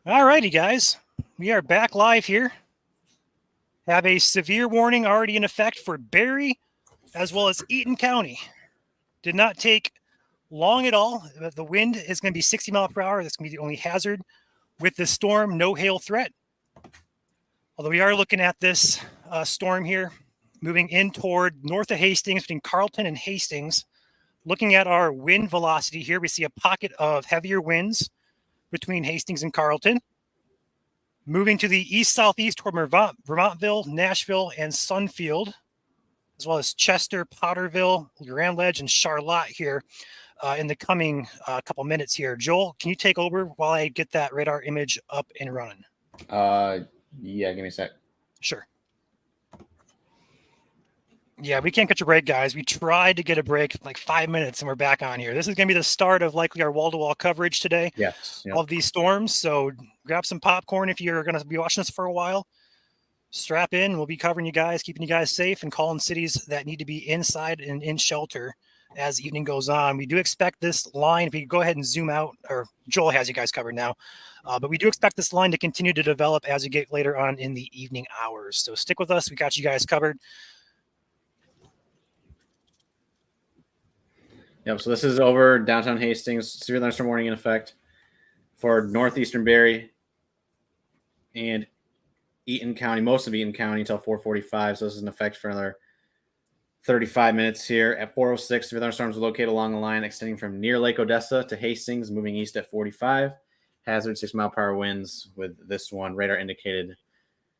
All righty, guys. We are back live here. Have a severe warning already in effect for Barry as well as Eaton County. Did not take long at all. The wind is going to be 60 miles per hour. That's going to be the only hazard with this storm. No hail threat. Although we are looking at this storm here moving in toward north of Hastings, between Carlton and Hastings. Looking at our wind velocity here, we see a pocket of heavier winds between Hastings and Carlton. Moving to the east-southeast toward Vermontville, Nashville, and Sunfield, as well as Chester, Potterville, Grand Ledge, and Charlotte here in the coming couple minutes here. Joel, can you take over while I get that radar image up and running? Yeah, give me a sec. Sure. Yeah, we can't catch a break, guys. We tried to get a break like 5 minutes, and we're back on here. This is going to be the start of likely our wall-to-wall coverage today of these storms. So grab some popcorn if you're going to be watching this for a while. Strap in. We'll be covering you guys, keeping you guys safe, and calling cities that need to be inside and in shelter as the evening goes on. We do expect this line, if you go ahead and zoom out, or Joel has you guys covered now, but we do expect this line to continue to develop as we get later on in the evening hours. So stick with us. We got you guys covered. Yep, so this is over downtown Hastings. Severe thunderstorm warning in effect for northeastern Barry and Eaton County, most of Eaton County until 4:45. So this is in effect for another 35 minutes here. At 4:06, severe thunderstorms are located along the line extending from near Lake Odessa to Hastings, moving east at 45. Hazard 6-mile-per-hour winds with this one. Radar indicated.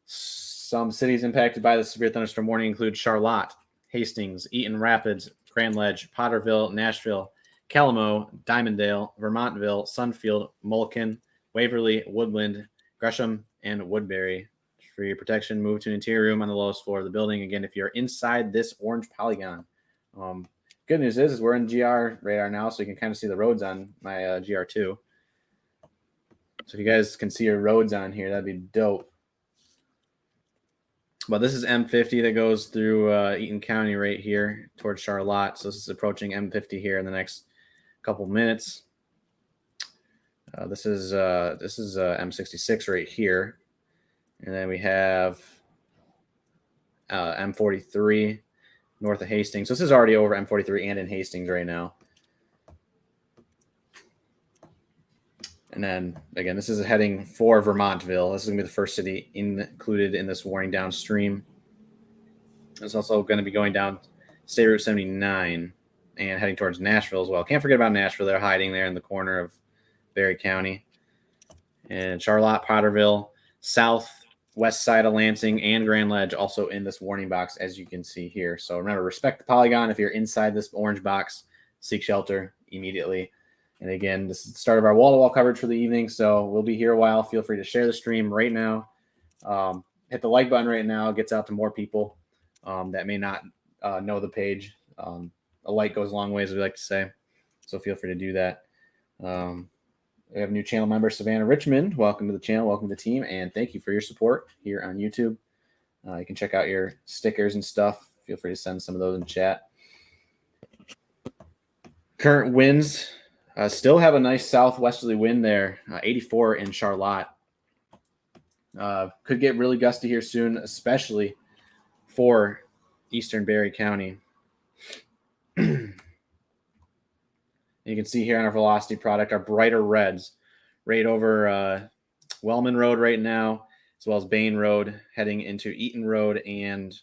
Some cities impacted by the severe thunderstorm warning include Charlotte, Hastings, Eaton Rapids, Grand Ledge, Potterville, Nashville, Calamo, Diamonddale, Vermontville, Sunfield, Mulliken, Waverly, Woodland, Gresham, and Woodbury. For your protection, move to an interior room on the lowest floor of the building. Again, if you're inside this orange polygon. Good news is we're in GR radar now, so you can kind of see the roads on my GR2. So if you guys can see your roads on here, that'd be dope. But this is M50 that goes through Eaton County right here towards Charlotte. So this is approaching M50 here in the next couple minutes. This is M66 right here. And then we have M43 north of Hastings. So this is already over M43 and in Hastings right now. And then, again, this is heading for Vermontville. This is going to be the first city included in this warning downstream. It's also going to be going down State Route 79 and heading towards Nashville as well. Can't forget about Nashville. They're hiding there in the corner of Barry County. And Charlotte, Potterville, southwest side of Lansing, and Grand Ledge also in this warning box, as you can see here. So remember, respect the polygon. If you're inside this orange box, seek shelter immediately. And again, this is the start of our wall-to-wall coverage for the evening, so we'll be here a while. Feel free to share the stream right now. Hit the like button right now. It gets out to more people that may not know the page. A like goes a long way, as we like to say, so feel free to do that. We have a new channel member, Savannah Richmond. Welcome to the channel. Welcome to the team, and thank you for your support here on YouTube. You can check out your stickers and stuff. Feel free to send some of those in chat. Current winds. Still have a nice southwesterly wind there, 84 in Charlotte. Could get really gusty here soon, especially for eastern Barry County. You can see here on our velocity product, our brighter reds right over Wellman Road right now, as well as Bain Road, heading into Eaton Road and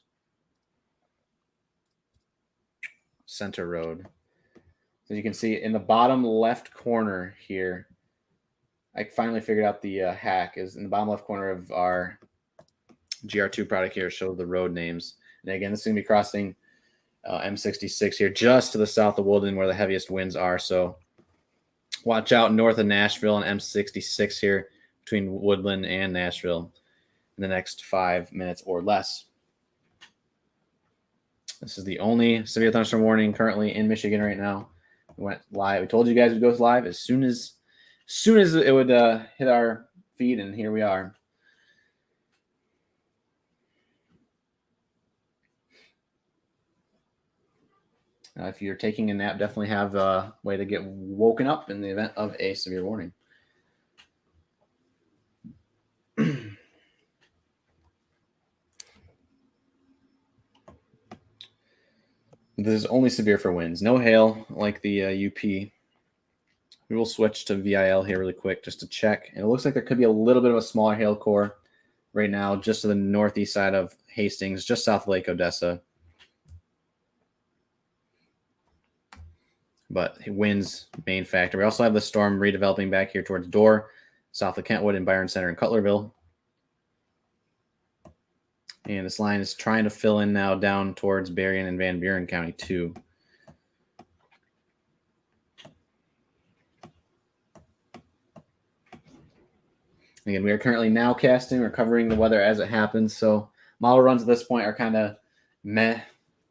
Center Road. As you can see in the bottom left corner here, I finally figured out the hack is in the bottom left corner of our GR2 product here, show the road names. And again, this is going to be crossing M66 here, just to the south of Woodland where the heaviest winds are. So watch out north of Nashville and M66 here between Woodland and Nashville in the next 5 minutes or less. This is the only severe thunderstorm warning currently in Michigan right now. We went live. We told you guys we'd go live as soon as it would hit our feed, and here we are. If you're taking a nap, definitely have a way to get woken up in the event of a severe warning. This is only severe for winds. No hail like the UP. We will switch to VIL here really quick just to check. And it looks like there could be a little bit of a smaller hail core right now just to the northeast side of Hastings, just south of Lake Odessa. But winds, main factor. We also have the storm redeveloping back here towards Dorr, south of Kentwood and Byron Center and Cutlerville. And this line is trying to fill in now down towards Berrien and Van Buren County too. Again, we are currently nowcasting. We're covering the weather as it happens. So model runs at this point are kind of meh.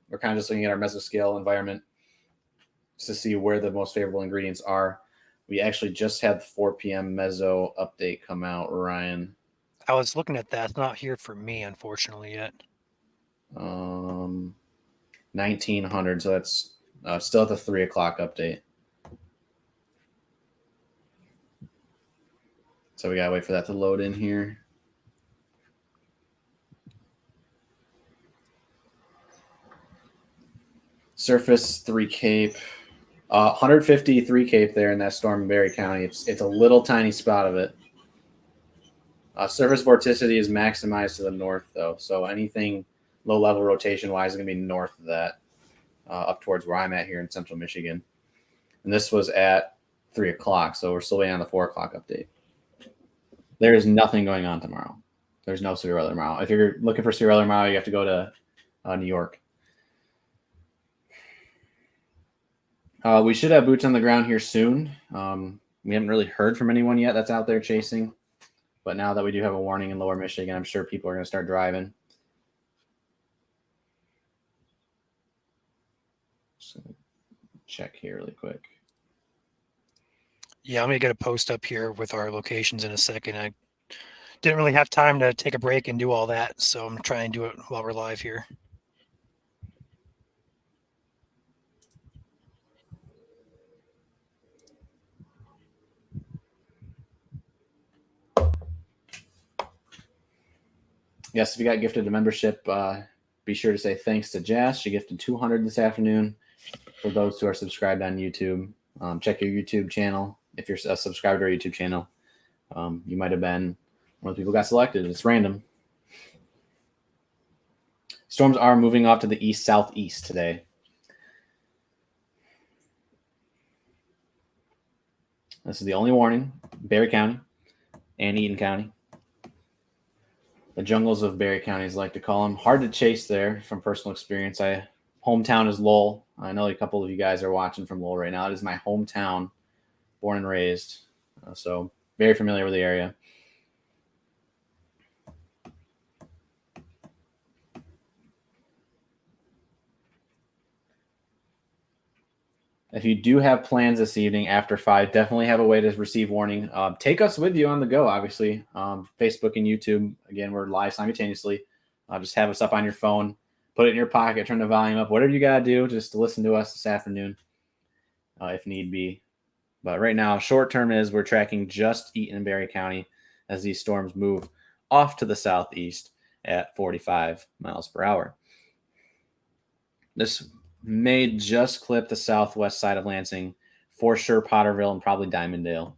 We're kind of just looking at our mesoscale environment just to see where the most favorable ingredients are. We actually just had the 4 p.m. meso update come out, Ryan. I was looking at that. It's not here for me, unfortunately, yet. 1900. So that's still at the 3 o'clock update. So we gotta wait for that to load in here. Surface 3 Cape, 150 3 Cape there in that storm in Berry County. It's a little tiny spot of it. Surface vorticity is maximized to the north though, so anything low level rotation wise is gonna be north of that, up towards where I'm at here in central Michigan. And this was at 3 o'clock, so we're still waiting on the 4 o'clock update. There is nothing going on tomorrow. There's no severe weather tomorrow. If you're looking for severe weather tomorrow, you have to go to New York. We should have boots on the ground here soon. We haven't really heard from anyone yet that's out there chasing. But now that we do have a warning in lower Michigan, I'm sure people are going to start driving. So check here really quick. Yeah, I'm going to get a post up here with our locations in a second. I didn't really have time to take a break and do all that, so I'm trying to do it while we're live here. Yes, if you got gifted a membership, be sure to say thanks to Jazz. She gifted 200 this afternoon. For those who are subscribed on YouTube, check your YouTube channel. If you're a subscriber to our YouTube channel, you might have been one of the people who got selected. It's random. Storms are moving off to the east-southeast today. This is the only warning. Berry County and Eaton County. The jungles of Berry County, as I like to call them. Hard to chase there from personal experience. Hometown is Lowell. I know a couple of you guys are watching from Lowell right now. It is my hometown, born and raised. So very familiar with the area. If you do have plans this evening after 5, definitely have a way to receive warning. Take us with you on the go, obviously. Facebook and YouTube, again, we're live simultaneously. Just have us up on your phone. Put it in your pocket, turn the volume up, whatever you got to do just to listen to us this afternoon if need be. But right now, short term is we're tracking just Eaton and Berry County as these storms move off to the southeast at 45 miles per hour. This may just clip the southwest side of Lansing, for sure Potterville and probably Dimondale.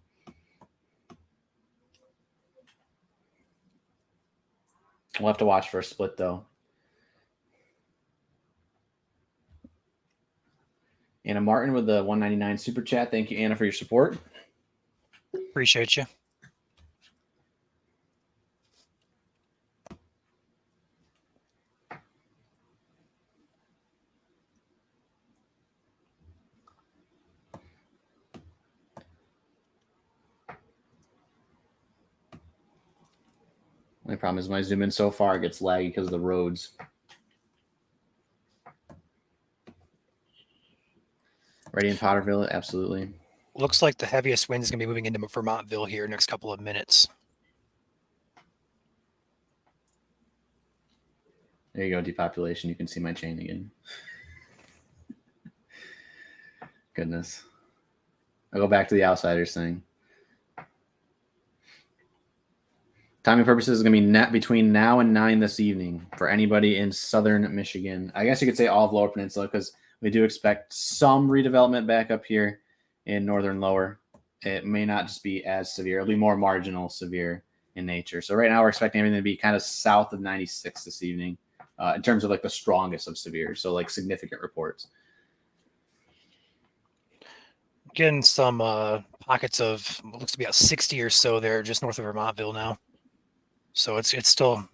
We'll have to watch for a split, though. Anna Martin with the 199 super chat. Thank you, Anna, for your support. Appreciate you. My problem is when I zoom in so far, it gets laggy because of the roads. Ready in Potterville? Absolutely. Looks like the heaviest wind is going to be moving into Vermontville here next couple of minutes. There you go, depopulation. You can see my chain again. Goodness. I'll go back to the Outsiders thing. Timing purposes is going to be between now and 9 this evening for anybody in southern Michigan. I guess you could say all of Lower Peninsula because We do expect some redevelopment back up here in northern lower. It may not just be as severe. It'll be more marginal severe in nature. So right now we're expecting everything to be kind of south of 96 this evening in terms of like the strongest of severe. So like significant reports. Getting some pockets of looks to be about 60 or so there just north of Vermontville now. So it's still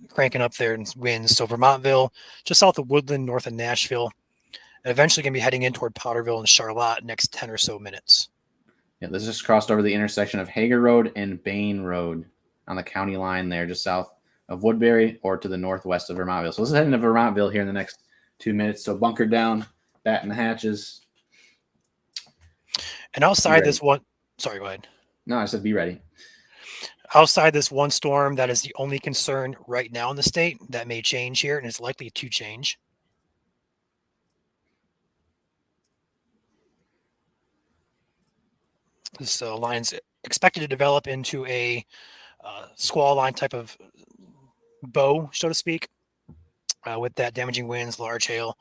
cranking up there in winds. So Vermontville, just south of Woodland, north of Nashville, and eventually going to be heading in toward Potterville and Charlotte next 10 or so minutes. Yeah, this just crossed over the intersection of Hager Road and Bain Road on the county line there, just south of Woodbury or to the northwest of Vermontville. So this is heading to Vermontville here in the next 2 minutes. So bunker down, batten the hatches. And outside this one, sorry, go ahead. No, I said be ready. Outside this one storm, that is the only concern right now in the state. That may change here, and it's likely to change. This line's expected to develop into a squall line type of bow, so to speak, with that damaging winds, large hail,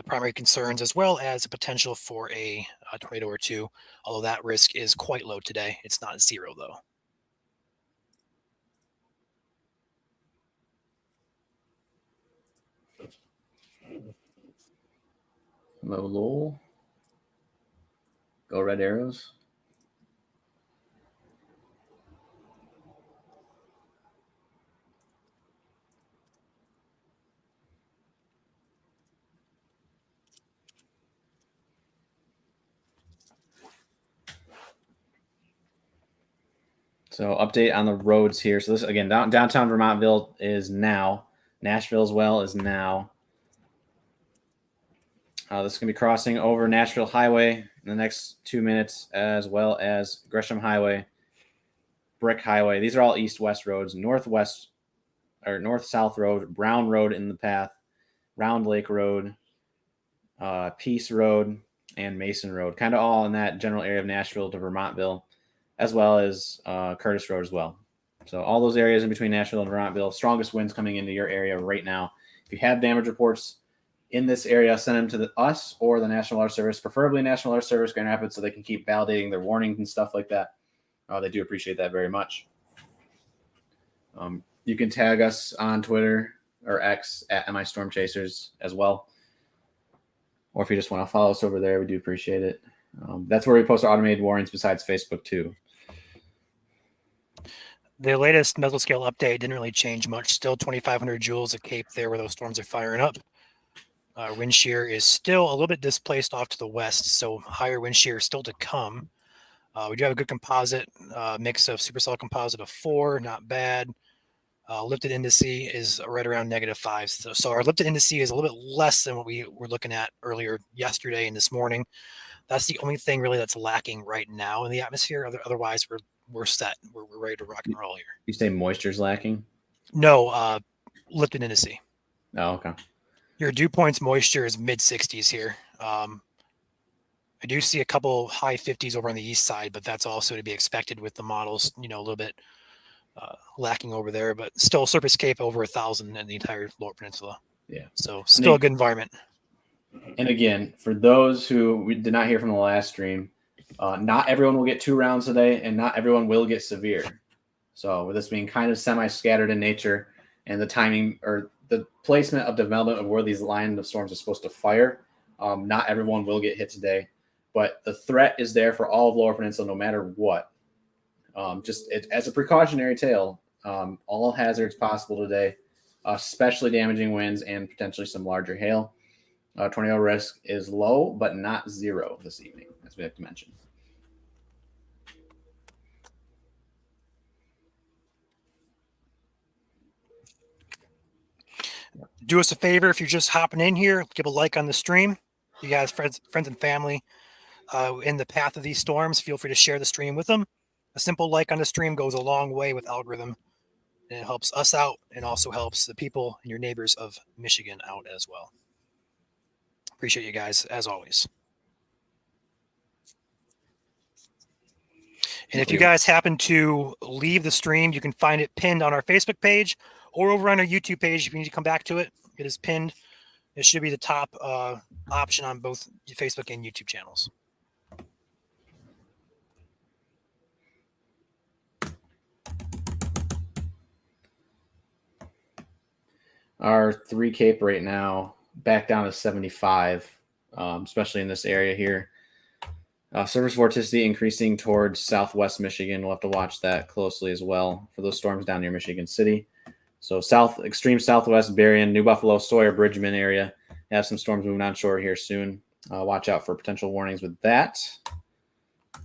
primary concerns, as well as a potential for a tornado or two, although that risk is quite low today. It's not zero, though. Low. Go red arrows. So update on the roads here. So this again, downtown Vermontville is now. Nashville as well is now. This is going to be crossing over Nashville Highway in the next 2 minutes, as well as Gresham Highway, Brick Highway. These are all east-west roads. Northwest or north-south road, Brown Road in the path, Round Lake Road, Peace Road, and Mason Road. Kind of all in that general area of Nashville to Vermontville, as well as Curtis Road as well. So all those areas in between Nashville and Vermontville, strongest winds coming into your area right now. If you have damage reports in this area, send them to us or the National Weather Service, preferably National Weather Service Grand Rapids, so they can keep validating their warnings and stuff like that. They do appreciate that very much. You can tag us on Twitter or X at MI Storm Chasers as well. Or if you just want to follow us over there, we do appreciate it. That's where we post our automated warnings besides Facebook too. The latest mesoscale update didn't really change much. Still 2,500 joules at Cape there where those storms are firing up. Wind shear is still a little bit displaced off to the west, so higher wind shear still to come. We do have a good composite mix of supercell composite of 4, not bad. Lifted indice is right around -5. So our lifted indice is a little bit less than what we were looking at earlier yesterday and this morning. That's the only thing really that's lacking right now in the atmosphere. Otherwise, we're set. We're ready to rock and roll here. You say moisture's lacking? No, lifted indice. Oh, okay. Your dew points moisture is mid-60s here. I do see a couple high 50s over on the east side, but that's also to be expected with the models, a little bit lacking over there, but still surface Cape over 1,000 in the entire Lower Peninsula. Yeah. So still a good environment. And again, for those who we did not hear from the last stream, not everyone will get 2 rounds today, and not everyone will get severe. So with this being kind of semi-scattered in nature, and the timing or the placement of development of where these line of storms are supposed to fire, not everyone will get hit today. But the threat is there for all of Lower Peninsula, no matter what. As a precautionary tale, all hazards possible today, especially damaging winds and potentially some larger hail. Tornado risk is low, but not zero this evening, as we have to mention. Do us a favor if you're just hopping in here, give a like on the stream. You guys, friends and family in the path of these storms, feel free to share the stream with them. A simple like on the stream goes a long way with algorithm, and it helps us out and also helps the people and your neighbors of Michigan out as well. Appreciate you guys, as always. And if you guys happen to leave the stream, you can find it pinned on our Facebook page or over on our YouTube page if you need to come back to it. It is pinned It should be the top option on both Facebook and YouTube channels. Our 3 Cape right now back down to 75, especially in this area here. Surface vorticity increasing towards southwest Michigan. We'll have to watch that closely as well for those storms down near Michigan City. So extreme southwest Berrien, New Buffalo, Sawyer, Bridgman area. Have some storms moving on shore here soon. Watch out for potential warnings with that.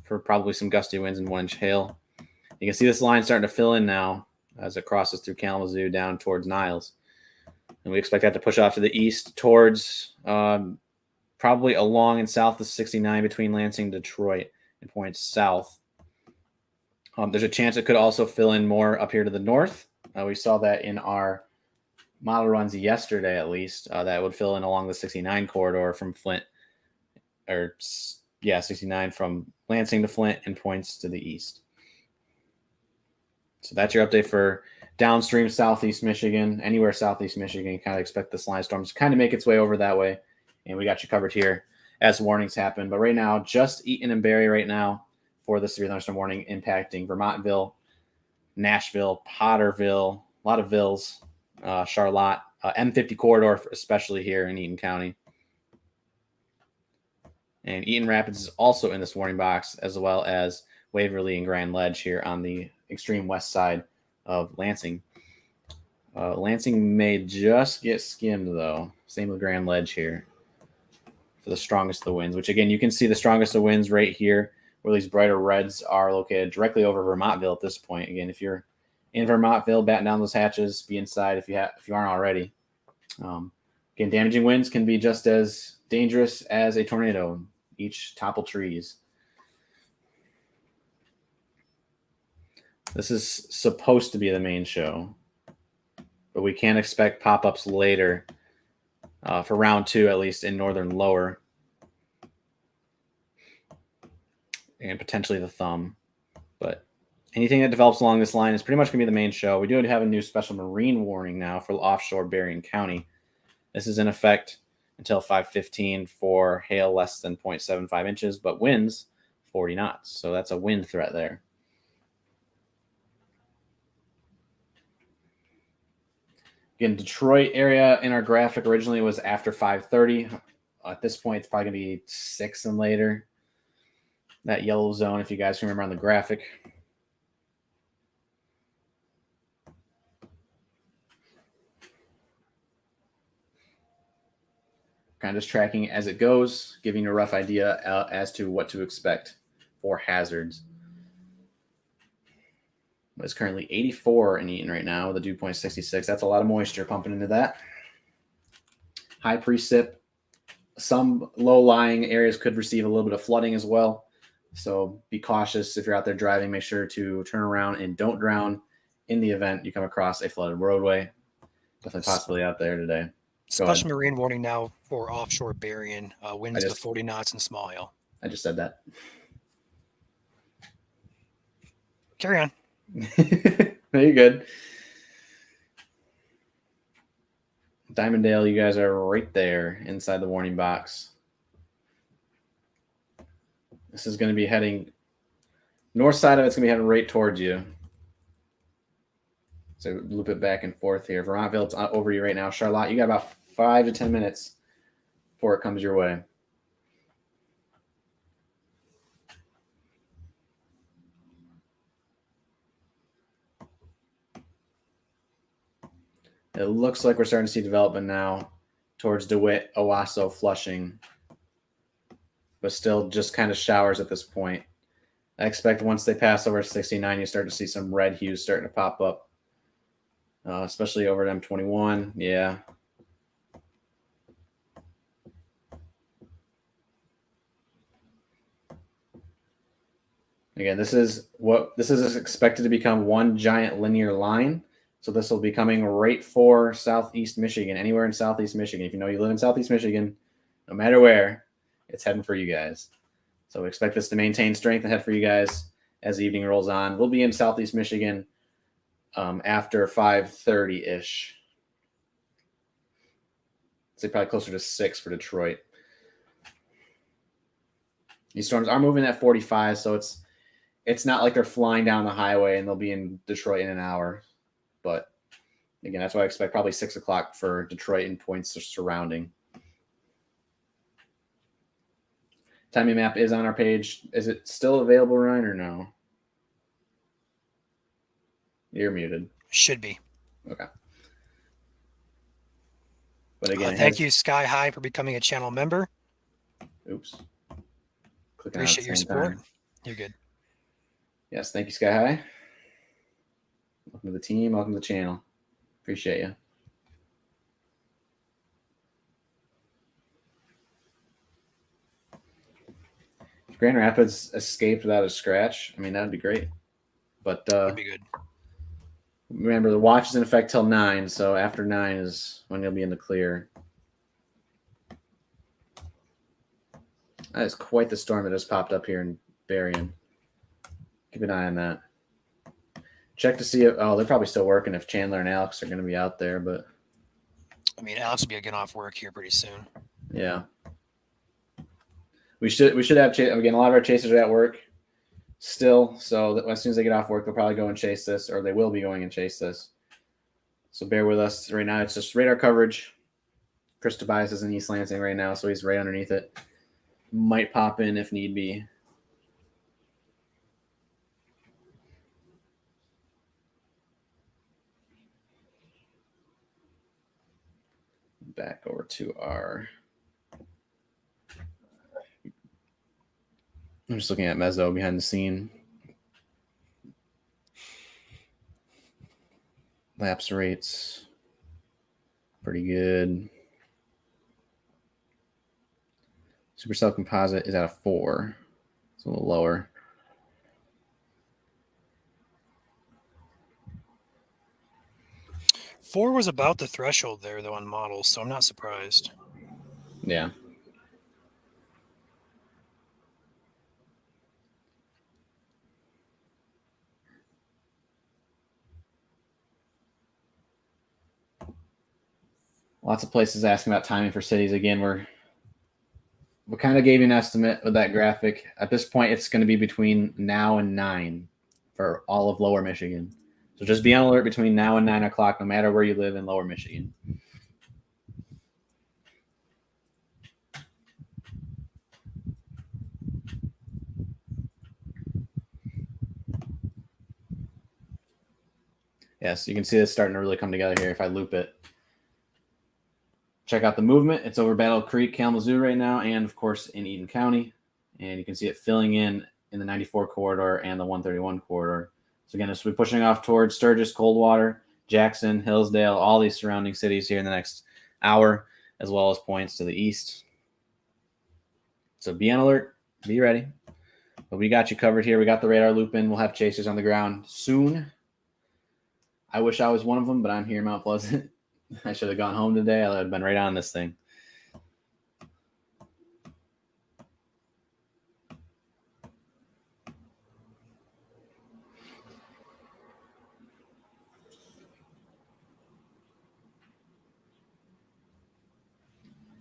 For probably some gusty winds and 1-inch hail. You can see this line starting to fill in now as it crosses through Kalamazoo down towards Niles. And we expect that to push off to the east towards probably along and south of 69 between Lansing and Detroit and points south. There's a chance it could also fill in more up here to the north. We saw that in our model runs yesterday, at least, that would fill in along the 69 corridor from Flint, 69 from Lansing to Flint and points to the east. So that's your update for downstream southeast Michigan. Anywhere southeast Michigan, you kind of expect this line of storms to kind of make its way over that way. And we got you covered here as warnings happen. But right now, just Eaton and Barry right now for the severe thunderstorm warning impacting Vermontville, Nashville, Potterville, a lot of villes, Charlotte, M50 corridor, especially here in Eaton County. And Eaton Rapids is also in this warning box, as well as Waverly and Grand Ledge here on the extreme west side of Lansing. Lansing may just get skimmed, though. Same with Grand Ledge here for the strongest of the winds, which, again, you can see the strongest of winds right here where these brighter reds are located directly over Vermontville at this point. Again, if you're in Vermontville, batten down those hatches, be inside if you aren't already. Again, damaging winds can be just as dangerous as a tornado. Each topple trees. This is supposed to be the main show, but we can expect pop-ups later for round 2, at least in northern lower, and potentially the thumb. But anything that develops along this line is pretty much going to be the main show. We do have a new special marine warning now for offshore Berrien County. This is in effect until 5:15 for hail less than 0.75 inches, but winds 40 knots. So that's a wind threat there. Again, Detroit area in our graphic originally was after 5:30. At this point, it's probably going to be 6 and later. That yellow zone, if you guys can remember on the graphic. Kind of just tracking as it goes, giving you a rough idea as to what to expect for hazards. It's currently 84 in Eaton right now with a dew point 66. That's a lot of moisture pumping into that. High precip. Some low-lying areas could receive a little bit of flooding as well. So be cautious if you're out there driving. Make sure to turn around and don't drown in the event you come across a flooded roadway. Definitely possibly out there today. Special marine warning now for offshore Berrien. Winds to 40 knots and small hail. I just said that. Carry on. No, you're good. Diamonddale, you guys are right there inside the warning box. This is going to be heading north side of it's going to be heading right towards you. So loop it back and forth here. Vermontville, it's over you right now. Charlotte, you got about 5 to 10 minutes before it comes your way. It looks like we're starting to see development now towards DeWitt, Owasso, Flushing, but still just kind of showers at this point. I expect once they pass over 69, you start to see some red hues starting to pop up, especially over at M21. Yeah. Again, this is expected to become one giant linear line. So this will be coming right for southeast Michigan, anywhere in southeast Michigan. If you know you live in southeast Michigan, no matter where, it's heading for you guys. So we expect this to maintain strength and head for you guys as the evening rolls on. We'll be in southeast Michigan after 5:30-ish. say probably closer to 6 for Detroit. These storms are moving at 45, so it's not like they're flying down the highway and they'll be in Detroit in an hour. But again, that's why I expect probably 6 o'clock for Detroit and points surrounding. Timing map is on our page. Is it still available, Ryan, or no? You're muted. Should be. Okay. But again, thank you, Sky High, for becoming a channel member. Oops. Appreciate your support. You're good. Yes, thank you, Sky High. Welcome to the team. Welcome to the channel. Appreciate you. If Grand Rapids escaped without a scratch, I mean, that would be great. But Would be good. Remember, the watch is in effect till 9, so after 9 is when you'll be in the clear. That is quite the storm that just popped up here in Berrien. Keep an eye on that. Check to see if they're probably still working if Chandler and Alex are going to be out there, but I mean, Alex will be getting off work here pretty soon. Yeah. We should have again, a lot of our chasers are at work still, so that as soon as they get off work, they'll probably go and chase this, or they will be going and chase this. So bear with us. Right now it's just radar coverage. Chris Tobias is in East Lansing right now, so he's right underneath it. Might pop in if need be. Back over to our. I'm just looking at Mezzo behind the scene. Lapse rates, pretty good. Supercell composite is at a 4. It's a little lower. Four was about the threshold there, though, on models, so I'm not surprised. Yeah. Lots of places asking about timing for cities. Again, we kind of gave you an estimate with that graphic. At this point, it's going to be between now and 9 for all of Lower Michigan. So just be on alert between now and 9 o'clock, no matter where you live in Lower Michigan. Yes, you can see this starting to really come together here if I loop it. Check out the movement. It's over Battle Creek, Kalamazoo right now, and of course in Eaton County. And you can see it filling in the 94 corridor and the 131 corridor. So again, this will be pushing off towards Sturgis, Coldwater, Jackson, Hillsdale, all these surrounding cities here in the next hour, as well as points to the east. So be on alert, be ready. But we got you covered here. We got the radar loop in. We'll have chasers on the ground soon. I wish I was one of them, but I'm here in Mount Pleasant. I should have gone home today. I would have been right on this thing.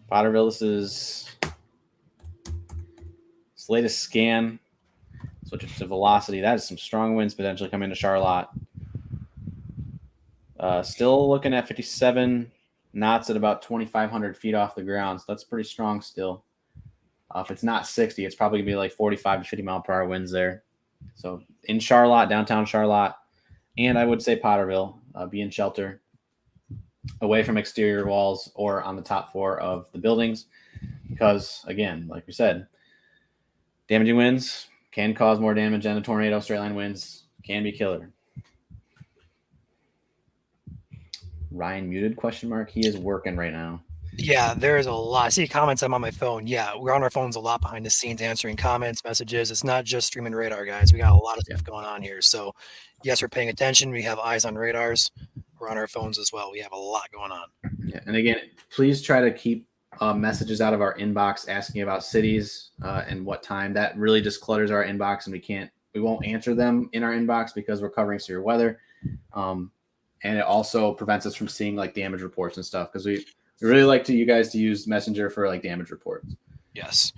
Potterville, this is this latest scan. Switch it to velocity. That is some strong winds potentially coming to Charlotte. Still looking at 57 knots at about 2,500 feet off the ground. So that's pretty strong still. If it's not 60, it's probably going to be like 45 to 50 mile per hour winds there. So in Charlotte, downtown Charlotte, and I would say Potterville, be in shelter away from exterior walls or on the top floor of the buildings. Because, again, like we said, damaging winds can cause more damage than a tornado. Straight line winds can be killer. Ryan muted ? He is working right now. Yeah, there's a lot. I see comments. I'm on my phone. Yeah, we're on our phones a lot behind the scenes answering comments, messages. It's not just streaming radar, guys. We got a lot of stuff going on here. So, yes, we're paying attention. We have eyes on radars. We're on our phones as well. We have a lot going on. Yeah, and again, please try to keep messages out of our inbox asking about cities and what time. That really just clutters our inbox, and we won't answer them in our inbox because we're covering severe weather. And it also prevents us from seeing like damage reports and stuff because We really like you guys to use Messenger for like damage reports. Yes.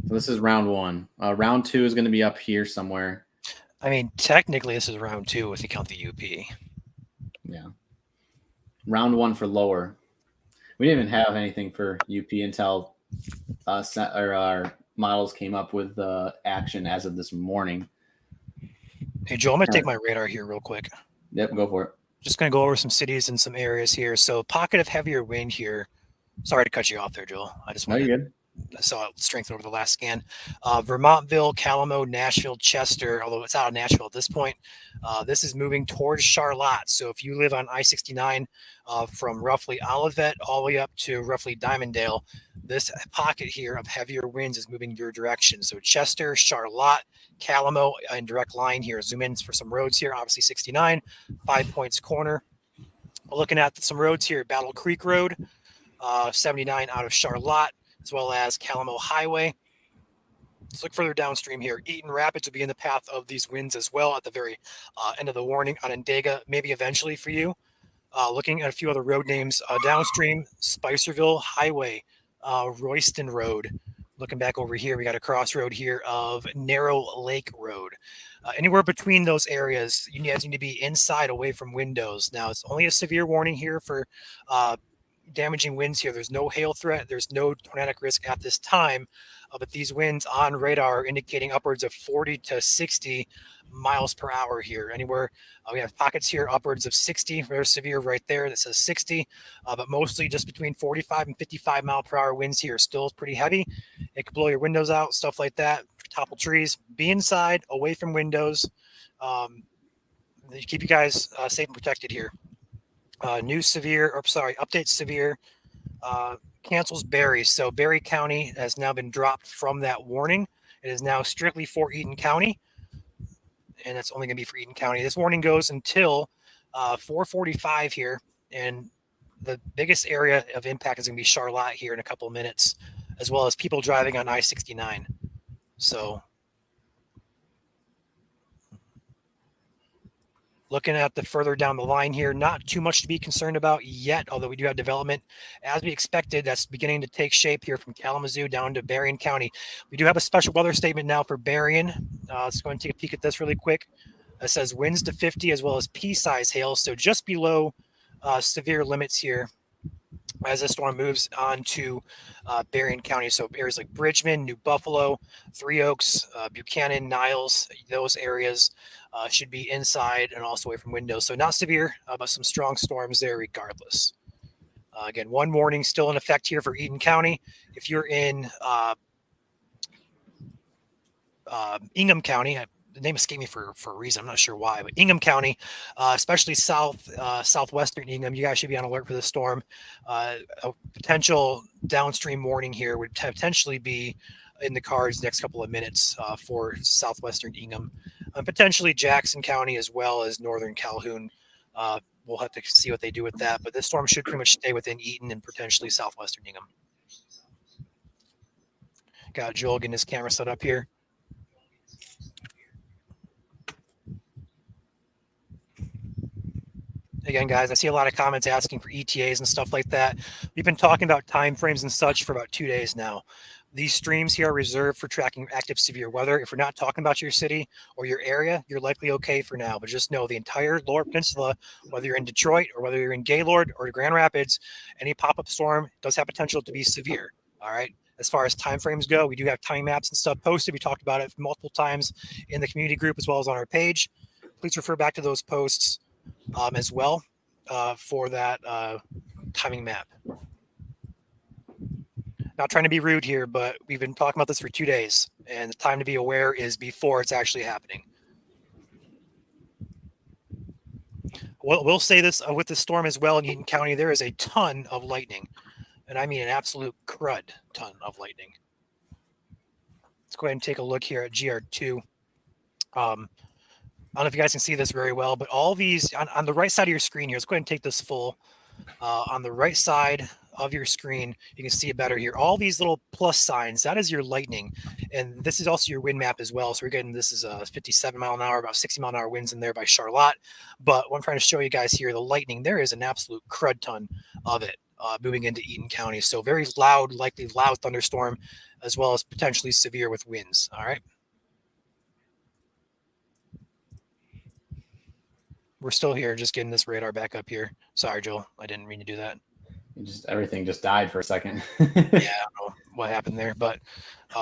So this is round 1. Round 2 is going to be up here somewhere. I mean, technically, this is round 2 if you count the UP. Yeah. Round 1 for lower. We didn't even have anything for UP until our models came up with action as of this morning. Hey, Joe, I'm going to take my radar here real quick. Yep, go for it. Just going to go over some cities and some areas here. So, pocket of heavier wind here. Sorry to cut you off there, Joel. I just wanted you're good. I saw it strengthen over the last scan. Vermontville, Calamo, Nashville, Chester, although it's out of Nashville at this point. This is moving towards Charlotte. So if you live on I-69 from roughly Olivet all the way up to roughly Diamonddale, this pocket here of heavier winds is moving your direction. So Chester, Charlotte, Calamo in direct line here. Zoom in for some roads here. Obviously 69, 5 Points Corner. We're looking at some roads here. Battle Creek Road, 79 out of Charlotte, as well as Calamo Highway. Let's look further downstream here. Eaton Rapids will be in the path of these winds as well at the very end of the warning. Onondaga, maybe eventually for you. Looking at a few other road names downstream, Spicerville Highway, Royston Road. Looking back over here, we got a crossroad here of Narrow Lake Road. Anywhere between those areas, you guys need to be inside, away from windows. Now, it's only a severe warning here for damaging winds here. There's no hail threat. There's no tornadic risk at this time. But these winds on radar are indicating upwards of 40 to 60 miles per hour here. Anywhere we have pockets here upwards of 60, very severe right there. That says 60, but mostly just between 45 and 55 mile per hour winds here. Still pretty heavy. It could blow your windows out, stuff like that. Topple trees. Be inside, away from windows. Keep you guys safe and protected here. Update severe cancels Berry. So Berry County has now been dropped from that warning. It is now strictly for Eaton County, and it's only going to be for Eaton County. This warning goes until 4:45 here, and the biggest area of impact is going to be Charlotte here in a couple of minutes, as well as people driving on I-69. So looking at the further down the line here, not too much to be concerned about yet, although we do have development as we expected. That's beginning to take shape here from Kalamazoo down to Berrien County. We do have a special weather statement now for Berrien. Let's go and take a peek at this really quick. It says winds to 50 as well as pea-size hail, so just below severe limits here as the storm moves on to Berrien County. So areas like Bridgman, New Buffalo, Three Oaks, Buchanan, Niles, those areas should be inside and also away from windows. So not severe, but some strong storms there regardless. Again, one warning still in effect here for Eaton County. If you're in Ingham County, the name escaped me for a reason. I'm not sure why, but Ingham County, especially southwestern Ingham, you guys should be on alert for the storm. A potential downstream warning here would potentially be in the cards next couple of minutes for southwestern Ingham, potentially Jackson County as well as northern Calhoun. We'll have to see what they do with that, but this storm should pretty much stay within Eaton and potentially southwestern Ingham. Got Joel getting his camera set up here. Again, guys, I see a lot of comments asking for ETAs and stuff like that. We've been talking about time frames and such for about 2 days now. These streams here are reserved for tracking active severe weather. If we're not talking about your city or your area, you're likely okay for now. But just know the entire Lower Peninsula, whether you're in Detroit or whether you're in Gaylord or Grand Rapids, any pop-up storm does have potential to be severe. All right. As far as time frames go, we do have time maps and stuff posted. We talked about it multiple times in the community group as well as on our page. Please refer back to those posts as well for that timing map. Not trying to be rude here, but we've been talking about this for 2 days, and the time to be aware is before it's actually happening. We'll say this with the storm as well in Eaton County, there is a ton of lightning, and I mean an absolute crud ton of lightning. Let's go ahead and take a look here at GR2. I don't know if you guys can see this very well, but all these on the right side of your screen here, let's go ahead and take this full. On the right side of your screen, you can see it better here. All these little plus signs, that is your lightning. And this is also your wind map as well. So we're getting, this is a 57 mile an hour, about 60 mile an hour winds in there by Charlotte. But what I'm trying to show you guys here, the lightning, there is an absolute crud ton of it moving into Eaton County. So very loud, likely loud thunderstorm, as well as potentially severe with winds. All right. We're still here, just getting this radar back up here. Sorry, Joel. I didn't mean to do that. Everything just died for a second. Yeah, I don't know what happened there. But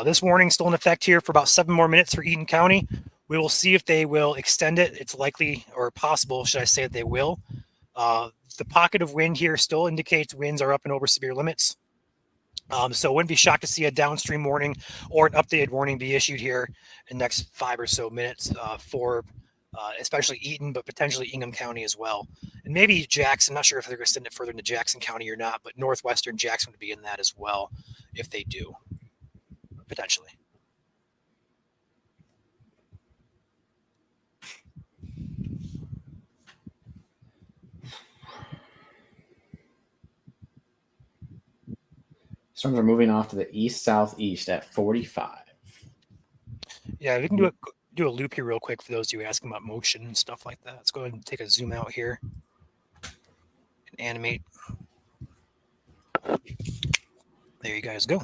this warning still in effect here for about 7 more minutes for Eaton County. We will see if they will extend it. It's likely or possible, should I say, that they will. The pocket of wind here still indicates winds are up and over severe limits. So I wouldn't be shocked to see a downstream warning or an updated warning be issued here in the next 5 or so minutes for especially Eaton, but potentially Ingham County as well. And maybe Jackson. I'm not sure if they're going to send it further into Jackson County or not, but northwestern Jackson would be in that as well if they do, potentially. Storms are moving off to the east-southeast at 45. Yeah, we can do a loop here real quick for those of you asking about motion and stuff like that. Let's go ahead and take a zoom out here and animate. There you guys go.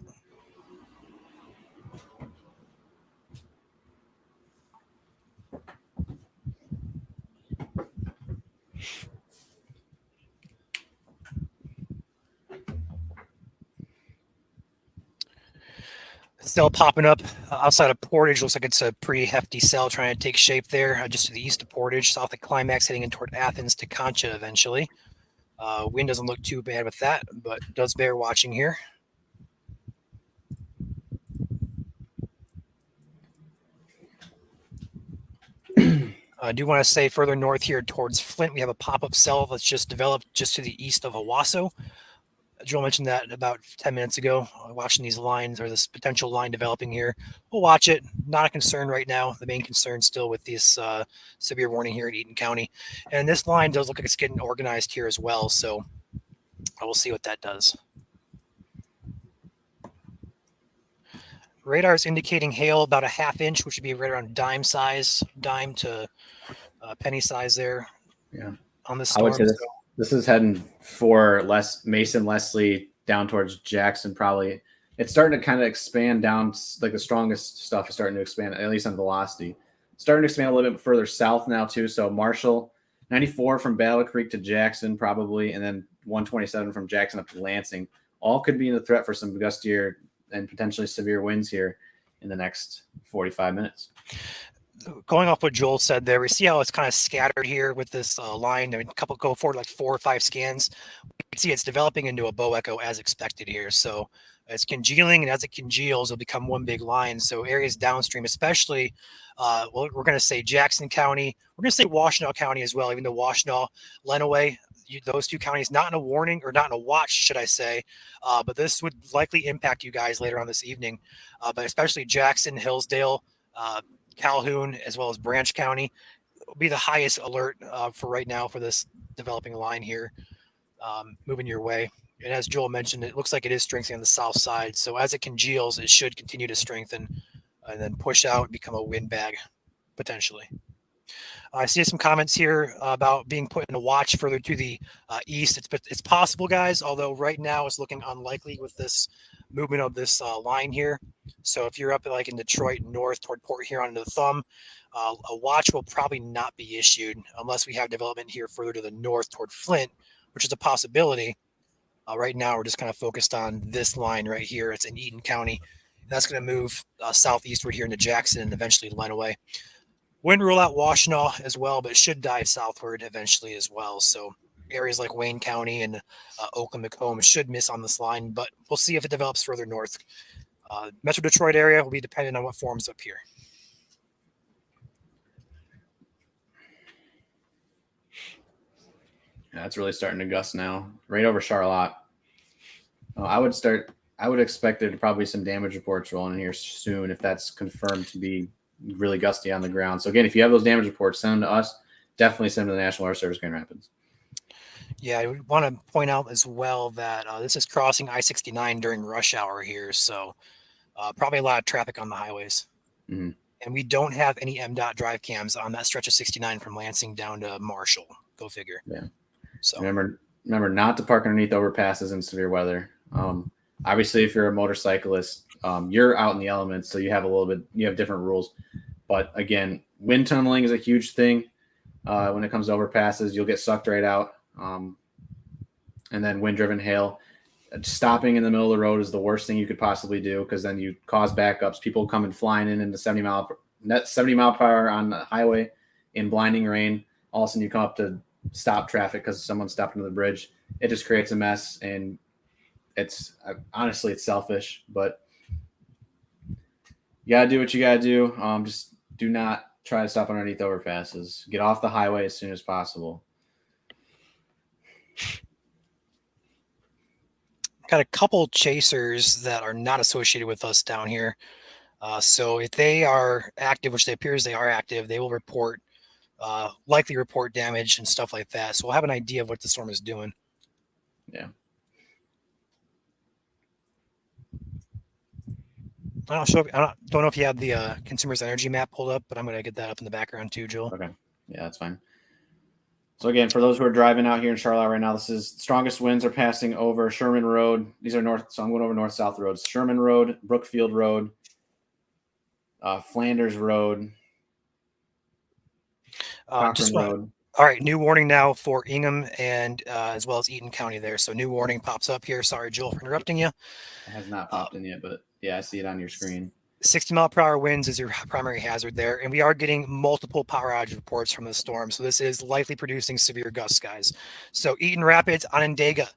Cell popping up outside of Portage. Looks like it's a pretty hefty cell trying to take shape there, just to the east of Portage, south of Climax, heading in toward Athens to Concha eventually. Wind doesn't look too bad with that, but does bear watching here. I do want to say further north here towards Flint, we have a pop-up cell that's just developed just to the east of Owasso. Joel mentioned that about 10 minutes ago, watching these lines or this potential line developing here. We'll watch it. Not a concern right now. The main concern still with this severe warning here in Eaton County. And this line does look like it's getting organized here as well. So we'll see what that does. Radar is indicating hail about a half inch, which would be right around dime to penny size there. Yeah. On the storm. I would say this is heading for Mason, Leslie, down towards Jackson. Probably it's starting to kind of expand down. Like the strongest stuff is starting to expand, at least on velocity. Starting to expand a little bit further south now too. So Marshall, 94 from Battle Creek to Jackson probably, and then 127 from Jackson up to Lansing. All could be in the threat for some gustier and potentially severe winds here in the next 45 minutes. Going off what Joel said there, we see how it's kind of scattered here with this line. I mean, go forward like 4 or 5 scans. We can see it's developing into a bow echo as expected here. So it's congealing, and as it congeals, it'll become one big line. So areas downstream, especially, we're going to say Jackson County. We're going to say Washtenaw County as well, even though Washtenaw, Lenawee, those 2 counties, not in a warning or not in a watch, should I say. But this would likely impact you guys later on this evening. But especially Jackson, Hillsdale, Calhoun, as well as Branch County will be the highest alert for right now for this developing line here moving your way. And as Joel mentioned, it looks like it is strengthening on the south side. So as it congeals, it should continue to strengthen and then push out, become a wind bag potentially. I see some comments here about being put in a watch further to the east. It's possible, guys, although right now it's looking unlikely with this movement of this line here. So if you're up like in Detroit north toward Port Huron to the Thumb, a watch will probably not be issued unless we have development here further to the north toward Flint, which is a possibility. Right now, we're just kind of focused on this line right here. It's in Eaton County. That's going to move southeastward here into Jackson and eventually Lenawee. Wind rule out Washtenaw as well, but it should dive southward eventually as well. So areas like Wayne County and Oakland, Macomb should miss on this line, but we'll see if it develops further north. Metro Detroit area will be dependent on what forms up here. Yeah, it's really starting to gust now, right over Charlotte. I would expect there to probably some damage reports rolling in here soon if that's confirmed to be really gusty on the ground. So again, if you have those damage reports, send them to us. Definitely send them to the National Weather Service, Grand Rapids. Yeah, I would want to point out as well that this is crossing I-69 during rush hour here, so probably a lot of traffic on the highways. Mm-hmm. And we don't have any MDOT drive cams on that stretch of 69 from Lansing down to Marshall. Go figure. Yeah. So Remember not to park underneath overpasses in severe weather. Obviously, if you're a motorcyclist, you're out in the elements, so you have different rules. But again, wind tunneling is a huge thing. When it comes to overpasses, you'll get sucked right out. And then wind-driven hail. Stopping in the middle of the road is the worst thing you could possibly do, because then you cause backups. People coming flying into 70 mile per hour on the highway in blinding rain. All of a sudden you come up to stop traffic because someone stepped into the bridge. It just creates a mess, and it's honestly, it's selfish, but you gotta do what you gotta do. Just do not try to stop underneath overpasses. Get off the highway as soon as possible. got a couple chasers that are not associated with us down here. So if they are active, which they appears they are active, they will likely report damage and stuff like that. So we'll have an idea of what the storm is doing. Yeah. I don't know if you have the consumer's energy map pulled up, but I'm going to get that up in the background too, Joel. Okay. Yeah, that's fine. So again, for those who are driving out here in Charlotte right now, this is strongest winds are passing over Sherman Road. These are north, so I'm going over north-south roads. Sherman Road, Brookfield Road, Flanders Road, Cochran Road. All right, new warning now for Ingham and as well as Eaton County there. So new warning pops up here. Sorry, Joel, for interrupting you. It has not popped in yet, but yeah, I see it on your screen. 60 mile per hour winds is your primary hazard there. And we are getting multiple power outage reports from the storm. So this is likely producing severe gusts, guys. So Eaton Rapids, Onondaga,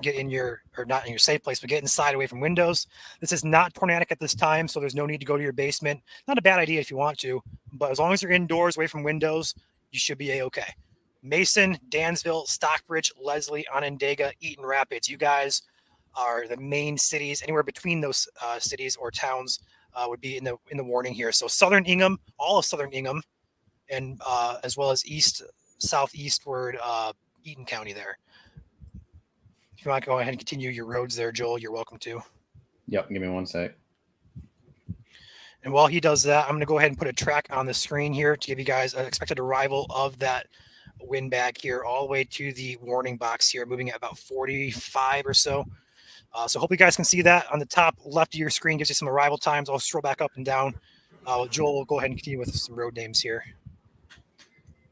not in your safe place, but get inside away from windows. This is not tornadic at this time, so there's no need to go to your basement. Not a bad idea if you want to, but as long as you're indoors away from windows, you should be A-okay. Mason, Dansville, Stockbridge, Leslie, Onondaga, Eaton Rapids. You guys are the main cities. Anywhere between those cities or towns would be in the warning here. So southern Ingham, all of southern Ingham, and as well as southeastward Eaton County there. If you want to go ahead and continue your roads there, Joel, you're welcome to. Yep, give me one sec. And while he does that, I'm going to go ahead and put a track on the screen here to give you guys an expected arrival of that wind bag here all the way to the warning box here, moving at about 45 or so. So hope you guys can see that on the top left of your screen. Gives you some arrival times. I'll scroll back up and down. Joel will go ahead and continue with some road names here.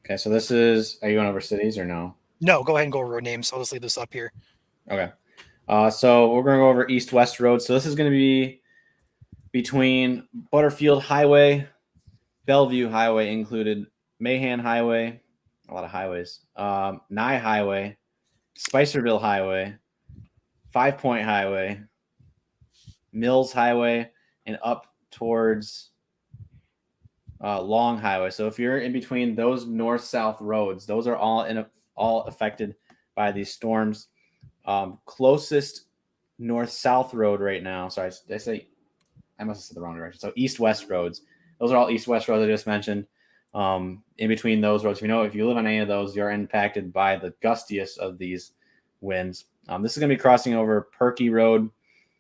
Okay, so this is, are you going over cities or no? No, go ahead and go over road names. I'll just leave this up here. Okay. So we're going to go over east-west roads. So this is going to be between Butterfield Highway, Bellevue Highway included, Mahan Highway, a lot of highways, Nye Highway, Spicerville Highway, 5 Point Highway, Mills Highway, and up towards Long Highway. So if you're in between those north-south roads, those are all affected by these storms. Closest north-south road right now. Sorry, I must have said the wrong direction. So east-west roads. Those are all east-west roads I just mentioned. In between those roads, if you live on any of those, you're impacted by the gustiest of these winds. This is going to be crossing over Perky Road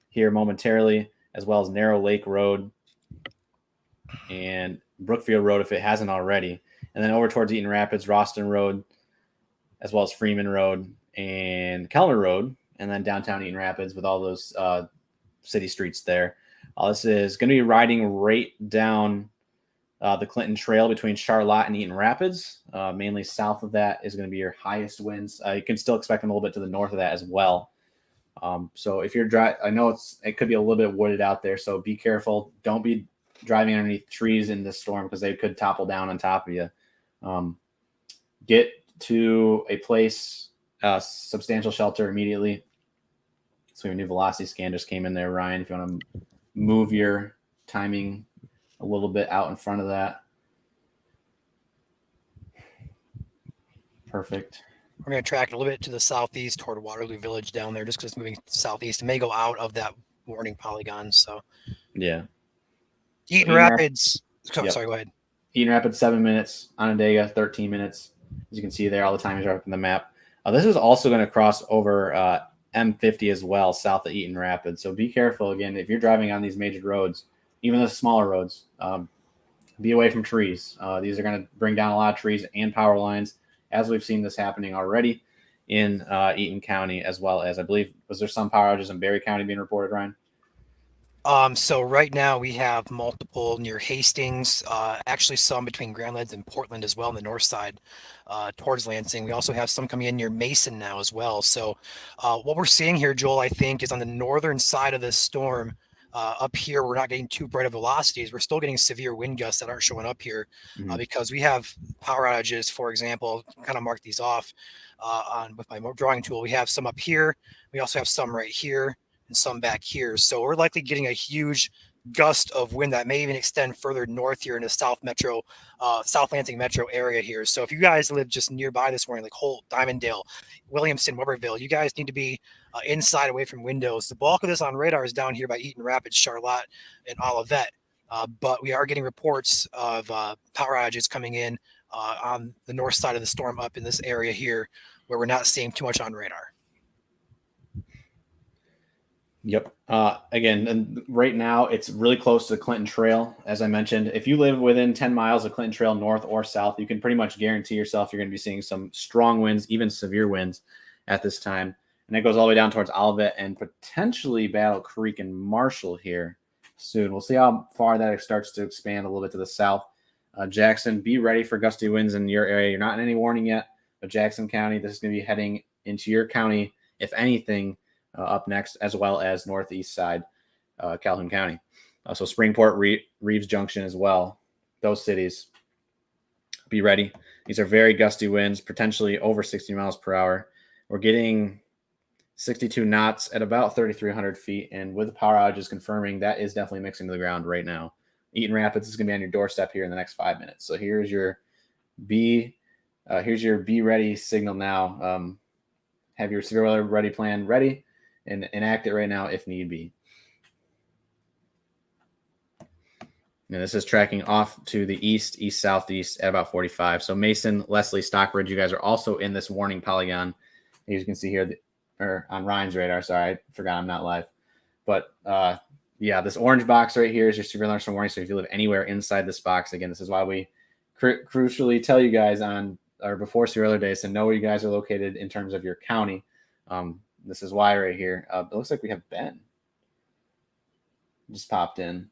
here momentarily, as well as Narrow Lake Road and Brookfield Road if it hasn't already. And then over towards Eaton Rapids, Roston Road, as well as Freeman Road and Kellner Road, and then downtown Eaton Rapids with all those city streets there. This is going to be riding right down the Clinton Trail between Charlotte and Eaton Rapids. Mainly south of that is going to be your highest winds. You can still expect them a little bit to the north of that as well. So if you're driving, I know it could be a little bit wooded out there, so be careful. Don't be driving underneath trees in this storm because they could topple down on top of you. Get to a place, substantial shelter immediately. So your new velocity scan just came in there, Ryan. If you want to move your timing a little bit out in front of that. Perfect. We're going to track it a little bit to the southeast toward Waterloo Village down there just because it's moving southeast. It may go out of that warning polygon. So, yeah. Eaton Rapids. Yep. Sorry, go ahead. Eaton Rapids, 7 minutes. Onondaga, 13 minutes. As you can see there, all the timings are up in the map. This is also going to cross over M50 as well, south of Eaton Rapids. So be careful, again, if you're driving on these major roads, even the smaller roads, be away from trees. These are going to bring down a lot of trees and power lines, as we've seen this happening already in Eaton County, as well as, I believe, was there some power outages in Berry County being reported, Ryan? So right now we have multiple near Hastings, actually some between Grandlands and Portland as well on the north side, towards Lansing. We also have some coming in near Mason now as well. So what we're seeing here, Joel, I think, is on the northern side of this storm. Up here, we're not getting too bright of velocities. We're still getting severe wind gusts that aren't showing up here because we have power outages, for example, kind of mark these off with my drawing tool. We have some up here. We also have some right here and some back here. So we're likely getting a huge gust of wind that may even extend further north here in the South Lansing metro area here. So if you guys live just nearby this morning, like Holt, Diamonddale, Williamson, Weberville, you guys need to be inside away from windows. The bulk of this on radar is down here by Eaton Rapids, Charlotte, and Olivet. But we are getting reports of power outages coming in on the north side of the storm up in this area here where we're not seeing too much on radar. Yep. Again, and right now it's really close to the Clinton Trail. As I mentioned, if you live within 10 miles of Clinton Trail, north or south, you can pretty much guarantee yourself you're going to be seeing some strong winds, even severe winds at this time. And it goes all the way down towards Olivet and potentially Battle Creek and Marshall here soon. We'll see how far that starts to expand a little bit to the south. Jackson, be ready for gusty winds in your area. You're not in any warning yet, but Jackson County, this is going to be heading into your county, if anything, up next, as well as northeast side, Calhoun County. So Springport, Reeves Junction as well. Those cities, be ready. These are very gusty winds, potentially over 60 miles per hour. We're getting 62 knots at about 3,300 feet. And with the power outages confirming, that is definitely mixing to the ground right now. Eaton Rapids is going to be on your doorstep here in the next 5 minutes. So here's your be ready signal now. Have your severe weather ready plan ready and enact it right now if need be. And this is tracking off to the east, southeast at about 45. So Mason, Leslie, Stockbridge, you guys are also in this warning polygon. As you can see here, or on Ryan's radar. Sorry, I forgot I'm not live. But yeah, this orange box right here is your severe thunderstorm warning. So if you live anywhere inside this box, again, this is why we crucially tell you guys on or before severe weather days to know where you guys are located in terms of your county. This is why right here. It looks like we have Ben. Just popped in.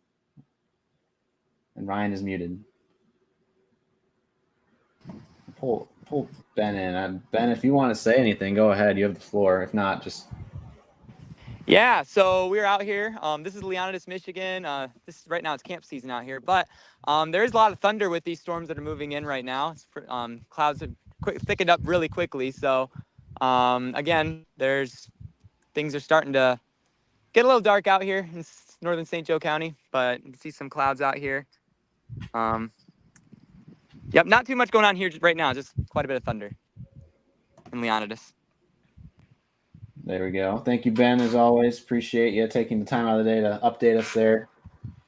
And Ryan is muted. Pull Ben in. Ben, if you want to say anything, go ahead. You have the floor. If not, just... Yeah, so we're out here. This is Leonidas, Michigan. Right now it's camp season out here, but there is a lot of thunder with these storms that are moving in right now. Clouds have thickened up really quickly. So again, things are starting to get a little dark out here in northern St. Joe County, but you can see some clouds out here. Yep, not too much going on here right now, just quite a bit of thunder in Leonidas. There we go. Thank you, Ben, as always. Appreciate you taking the time out of the day to update us there.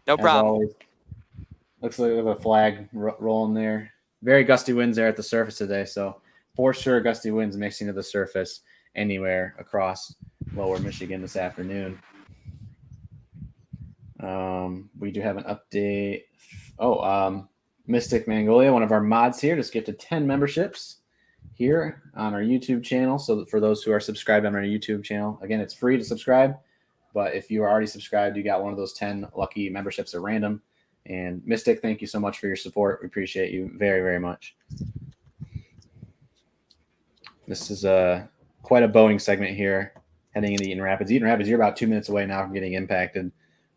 No problem. Always. Looks like we have a flag rolling there. Very gusty winds there at the surface today, so for sure gusty winds mixing to the surface anywhere across lower Michigan this afternoon. We do have an update. Mystic Mangolia, one of our mods here, just gifted 10 memberships here on our YouTube channel. So for those who are subscribed on our YouTube channel, again, it's free to subscribe. But if you are already subscribed, you got one of those 10 lucky memberships at random. And Mystic, thank you so much for your support. We appreciate you very, very much. This is quite a Boeing segment here heading into Eaton Rapids. Eaton Rapids, you're about 2 minutes away now from getting impacted.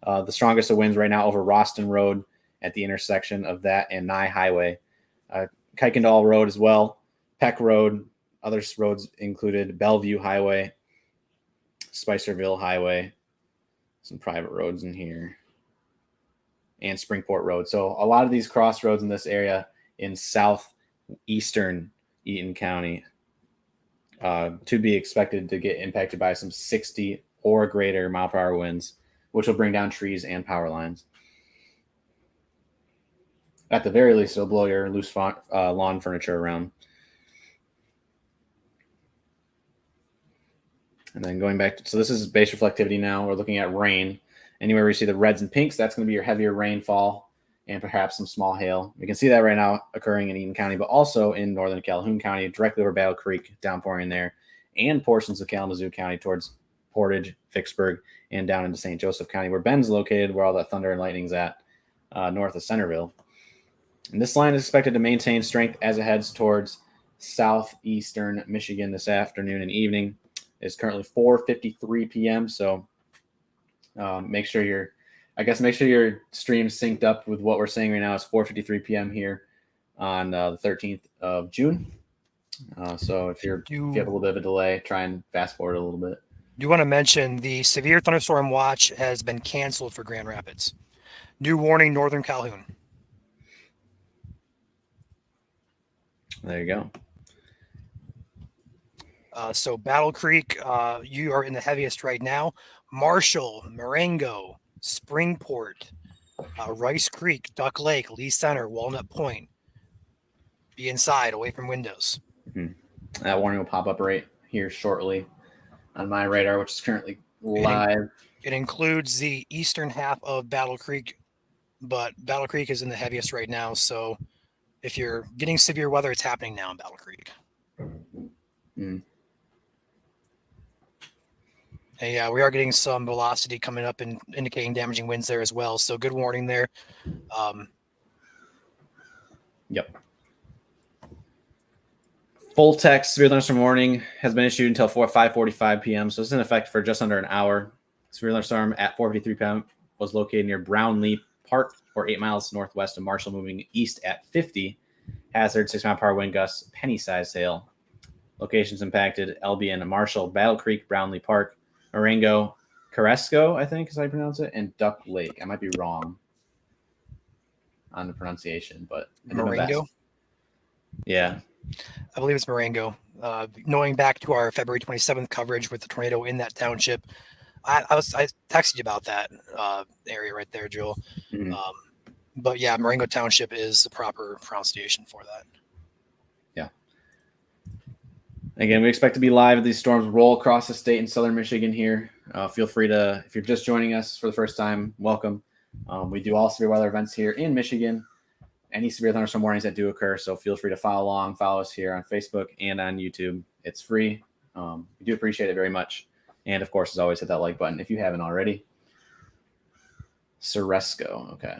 The strongest of winds right now over Roston Road at the intersection of that and Nye Highway. Kuykendall Road as well. Peck Road, other roads included Bellevue Highway, Spicerville Highway, some private roads in here, and Springport Road. So a lot of these crossroads in this area in southeastern Eaton County to be expected to get impacted by some 60 or greater mile per hour winds, which will bring down trees and power lines. At the very least, it'll blow your loose lawn furniture around. And then going back so this is base reflectivity now. We're looking at rain. Anywhere we see the reds and pinks, that's going to be your heavier rainfall and perhaps some small hail. We can see that right now occurring in Eaton County, but also in northern Calhoun County, directly over Battle Creek, downpouring there, and portions of Kalamazoo County towards Portage, Vicksburg, and down into St. Joseph County, where Ben's located, where all that thunder and lightning's at, north of Centerville. And this line is expected to maintain strength as it heads towards southeastern Michigan this afternoon and evening. It's currently 4:53 p.m., so make sure your stream's synced up with what we're saying right now. It's 4:53 p.m. here on the 13th of June. So if you have a little bit of a delay, try and fast forward a little bit. You want to mention the severe thunderstorm watch has been canceled for Grand Rapids. New warning, northern Calhoun. There you go. So Battle Creek, you are in the heaviest right now. Marshall, Marengo, Springport, Rice Creek, Duck Lake, Lee Center, Walnut Point. Be inside, away from windows. Mm-hmm. That warning will pop up right here shortly on my radar, which is currently live. It includes the eastern half of Battle Creek, but Battle Creek is in the heaviest right now. So if you're getting severe weather, it's happening now in Battle Creek. Mm. Hey, we are getting some velocity coming up and indicating damaging winds there as well. So good warning there. Yep. Full text severe thunderstorm warning has been issued until 5:45 p.m. So it's in effect for just under an hour. Severe thunderstorm at 4:53 p.m. was located near Brownlee Park, or 8 miles northwest of Marshall, moving east at 50. Hazard 6-mile-per-hour wind gusts, penny-sized hail. Locations impacted: Albion, Marshall, Battle Creek, Brownlee Park, Marengo, Caresco, I think is how you pronounce it, and Duck Lake. I might be wrong on the pronunciation, but Marengo? Yeah. I believe it's Marengo. Knowing back to our February 27th coverage with the tornado in that township, I texted you about that area right there, Joel. Mm-hmm. But yeah, Marengo Township is the proper pronunciation for that. Yeah. Again, we expect to be live as these storms roll across the state in southern Michigan here. Feel free to, if you're just joining us for the first time, welcome. We do all severe weather events here in Michigan. Any severe thunderstorm warnings that do occur, so feel free to follow us here on Facebook and on YouTube. It's free. We do appreciate it very much. And, of course, as always, hit that like button if you haven't already. Ceresco. Okay.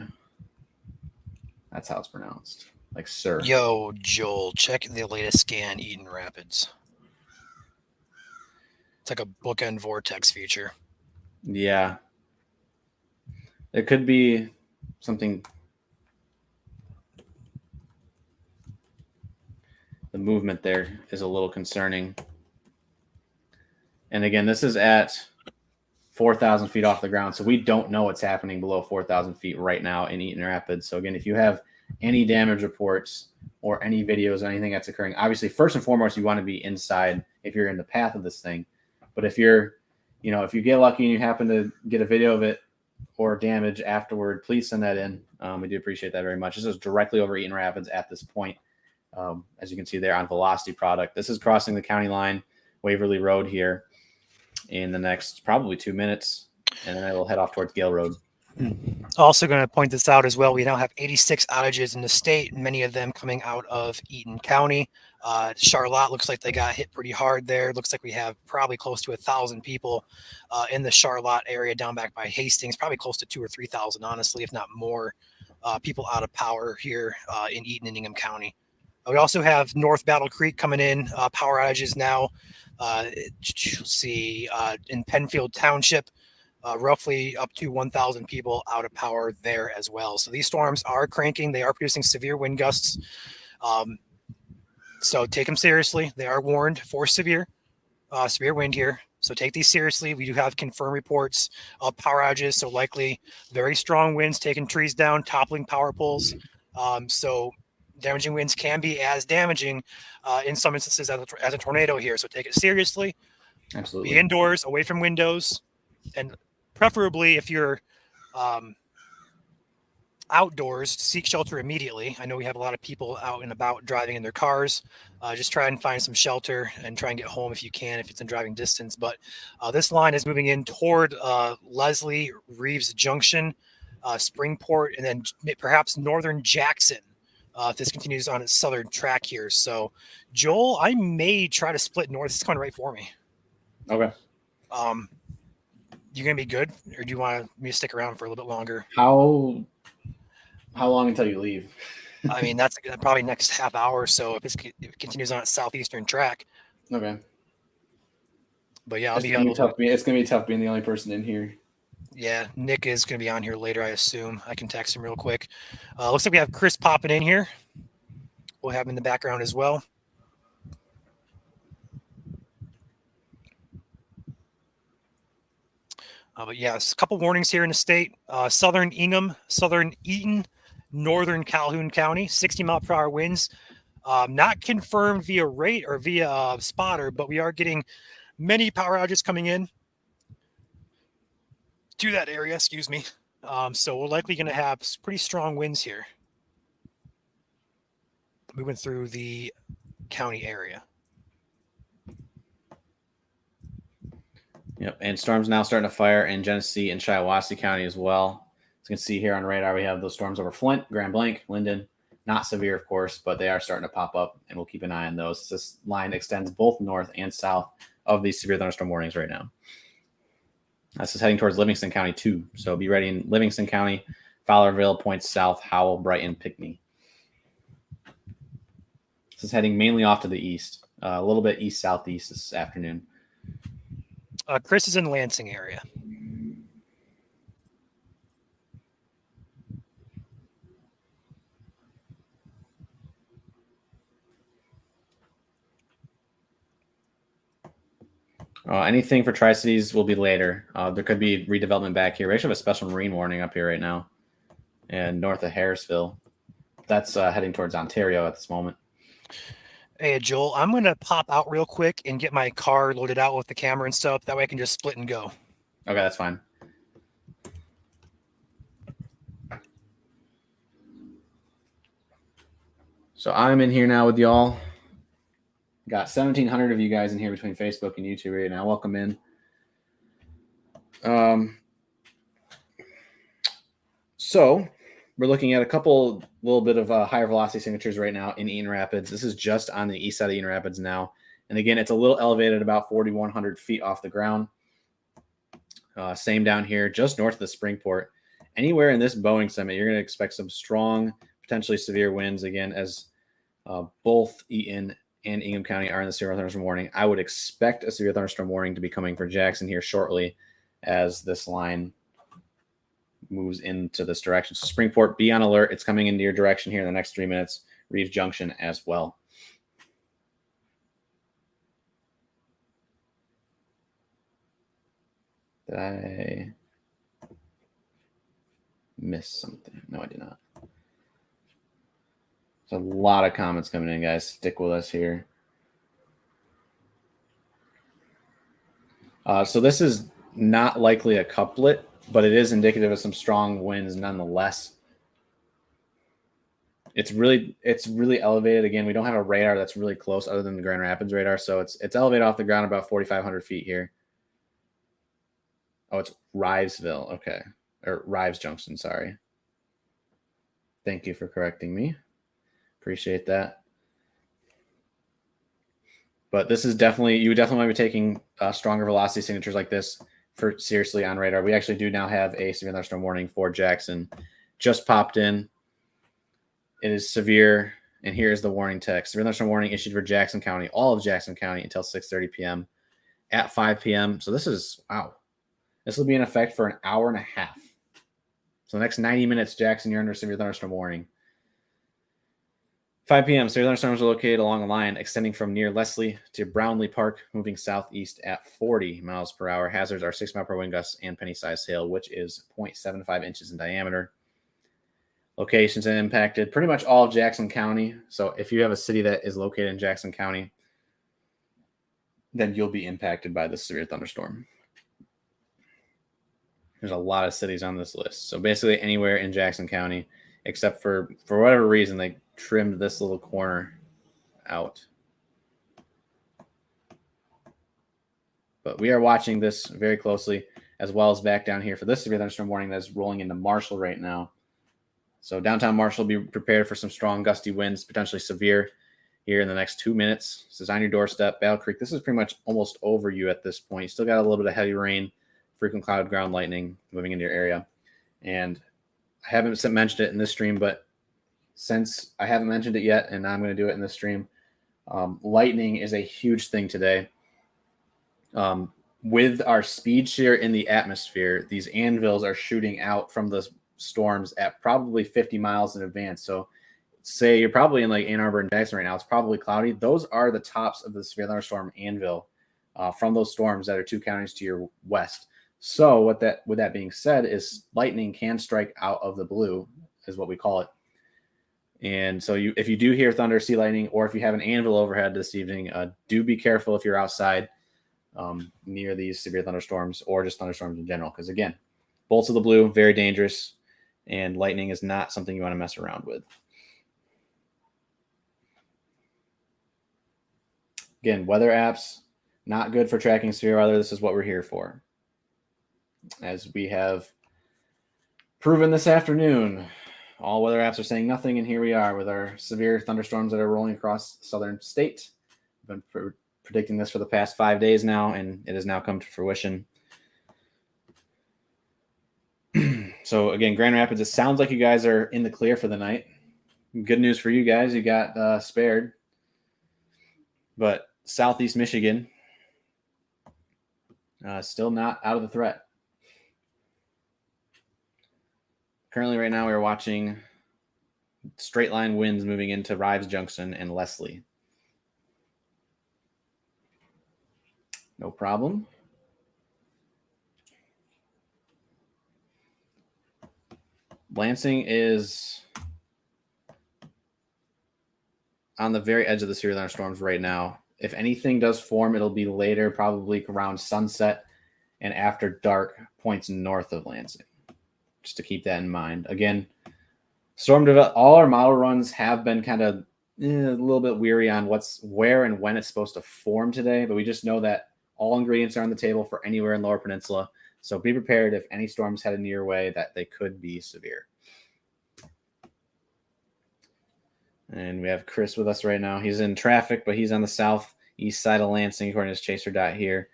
That's how it's pronounced. Like sir. Yo, Joel, check the latest scan, Eaton Rapids. It's like a bookend vortex feature. Yeah. It could be something. The movement there is a little concerning. And again, this is at 4,000 feet off the ground. So we don't know what's happening below 4,000 feet right now in Eaton Rapids. So again, if you have any damage reports or any videos or anything that's occurring, obviously, first and foremost, you want to be inside if you're in the path of this thing. But if you're, if you get lucky and you happen to get a video of it or damage afterward, please send that in. We do appreciate that very much. This is directly over Eaton Rapids at this point. As you can see there on Velocity Product. This is crossing the county line, Waverly Road here in the next probably 2 minutes, and then I will head off towards Gale Road. Also going to point this out as well. We now have 86 outages in the state, many of them coming out of Eaton County. Charlotte looks like they got hit pretty hard there. Looks like we have probably close to 1,000 people in the Charlotte area down back by Hastings, probably close to 2,000 or 3,000, honestly, if not more, people out of power here in Eaton and Ingham County. We also have North Battle Creek coming in, power outages now. Let's see, in Penfield Township, roughly up to 1,000 people out of power there as well. So these storms are cranking. They are producing severe wind gusts. So take them seriously. They are warned for severe wind here. So take these seriously. We do have confirmed reports of power outages. So likely very strong winds taking trees down, toppling power poles. So damaging winds can be as damaging in some instances as a tornado here. So take it seriously. Absolutely. Be indoors, away from windows, and preferably if you're outdoors, seek shelter immediately. I know we have a lot of people out and about driving in their cars. Just try and find some shelter and try and get home if you can, if it's in driving distance. But this line is moving in toward Leslie Reeves Junction, Springport, and then perhaps northern Jackson. If this continues on its southern track here. So, Joel, I may try to split north. It's coming right for me. Okay. You gonna be good, or do you want me to stick around for a little bit longer? How long until you leave? I mean, that's probably next half hour or so if it continues on its southeastern track. Okay. But yeah, I'll It's be gonna on. be tough. It's gonna be tough being the only person in here. Yeah, Nick is going to be on here later, I assume. I can text him real quick. Looks like we have Chris popping in here. We'll have him in the background as well. But yeah, a couple warnings here in the state. Southern Ingham, Southern Eaton, Northern Calhoun County, 60-mile-per-hour winds. Not confirmed via rate or via spotter, but we are getting many power outages coming in to that area, excuse me. So we're likely going to have pretty strong winds here moving through the county area. Yep, and storms now starting to fire in Genesee and Shiawassee County as well. As you can see here on radar, we have those storms over Flint, Grand Blanc, Linden. Not severe, of course, but they are starting to pop up, and we'll keep an eye on those. This line extends both north and south of these severe thunderstorm warnings right now. This is heading towards Livingston County too, so be ready in Livingston County, Fowlerville, points south, Howell, Brighton, Pinckney. This is heading mainly off to the east, a little bit east-southeast this afternoon. Chris is in Lansing area. Anything for Tri-Cities will be later. There could be redevelopment back here. We actually have a special marine warning up here right now and north of Harrisville. That's heading towards Ontario at this moment. Hey, Joel, I'm going to pop out real quick and get my car loaded out with the camera and stuff. That way I can just split and go. Okay, that's fine. So I'm in here now with y'all. Got 1,700 of you guys in here between Facebook and YouTube right now. Welcome in. So we're looking at a little bit of higher velocity signatures right now in Eaton Rapids. This is just on the east side of Eaton Rapids now. And again, it's a little elevated, about 4,100 feet off the ground. Same down here, just north of the Springport. Anywhere in this Boeing summit, you're going to expect some strong, potentially severe winds again, as both Eaton and Ingham County are in the severe thunderstorm warning. I would expect a severe thunderstorm warning to be coming for Jackson here shortly as this line moves into this direction. So Springport, be on alert. It's coming into your direction here in the next 3 minutes. Reeves Junction as well. Did I miss something? No, I did not. There's a lot of comments coming in, guys. Stick with us here. So this is not likely a couplet, but it is indicative of some strong winds nonetheless. It's really elevated. Again, we don't have a radar that's really close other than the Grand Rapids radar, so it's elevated off the ground about 4,500 feet here. Oh, it's Rivesville. Okay. Or Rives Junction, sorry. Thank you for correcting me. Appreciate that. But this is definitely, you would definitely want to be taking stronger velocity signatures like this for seriously on radar. We actually do now have a severe thunderstorm warning for Jackson. Just popped in. It is severe, and here is the warning text. Severe thunderstorm warning issued for Jackson County, all of Jackson County until 6:30 p.m. At 5 p.m. So this is, wow. This will be in effect for an hour and a half. So the next 90 minutes, Jackson, you're under severe thunderstorm warning. 5 p.m., severe thunderstorms are located along a line extending from near Leslie to Brownlee Park, moving southeast at 40 miles per hour. Hazards are 6 mile per wind gusts and penny-sized hail, which is 0.75 inches in diameter. Locations impacted pretty much all of Jackson County. So if you have a city that is located in Jackson County, then you'll be impacted by this severe thunderstorm. There's a lot of cities on this list. So basically anywhere in Jackson County, except for whatever reason, they trimmed this little corner out. But we are watching this very closely, as well as back down here for this severe thunderstorm warning that is rolling into Marshall right now. So downtown Marshall, be prepared for some strong gusty winds, potentially severe here in the next 2 minutes. This is on your doorstep. Battle Creek, this is pretty much almost over you at this point. You still got a little bit of heavy rain, frequent cloud ground lightning moving into your area. And I haven't mentioned it in this stream, but since I haven't mentioned it yet, and I'm going to do it in this stream, lightning is a huge thing today. With our speed shear in the atmosphere, these anvils are shooting out from the storms at probably 50 miles in advance. So say you're probably in like Ann Arbor and Jackson right now, it's probably cloudy. Those are the tops of the severe thunderstorm anvil from those storms that are 2 counties to your west. So with that being said, is lightning can strike out of the blue, is what we call it. And so if you do hear thunder, see lightning, or if you have an anvil overhead this evening, do be careful if you're outside near these severe thunderstorms or just thunderstorms in general. Because again, bolts of the blue, very dangerous, and lightning is not something you want to mess around with. Again, weather apps, not good for tracking severe weather. This is what we're here for. As we have proven this afternoon, all weather apps are saying nothing, and here we are with our severe thunderstorms that are rolling across southern state. I've been predicting this for the past 5 days now, and it has now come to fruition. So again, Grand Rapids, it sounds like you guys are in the clear for the night. Good news for you guys, you got spared. But Southeast Michigan, still not out of the threat. Currently right now we're watching straight line winds moving into Rives Junction and Leslie. No problem. Lansing is on the very edge of the severe thunderstorms right now. If anything does form, it'll be later, probably around sunset and after dark points north of Lansing. Just to keep that in mind. Again, all our model runs have been kind of a little bit weary on where and when it's supposed to form today, but we just know that all ingredients are on the table for anywhere in Lower Peninsula. So be prepared if any storms headed near your way that they could be severe. And we have Chris with us right now. He's in traffic, but he's on the southeast side of Lansing, according to his chaser dot here,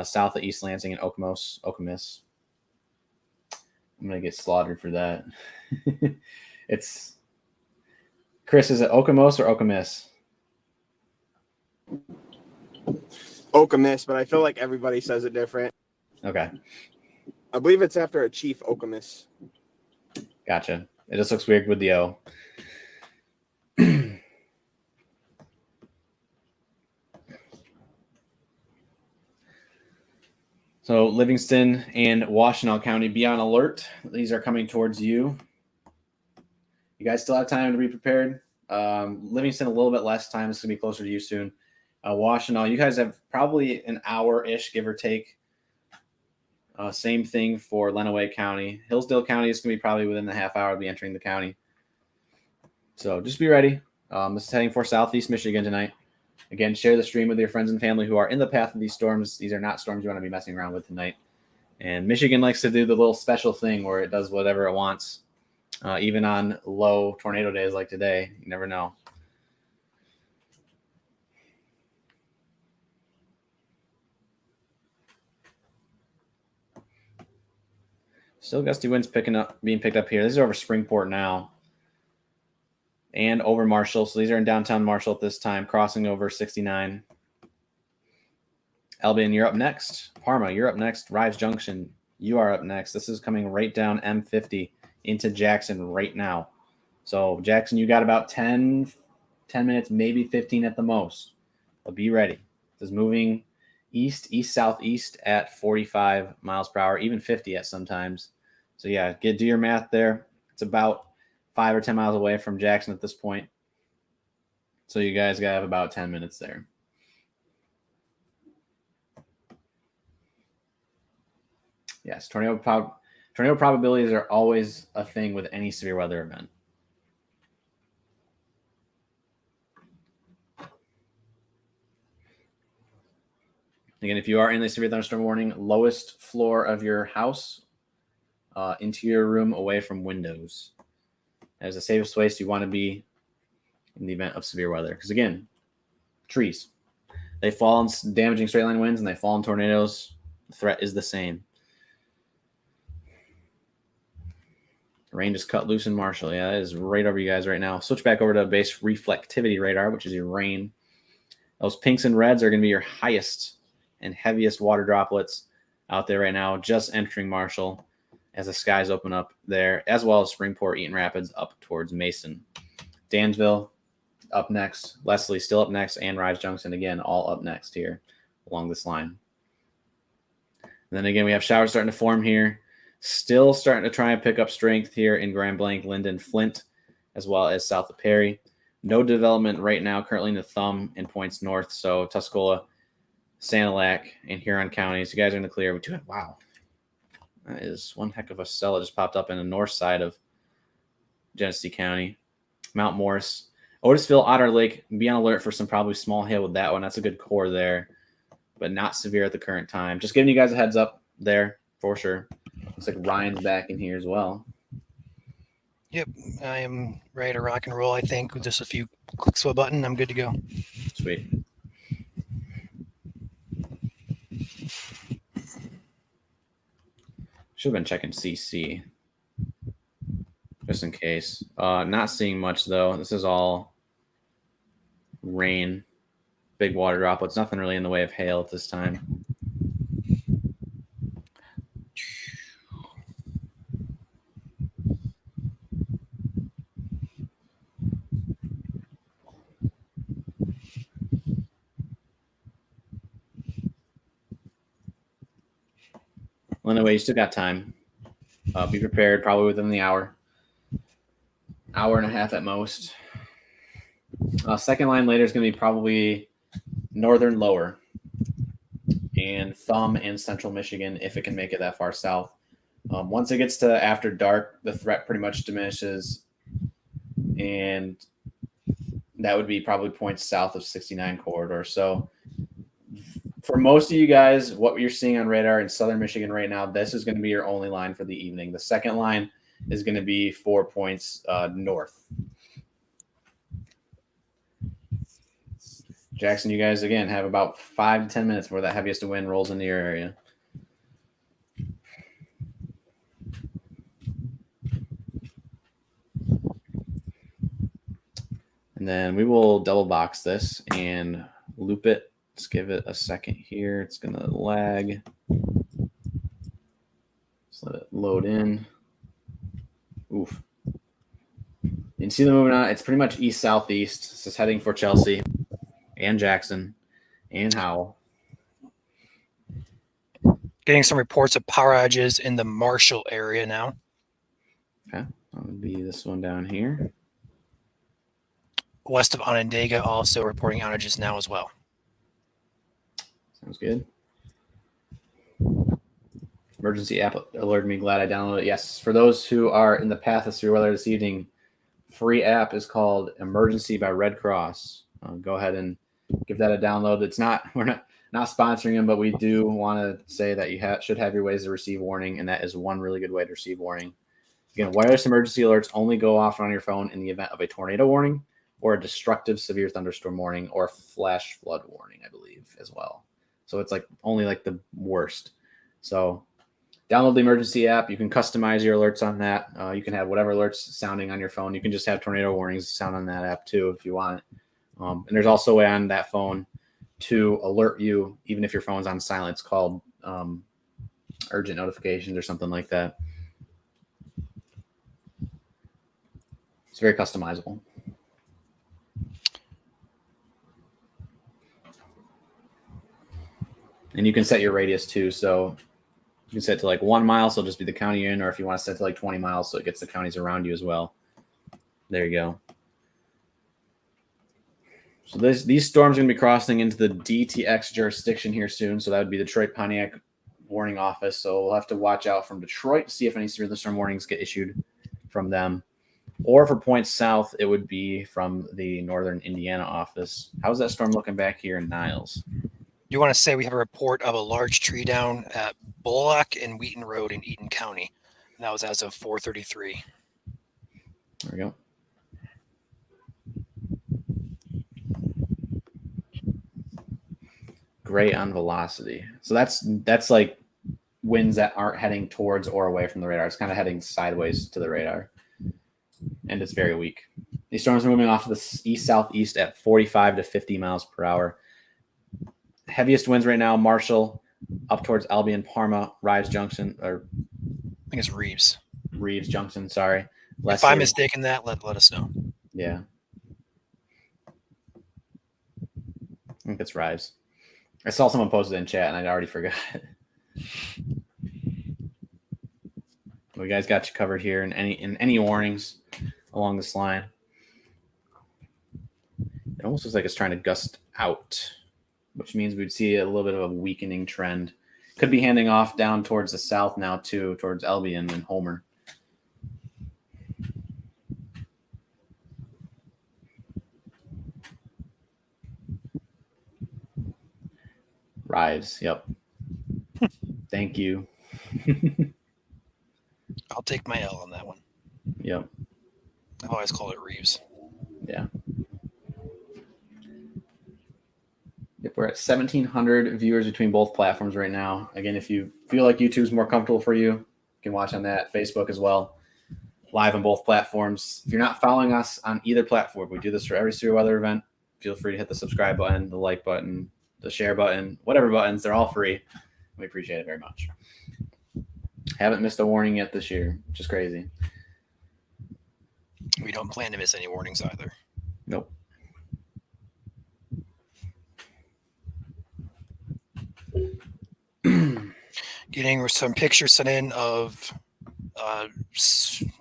south of East Lansing and Okemos. I'm going to get slaughtered for that. It's Chris, is it Okemos or Okemos? Okemos, but I feel like everybody says it different. Okay. I believe it's after a chief, Okemos. Gotcha. It just looks weird with the O. So Livingston and Washtenaw County, be on alert. These are coming towards you. You guys still have time to be prepared. Livingston, a little bit less time. It's going to be closer to you soon. Washtenaw, you guys have probably an hour-ish, give or take. Same thing for Lenawee County. Hillsdale County is going to be probably within the half hour of be entering the county. So just be ready. This is heading for Southeast Michigan tonight. Again, share the stream with your friends and family who are in the path of these storms. These are not storms you want to be messing around with tonight. And Michigan likes to do the little special thing where it does whatever it wants, even on low tornado days like today. You never know. Still gusty winds being picked up here. This is over Springport now. And over Marshall. So these are in downtown Marshall at this time, crossing over 69. Albion, you're up next. Parma, you're up next. Rives Junction, you are up next. This is coming right down M50 into Jackson right now. So Jackson, you got about 10 minutes, maybe 15 at the most. But be ready. This is moving east, southeast at 45 miles per hour, even 50 at sometimes. So yeah, do your math there. It's about 5 or 10 miles away from Jackson at this point. So you guys got to have about 10 minutes there. Yes, tornado probabilities are always a thing with any severe weather event. Again, if you are in the severe thunderstorm warning, lowest floor of your house, interior room away from windows. That is the safest place you want to be in the event of severe weather. Because again, trees, they fall in damaging straight line winds and they fall in tornadoes. The threat is the same. The rain just cut loose in Marshall. Yeah, that is right over you guys right now. Switch back over to base reflectivity radar, which is your rain. Those pinks and reds are going to be your highest and heaviest water droplets out there right now, just entering Marshall as the skies open up there, as well as Springport, Eaton Rapids up towards Mason. Dansville up next, Leslie still up next, and Rise Junction again, all up next here along this line. And then again, we have showers starting to form here. Still starting to try and pick up strength here in Grand Blanc, Linden, Flint, as well as south of Perry. No development right now, currently in the thumb and points north. So Tuscola, Sanilac, and Huron counties. You guys are in the clear. Wow. That is one heck of a cell that just popped up in the north side of Genesee County. Mount Morris. Otisville, Otter Lake, be on alert for some probably small hail with that one. That's a good core there, but not severe at the current time. Just giving you guys a heads up there for sure. Looks like Ryan's back in here as well. Yep, I am ready to rock and roll, I think. With just a few clicks of a button, I'm good to go. Sweet. Should have been checking CC just in case. Not seeing much though. This is all rain, big water droplets. Nothing really in the way of hail at this time. Well, anyway, you still got time. Be prepared, probably within the hour and a half at most. Second line later is going to be probably northern lower and thumb and central Michigan if it can make it that far south. Once it gets to after dark, the threat pretty much diminishes, and that would be probably points south of 69 corridor. So for most of you guys, what you're seeing on radar in southern Michigan right now, this is going to be your only line for the evening. The second line is going to be 4 points north. Jackson, you guys, again, have about 5 to 10 minutes before that heaviest wind rolls into your area. And then we will double box this and loop it. Let's give it a second here. It's going to lag. Just let it load in. Oof. You can see them moving on. It's pretty much east-southeast. This is heading for Chelsea and Jackson and Howell. Getting some reports of power outages in the Marshall area now. Okay. That would be this one down here. West of Onondaga also reporting outages now as well. Sounds good. Emergency app alerted me. Glad I downloaded it. Yes, for those who are in the path of severe weather this evening, free app is called Emergency by Red Cross. Go ahead and give that a download. It's not, we're not sponsoring them, but we do want to say that you should have your ways to receive warning, and that is one really good way to receive warning. Again, wireless emergency alerts only go off on your phone in the event of a tornado warning or a destructive severe thunderstorm warning or a flash flood warning, I believe, as well. So it's like only like the worst. So download the emergency app. You can customize your alerts on that. You can have whatever alerts sounding on your phone. You can just have tornado warnings sound on that app too if you want it. And there's also a way on that phone to alert you even if your phone's on silent. It's called urgent notifications or something like that. It's very customizable. And you can set your radius too. So you can set to like 1 mile, so it'll just be the county you're in, or if you want to set to like 20 miles, so it gets the counties around you as well. There you go. So these storms are going to be crossing into the DTX jurisdiction here soon. So that would be the Detroit Pontiac Warning Office. So we'll have to watch out from Detroit to see if any severe thunderstorm warnings get issued from them. Or for points south, it would be from the Northern Indiana office. How's that storm looking back here in Niles? You want to say we have a report of a large tree down at Bullock and Wheaton Road in Eaton County. And that was as of 4:33. There we go. Great on velocity. So that's like winds that aren't heading towards or away from the radar. It's kind of heading sideways to the radar. And it's very weak. These storms are moving off to the east-southeast at 45 to 50 miles per hour. Heaviest winds right now, Marshall, up towards Albion, Parma, Reeves Junction, or I think it's Reeves. Reeves Junction, sorry. If I'm mistaken that, let us know. Yeah. I think it's Reeves. I saw someone posted in chat and I already forgot. We guys got you covered here in any warnings along this line. It almost looks like it's trying to gust out, which means we'd see a little bit of a weakening trend. Could be handing off down towards the south now too, towards Albion and Homer. Rise, yep. Thank you. I'll take my L on that one. Yep. I've always called it Reeves. Yeah. Yep, we're at 1,700 viewers between both platforms right now. Again, if you feel like YouTube's more comfortable for you, you can watch on that. Facebook as well. Live on both platforms. If you're not following us on either platform, we do this for every severe weather event. Feel free to hit the subscribe button, the like button, the share button, whatever buttons. They're all free. We appreciate it very much. Haven't missed a warning yet this year, which is crazy. We don't plan to miss any warnings either. Nope. Getting some pictures sent in of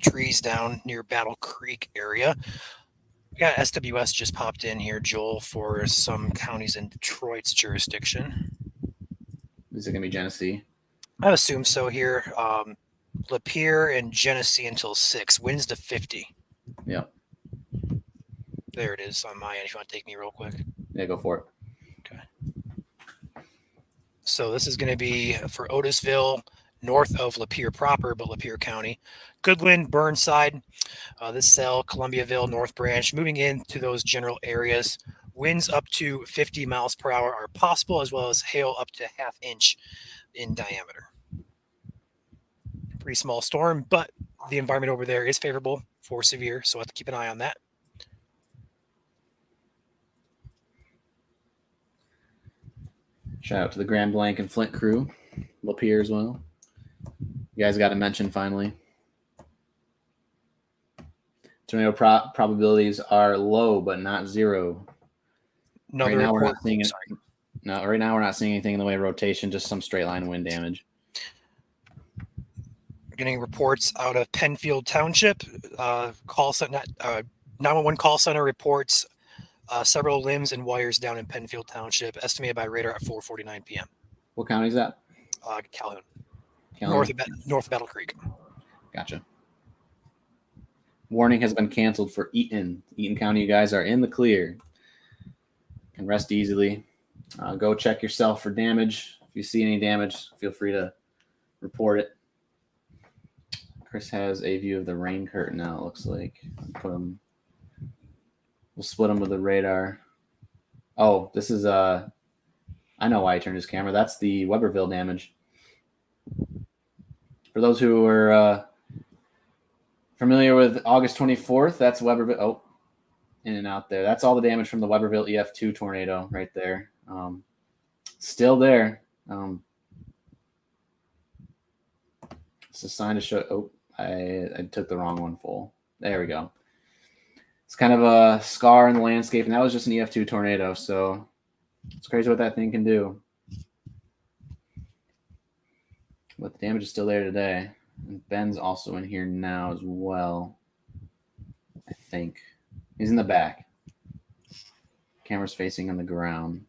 trees down near Battle Creek area. We got SWS just popped in here, Joel, for some counties in Detroit's jurisdiction. Is it going to be Genesee? I assume so here. Lapeer and Genesee until 6. Winds to 50. Yep. There it is on my end. If you want to take me real quick. Yeah, go for it. Okay. So this is going to be for Otisville, north of Lapeer proper, but Lapeer County. Goodland, Burnside, this cell, Columbiaville, North Branch, moving into those general areas. Winds up to 50 miles per hour are possible, as well as hail up to ½ inch in diameter. Pretty small storm, but the environment over there is favorable for severe, so we'll have to keep an eye on that. Shout out to the Grand Blanc and Flint crew. Lapeer as well. You guys got to mention finally. Tornado probabilities are low, but not zero. Another right now, report, we're not seeing it. No, right now we're not seeing anything in the way of rotation, just some straight line wind damage. We're getting reports out of Penfield Township. Call center, 911 call center reports several limbs and wires down in Penfield Township, estimated by radar at 4:49 p.m. What county is that? Calhoun. Calhoun? North of Battle Creek. Gotcha. Warning has been canceled for Eaton. Eaton County, you guys are in the clear. Can rest easily. Go check yourself for damage. If you see any damage, feel free to report it. Chris has a view of the rain curtain now, it looks like. We'll split them with the radar. Oh, this is I know why he turned his camera. That's the Weberville damage. For those who are familiar with August 24th, that's Weberville. Oh, in and out there. That's all the damage from the Weberville EF2 tornado right there. Still there. It's a sign to show. Oh, I took the wrong one full. There we go. It's kind of a scar in the landscape, and that was just an EF2 tornado, so it's crazy what that thing can do. But the damage is still there today. And Ben's also in here now as well, I think. He's in the back. Camera's facing on the ground.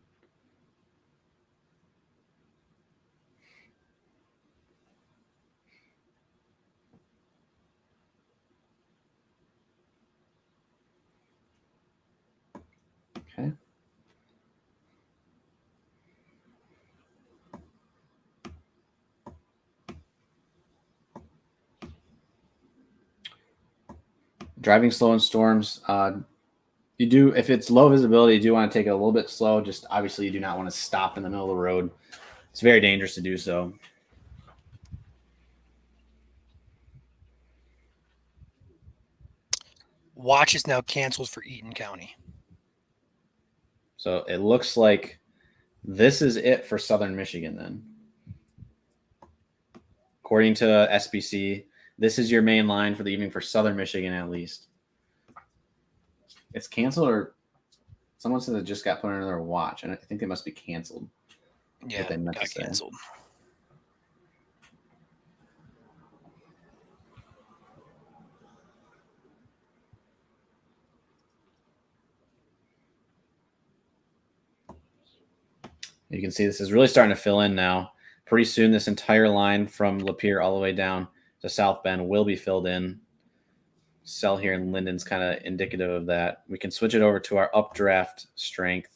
Okay. driving slow in storms. You do, if it's low visibility, you do want to take it a little bit slow. Just obviously, you do not want to stop in the middle of the road. It's very dangerous to do so. Watch is now canceled for Eaton County. So it looks like this is it for southern Michigan then. According to SBC, this is your main line for the evening for southern Michigan at least. It's canceled, or someone said it just got put under their watch, and I think it must be canceled. Yeah, they meant got to say. canceled. You can see this is really starting to fill in now. Pretty soon, this entire line from Lapeer all the way down to South Bend will be filled in. Cell here in Linden's kind of indicative of that. We can switch it over to our updraft strength.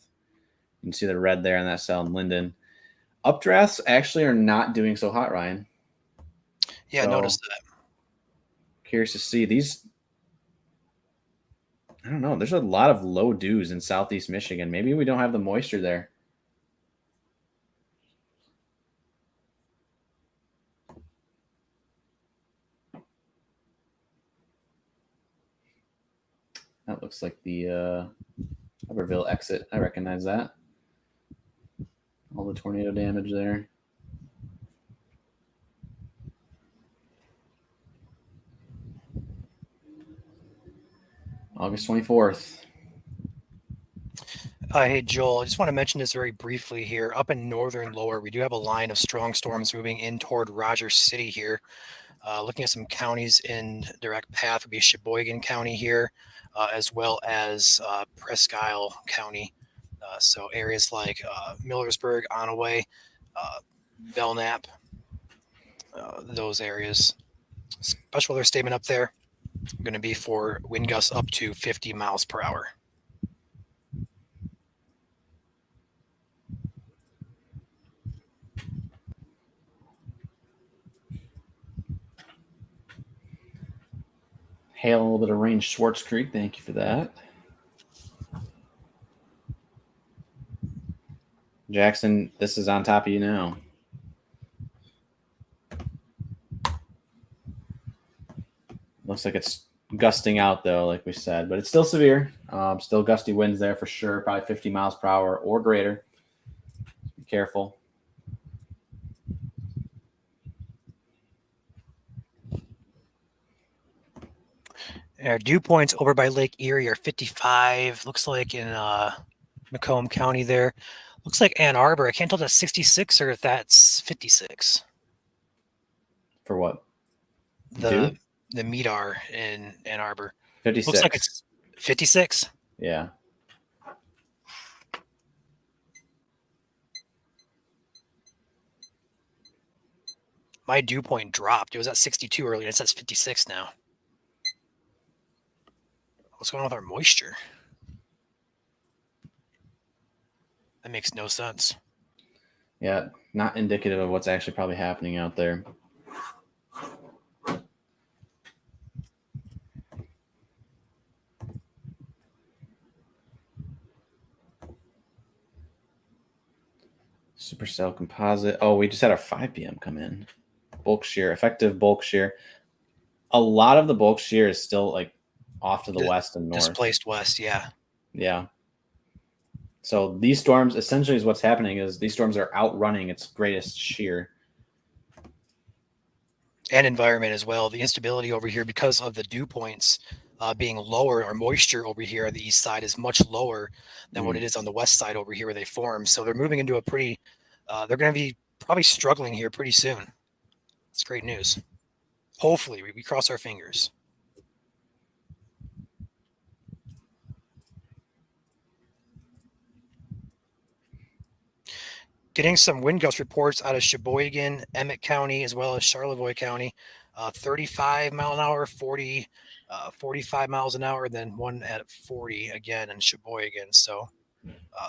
You can see the red there on that cell in Linden. Updrafts actually are not doing so hot, Ryan. Yeah, So, notice that. Curious to see these. I don't know. There's a lot of low dews in southeast Michigan. Maybe we don't have the moisture there. That looks like the Hubbardville exit. I recognize that. All the tornado damage there. August 24th. Hey, Joel, I just want to mention this very briefly here. Up in northern lower, we do have a line of strong storms moving in toward Rogers City here. Looking at some counties in direct path would be Sheboygan County here, as well as Presque Isle County. So areas like Millersburg, Onaway, Belknap, those areas. Special weather statement up there going to be for wind gusts up to 50 miles per hour. Hail, a little bit of rain, Schwartz Creek. Thank you for that. Jackson, this is on top of you now. Looks like it's gusting out, though, like we said. But it's still severe. Still gusty winds there for sure. Probably 50 miles per hour or greater. Be careful. Our dew points over by Lake Erie are 55. Looks like in Macomb County there. Looks like Ann Arbor. I can't tell if that's 66 or if that's 56. For what? The MEDAR in Ann Arbor. 56. Looks like it's 56. Yeah. My dew point dropped. It was at 62 earlier. It says 56 now. What's going on with our moisture? That makes no sense. Yeah, not indicative of what's actually probably happening out there. Supercell composite. Oh, we just had our 5 p.m. come in. Bulk shear, effective bulk shear. A lot of the bulk shear is still like off to the west and north. Displaced west, yeah. Yeah. So these storms, essentially, is what's happening is these storms are outrunning its greatest shear. And environment as well. The instability over here because of the dew points being lower, or moisture over here on the east side is much lower than what it is on the west side over here where they form. So they're moving into a pretty, they're going to be probably struggling here pretty soon. It's great news. Hopefully, we cross our fingers. Getting some wind gust reports out of Sheboygan, Emmett County, as well as Charlevoix County. 35 mile an hour, 45 miles an hour, then one at 40 again in Sheboygan. So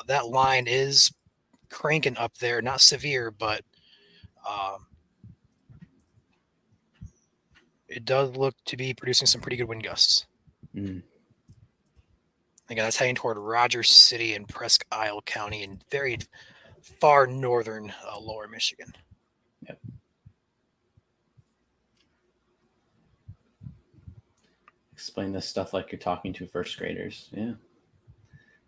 that line is cranking up there. Not severe, but it does look to be producing some pretty good wind gusts. Mm. Again, that's heading toward Rogers City and Presque Isle County in very far northern lower Michigan. Yep. Explain this stuff like you're talking to first graders. Yeah.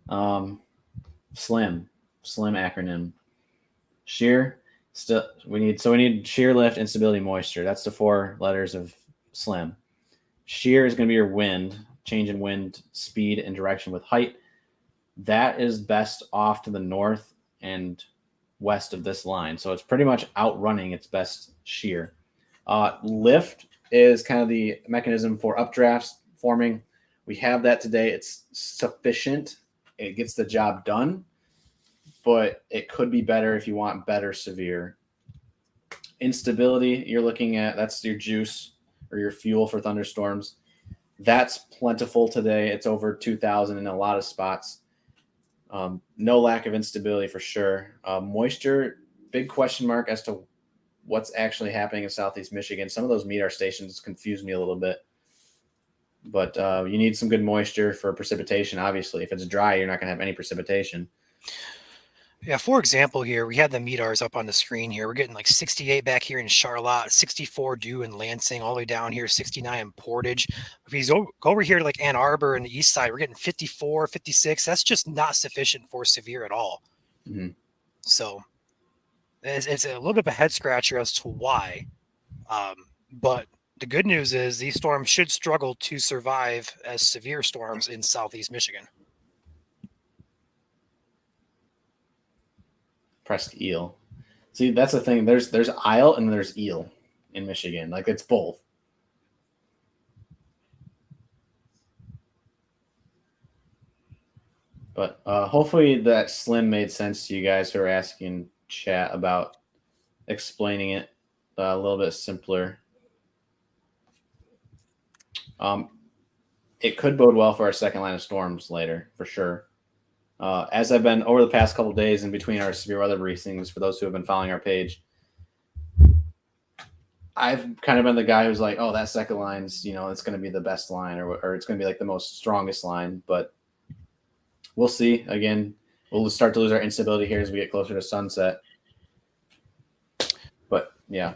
SLIM acronym. Shear. We need shear, lift, instability, moisture. That's the 4 letters of SLIM. Shear is going to be your wind, change in wind speed and direction with height. That is best off to the north and west of this line. So it's pretty much outrunning its best shear. Lift is kind of the mechanism for updrafts forming. We have that today. It's sufficient. It gets the job done, but it could be better if you want better severe. Instability, you're looking at, that's your juice or your fuel for thunderstorms. That's plentiful today. It's over 2,000 in a lot of spots. No lack of instability for sure. Moisture, big question mark as to what's actually happening in Southeast Michigan. Some of those MEDAR stations confuse me a little bit. But you need some good moisture for precipitation, obviously. If it's dry, you're not going to have any precipitation. Yeah, for example, here we have the MEDARs up on the screen here. We're getting like 68 back here in Charlotte, 64 due in Lansing, all the way down here, 69 in Portage. If you go over here to like Ann Arbor and the east side, we're getting 54, 56. That's just not sufficient for severe at all. Mm-hmm. So it's a little bit of a head scratcher as to why. But the good news is these storms should struggle to survive as severe storms in Southeast Michigan. Presque Isle. See, that's the thing. There's Isle and there's Eel in Michigan. Like, it's both. But hopefully that SLIM made sense to you guys who are asking chat about explaining it a little bit simpler. It could bode well for our second line of storms later, for sure. As I've been over the past couple of days in between our severe weather briefings, for those who have been following our page, I've kind of been the guy who's like, oh, that second line's, it's going to be the best line or it's going to be like the most strongest line. But we'll see. Again, we'll start to lose our instability here as we get closer to sunset. But yeah.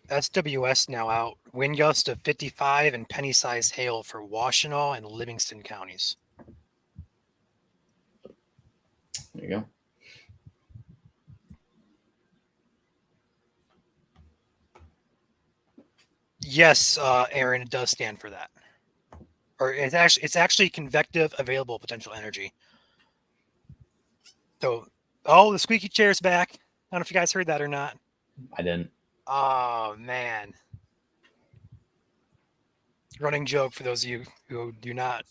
SWS now out. Wind gust of 55 and penny-sized hail for Washtenaw and Livingston counties. There you go. Yes, Aaron, it does stand for that. Or it's actually convective available potential energy. So, the squeaky chair's back. I don't know if you guys heard that or not. I didn't. Oh, man. Running joke for those of you who do not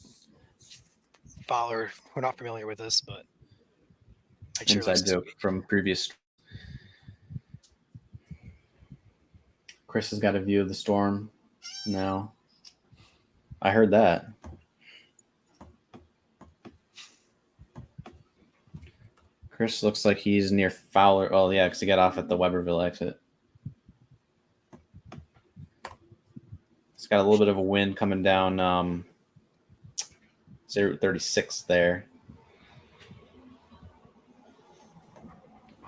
follow or who are not familiar with this, but Inside joke from previous. Chris has got a view of the storm now. I heard that. Chris looks like he's near Fowler. Oh, yeah, because he got off at the Weberville exit. It's got a little bit of a wind coming down 36 there.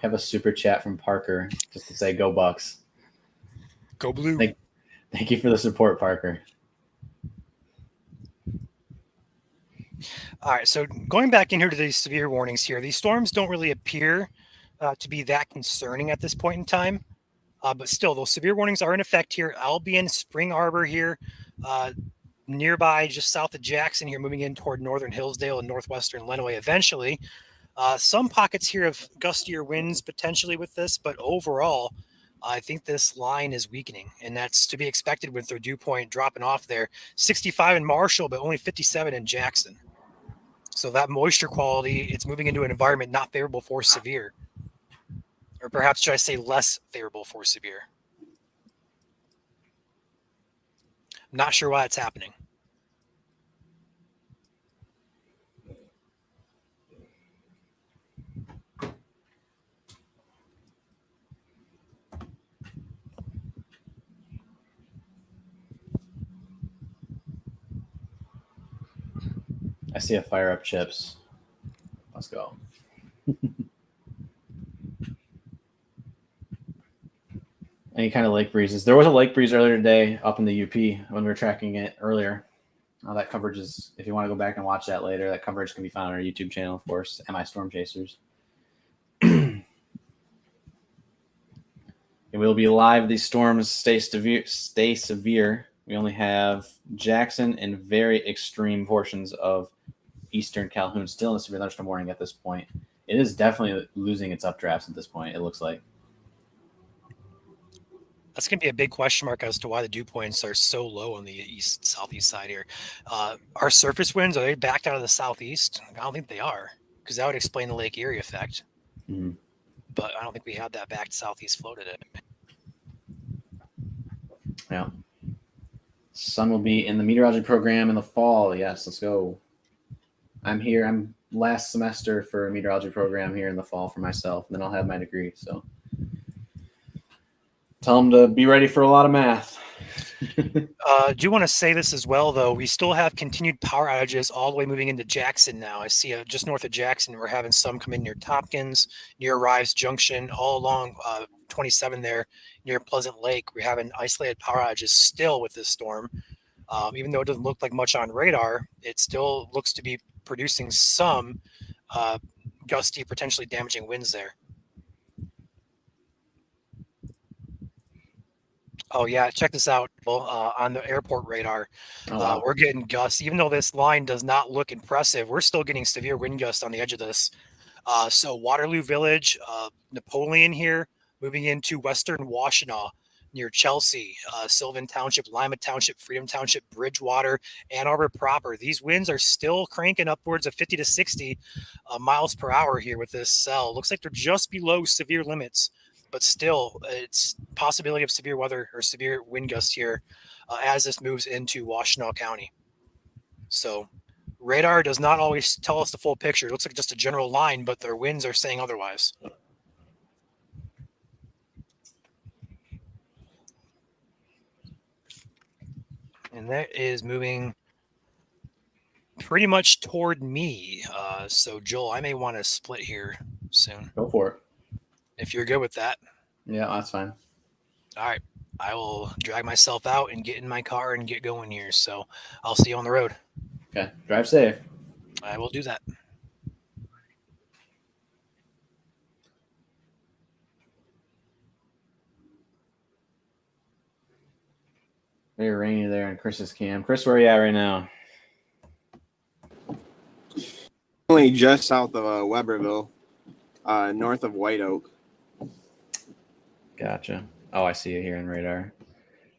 Have a super chat from Parker just to say go Bucks. Go Blue. Thank you for the support, Parker. All right, so going back in here to these severe warnings here, these storms don't really appear to be that concerning at this point in time. But still, those severe warnings are in effect here. I'll be in Spring Arbor here, nearby just south of Jackson here, moving in toward northern Hillsdale and northwestern Lenawee eventually. Some pockets here of gustier winds potentially with this, but overall, I think this line is weakening, and that's to be expected with their dew point dropping off there. 65 in Marshall, but only 57 in Jackson. So that moisture quality, it's moving into an environment not favorable for severe. Or perhaps should I say less favorable for severe? I'm not sure why it's happening. I see a fire up chips. Let's go. Any kind of lake breezes. There was a lake breeze earlier today up in the UP when we were tracking it earlier. That coverage is, if you want to go back and watch that later, that coverage can be found on our YouTube channel, of course, MI Storm Chasers. And we'll be live. These storms stay severe. We only have Jackson and very extreme portions of eastern Calhoun still in a severe thunderstorm warning at this point. It is definitely losing its updrafts at this point, it looks like. That's going to be a big question mark as to why the dew points are so low on the southeast side here. Our surface winds, are they backed out of the southeast? I don't think they are, because that would explain the Lake Erie effect. Mm-hmm. But I don't think we have that back to southeast flow today. Yeah. Sun will be in the meteorology program in the fall. Yes, let's go. I'm here. I'm last semester for a meteorology program here in the fall for myself, and then I'll have my degree. So tell them to be ready for a lot of math. Do want to say this as well, though. We still have continued power outages all the way moving into Jackson now. I see just north of Jackson, we're having some come in near Tompkins, near Rives Junction, all along 27 there near Pleasant Lake. We're having isolated power outages still with this storm. Even though it doesn't look like much on radar, it still looks to be producing some gusty, potentially damaging winds there. Oh, yeah. Check this out. On the airport radar, wow. we're getting gusts. Even though this line does not look impressive, we're still getting severe wind gusts on the edge of this. So Waterloo Village, Napoleon here, moving into western Washtenaw near Chelsea, Sylvan Township, Lima Township, Freedom Township, Bridgewater, Ann Arbor proper. These winds are still cranking upwards of 50 to 60 miles per hour here with this cell. Looks like they're just below severe limits. But still, it's possibility of severe weather or severe wind gusts here as this moves into Washtenaw County. So radar does not always tell us the full picture. It looks like just a general line, but their winds are saying otherwise. And that is moving pretty much toward me. So, Joel, I may want to split here soon. Go for it. If you're good with that. Yeah, that's fine. All right. I will drag myself out and get in my car and get going here. So I'll see you on the road. Okay. Drive safe. I will do that. Very rainy there in Chris's cam. Chris, where are you at right now? Only just south of Weberville, north of White Oak. Gotcha. Oh, I see you here on radar.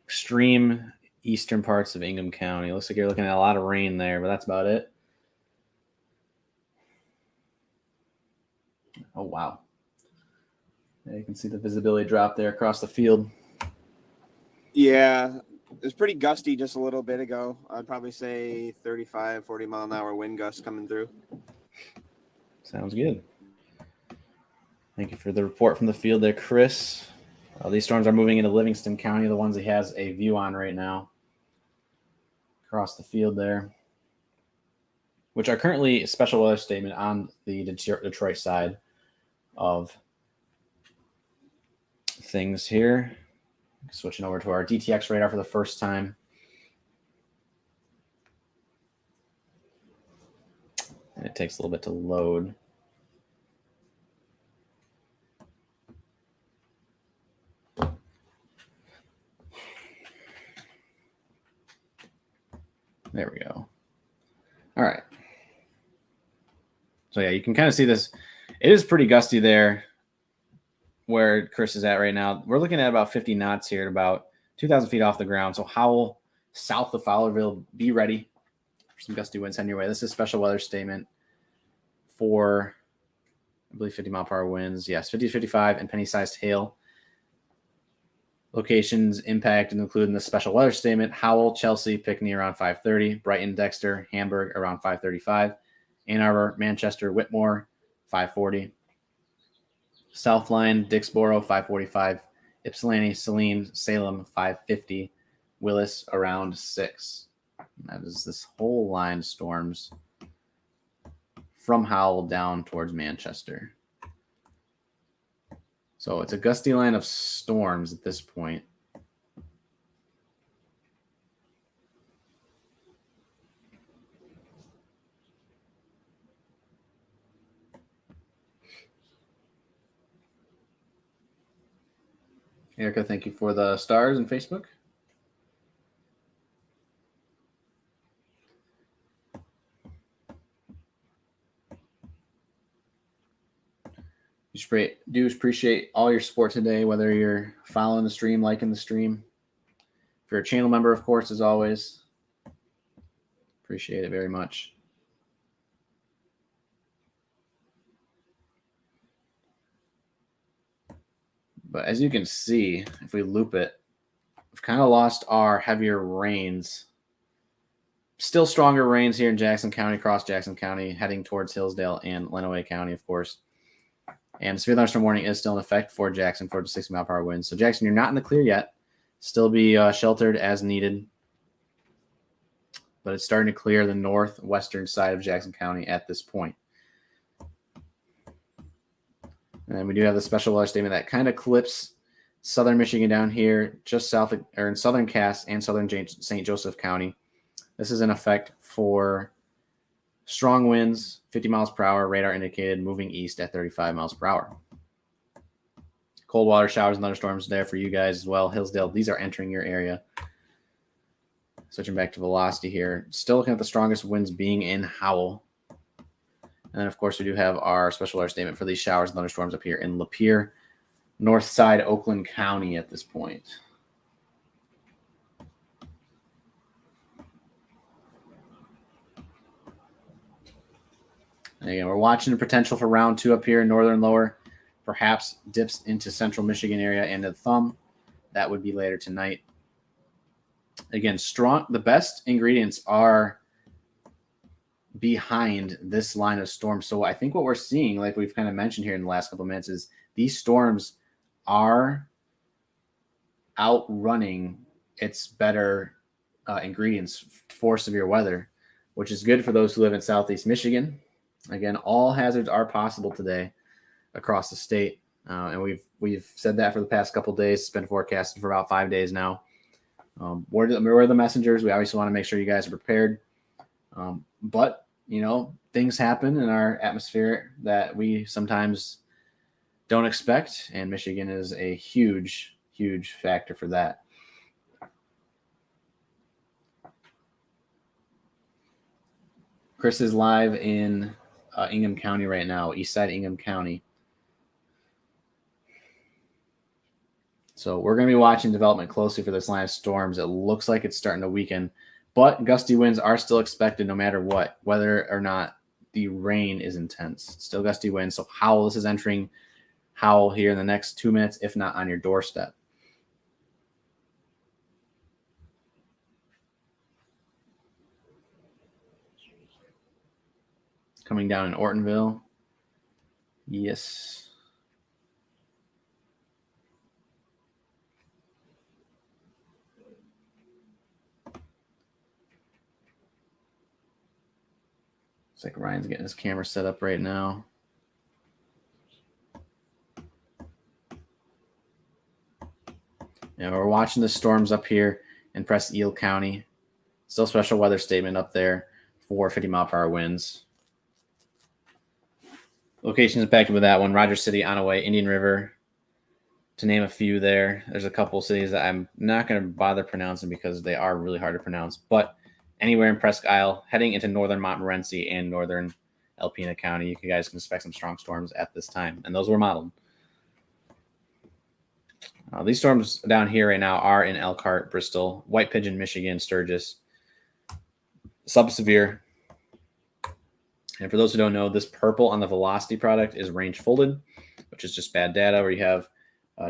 Extreme eastern parts of Ingham County. Looks like you're looking at a lot of rain there, but that's about it. Oh, wow. Yeah, you can see the visibility drop there across the field. Yeah, it was pretty gusty just a little bit ago. I'd probably say 35, 40 mile an hour wind gusts coming through. Sounds good. Thank you for the report from the field there, Chris. These storms are moving into Livingston County, the ones he has a view on right now. Across the field there. Which are currently a special weather statement on the Detroit side of things here. Switching over to our DTX radar for the first time. And it takes a little bit to load. There we go. All right. So, yeah, you can kind of see this. It is pretty gusty there where Chris is at right now. We're looking at about 50 knots here at about 2,000 feet off the ground. So Howell, south of Fowlerville, be ready for some gusty winds heading your way. This is a special weather statement for, I believe, 50 mile per hour winds. Yes, 50 to 55 and penny-sized hail. Locations impacted include in the special weather statement: Howell, Chelsea, Pinckney around 5:30, Brighton, Dexter, Hamburg around 5:35, Ann Arbor, Manchester, Whitmore 5:40, Southline, Dixboro 5:45, Ypsilanti, Saline, Salem 5:50, Willis around 6. That is this whole line of storms from Howell down towards Manchester. So it's a gusty line of storms at this point. Erica, thank you for the stars in Facebook. Do appreciate all your support today, whether you're following the stream, liking the stream. If you're a channel member, of course, as always, appreciate it very much. But as you can see, if we loop it, we've kind of lost our heavier rains. Still stronger rains here in Jackson County, across Jackson County, heading towards Hillsdale and Lenawee County, of course. And severe thunderstorm warning is still in effect for Jackson for the 60-mile-per-hour winds. So, Jackson, you're not in the clear yet. Still be sheltered as needed. But it's starting to clear the northwestern side of Jackson County at this point. And then we do have the special weather statement that kind of clips southern Michigan down here, just south of, or in southern Cass and southern St. Joseph County. This is in effect for strong winds, 50 miles per hour, radar indicated, moving east at 35 miles per hour. Cold water showers and thunderstorms there for you guys as well. Hillsdale, these are entering your area. Switching back to velocity here. Still looking at the strongest winds being in Howell. And then, of course, we do have our special weather statement for these showers and thunderstorms up here in Lapeer, north side Oakland County at this point. And again, we're watching the potential for round 2 up here in northern lower. Perhaps dips into central Michigan area and the thumb. That would be later tonight. Again, strong. The best ingredients are behind this line of storms. So I think what we're seeing, like we've kind of mentioned here in the last couple of minutes, is these storms are outrunning its better ingredients for severe weather, which is good for those who live in Southeast Michigan. Again, all hazards are possible today across the state, and we've said that for the past couple of days. It's been forecasted for about 5 days now. We're the messengers. We obviously want to make sure you guys are prepared. But, you know, things happen in our atmosphere that we sometimes don't expect, and Michigan is a huge, huge factor for that. Chris is live in Ingham County right now, east side Ingham County. So we're going to be watching development closely for this line of storms. It looks like it's starting to weaken, but gusty winds are still expected no matter what, whether or not the rain is intense. Still gusty winds. So Howell, this is entering Howell here in the next 2 minutes, if not on your doorstep. Coming down in Ortonville. Yes. It's like Ryan's getting his camera set up right now. And we're watching the storms up here in Presque Isle County. Still special weather statement up there for 50-mile-per-hour winds. Locations impacted with that one: Rogers City, Onaway, Indian River, to name a few there. There's a couple cities that I'm not going to bother pronouncing because they are really hard to pronounce. But anywhere in Presque Isle, heading into northern Montmorency and northern Alpena County, you guys can expect some strong storms at this time. And those were modeled. These storms down here right now are in Elkhart, Bristol, White Pigeon, Michigan, Sturgis, subsevere. And for those who don't know, this purple on the velocity product is range folded, which is just bad data where you have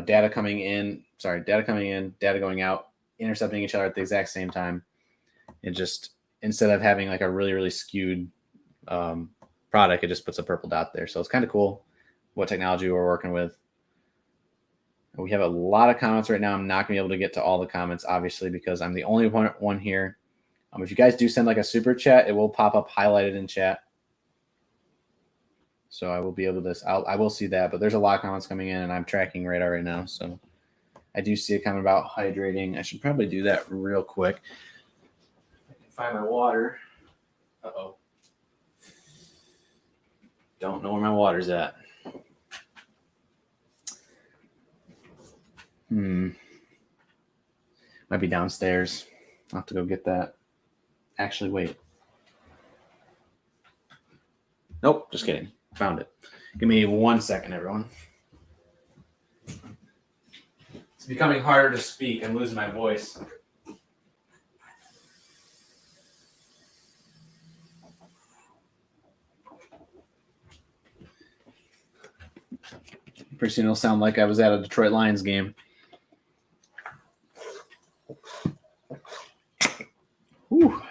data coming in, data going out, intercepting each other at the exact same time. It just, instead of having like a really, really skewed product, it just puts a purple dot there. So it's kind of cool what technology we're working with. We have a lot of comments right now. I'm not going to be able to get to all the comments, obviously, because I'm the only one here. If you guys do send like a super chat, it will pop up highlighted in chat. So I will be able to. I will see that, but there's a lot of comments coming in, and I'm tracking radar right now. So I do see a comment about hydrating. I should probably do that real quick. I can find my water. Uh-oh. Don't know where my water's at. Might be downstairs. I'll have to go get that. Actually, wait. Nope, just kidding. Found it. Give me 1 second, everyone. It's becoming harder to speak. I'm losing my voice. Pretty soon it'll sound like I was at a Detroit Lions game. Whew.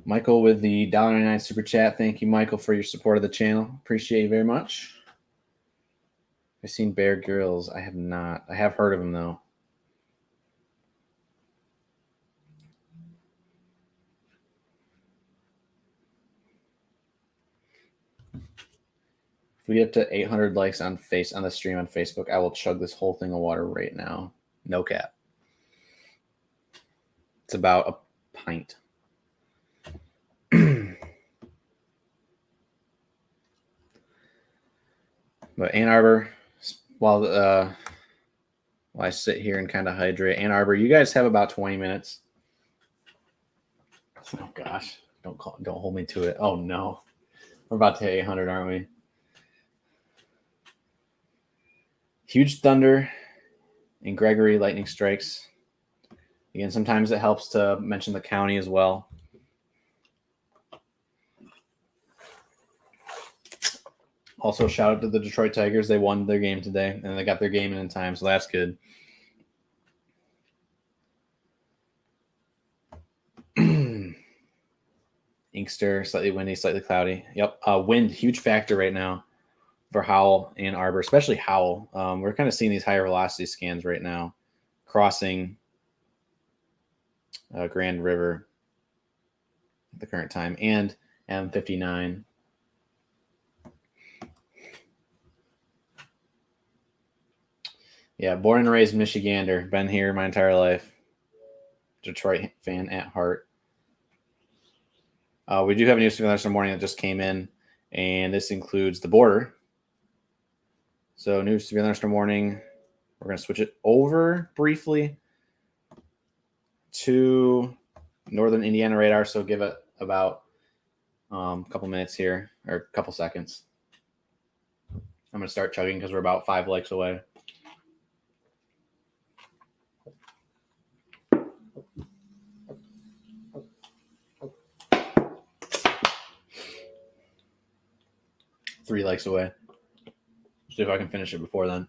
Michael with the $1.99 super chat. Thank you, Michael, for your support of the channel. Appreciate you very much. I've seen Bear Grylls. I have not. I have heard of him, though. If we get to 800 likes on the stream on Facebook, I will chug this whole thing of water right now. No cap. It's about a pint. But Ann Arbor, while I sit here and kind of hydrate, Ann Arbor, you guys have about 20 minutes. Oh gosh, don't hold me to it. Oh no, we're about to hit 800, aren't we? Huge thunder and Gregory lightning strikes. Again, sometimes it helps to mention the county as well. Also, shout out to the Detroit Tigers. They won their game today, and they got their game in time, so that's good. Inkster, slightly windy, slightly cloudy. Yep, wind, huge factor right now for Howell and Arbor, especially Howell. We're kind of seeing these higher velocity scans right now, crossing Grand River at the current time, and M59. Yeah, born and raised Michigander. Been here my entire life. Detroit fan at heart. We do have a news from this morning that just came in, and this includes the border. So news to the morning. We're going to switch it over briefly to northern Indiana radar. So give it about a couple minutes here, or a couple seconds. I'm going to start chugging because we're about 5 likes away. Three likes away. See if I can finish it before then.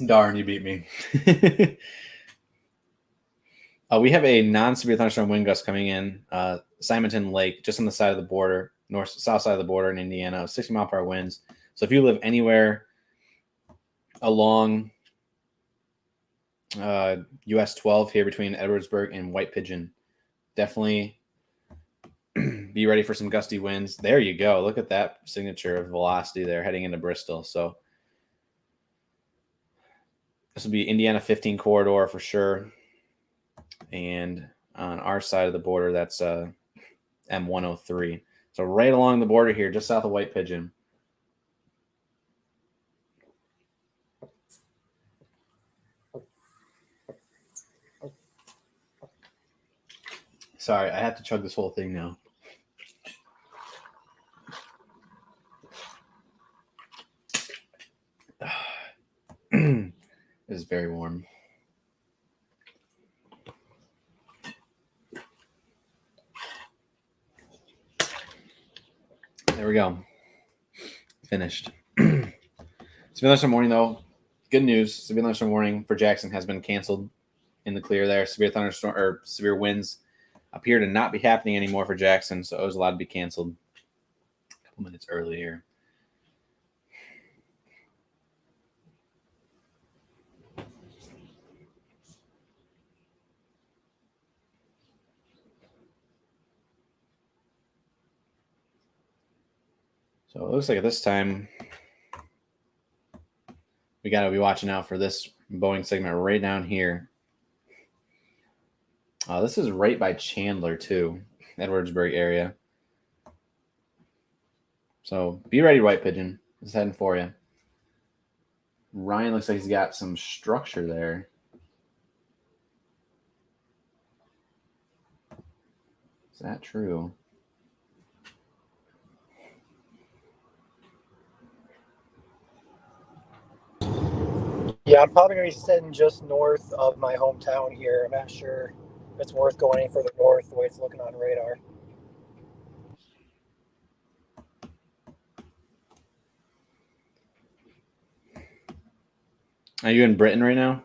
Darn, you beat me. We have a non-severe thunderstorm wind gust coming in Simonton Lake, just on the side of the border, south side of the border in Indiana, 60-mile-per-hour winds. So if you live anywhere along US 12 here between Edwardsburg and White Pigeon, definitely be ready for some gusty winds. There you go. Look at that signature of velocity there heading into Bristol. So this will be Indiana 15 corridor for sure. And on our side of the border, that's M103. So right along the border here, just south of White Pigeon. Sorry, I have to chug this whole thing now. It is very warm. There we go. Finished. Severe thunderstorm warning, though. Good news. Severe thunderstorm warning for Jackson has been canceled in the clear there. Severe thunderstorm or severe winds appear to not be happening anymore for Jackson, so it was allowed to be canceled a couple minutes earlier. So it looks like at this time we got to be watching out for this Boeing segment right down here. This is right by Chandler too, Edwardsburg area. So be ready, white pigeon. It's heading for you. Ryan looks like he's got some structure there. Is that true? Yeah, I'm probably going to be sitting just north of my hometown here. I'm not sure if it's worth going any further north the way it's looking on radar. Are you in Britain right now?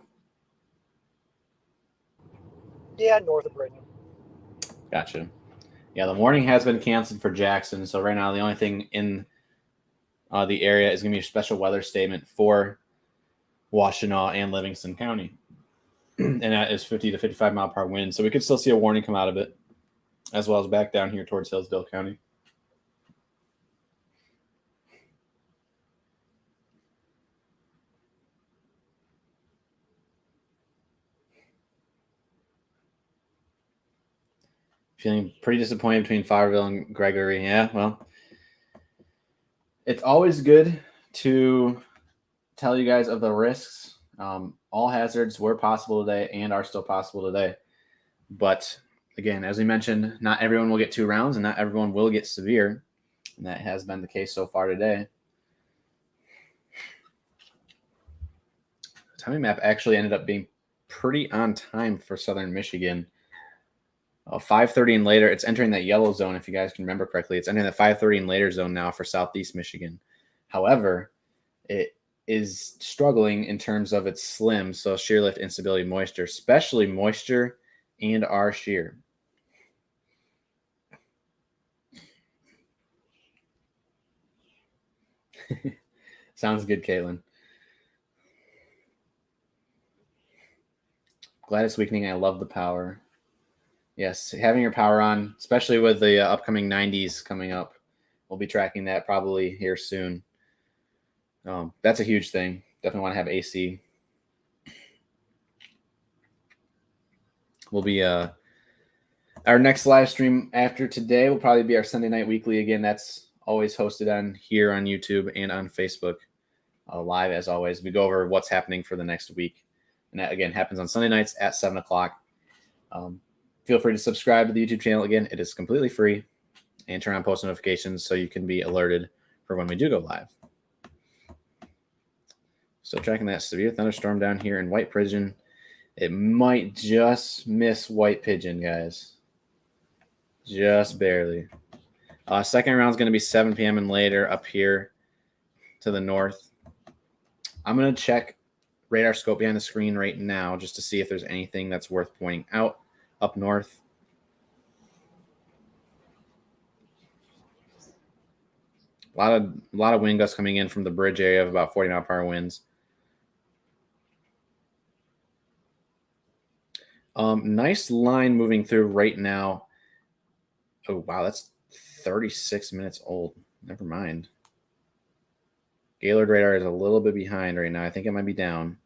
Yeah, north of Britain. Gotcha. Yeah, the warning has been canceled for Jackson. So right now, the only thing in the area is going to be a special weather statement for Washtenaw and Livingston County. And that is 50 to 55 mile per hour wind. So we could still see a warning come out of it, as well as back down here towards Hillsdale County. Feeling pretty disappointed between Fowlerville and Gregory. Yeah, well, it's always good to tell you guys of the risks. All hazards were possible today and are still possible today. But again, as we mentioned, not everyone will get 2 rounds and not everyone will get severe. And that has been the case so far today. The timing map actually ended up being pretty on time for Southern Michigan. 5:30 and later, it's entering that yellow zone, if you guys can remember correctly. It's entering the 5:30 and later zone now for Southeast Michigan. However, it is struggling in terms of its slim, so shear lift, instability, moisture, especially moisture and our shear. Sounds good, Caitlin. Gladys weakening, I love the power. Yes, having your power on, especially with the upcoming 90s coming up. We'll be tracking that probably here soon. That's a huge thing. Definitely want to have AC. We'll be our next live stream after today will probably be our Sunday Night Weekly. Again, that's always hosted on here on YouTube and on Facebook. Live as always. We go over what's happening for the next week. And that, again, happens on Sunday nights at 7 o'clock. Feel free to subscribe to the YouTube channel. Again, it is completely free. And turn on post notifications so you can be alerted for when we do go live. Still tracking that severe thunderstorm down here in White Pigeon. It might just miss White Pigeon, guys. Just barely. Second round is going to be 7 p.m. and later up here to the north. I'm going to check radar scope behind the screen right now just to see if there's anything that's worth pointing out up north. A lot of wind gusts coming in from the bridge area of about 40 mile per hour winds. Nice line moving through right now. Oh, wow, that's 36 minutes old. Never mind. Gaylord radar is a little bit behind right now. I think it might be down.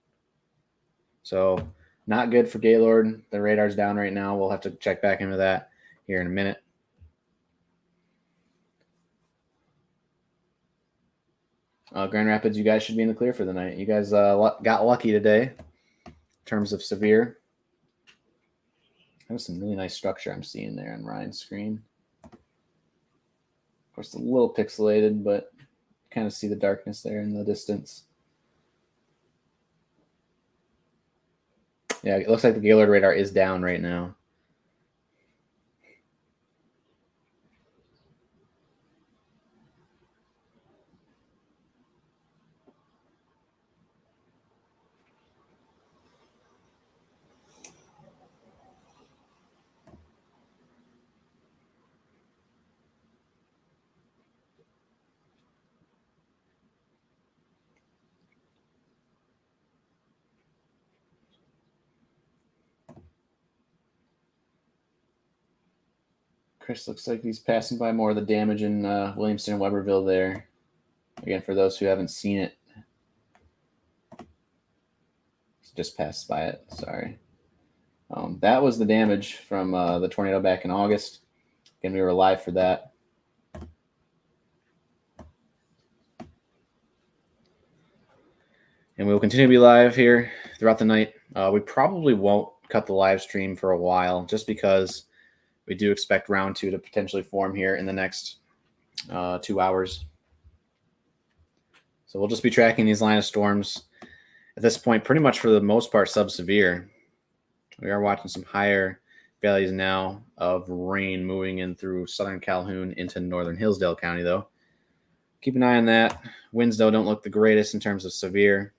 So not good for Gaylord. The radar's down right now. We'll have to check back into that here in a minute. Grand Rapids, you guys should be in the clear for the night. You guys got lucky today in terms of severe. There's some really nice structure I'm seeing there on Ryan's screen. Of course, a little pixelated, but you kind of see the darkness there in the distance. Yeah, it looks like the Gaylord radar is down right now. Chris looks like he's passing by more of the damage in Williamston and Weberville there. Again, for those who haven't seen it, just passed by it. Sorry. That was the damage from the tornado back in August. Again, we were live for that. And we will continue to be live here throughout the night. We probably won't cut the live stream for a while just because we do expect round 2 to potentially form here in the next 2 hours. So we'll just be tracking these line of storms at this point, pretty much for the most part sub-severe. We are watching some higher values now of rain moving in through southern Calhoun into northern Hillsdale County, though. Keep an eye on that. Winds, though, don't look the greatest in terms of severe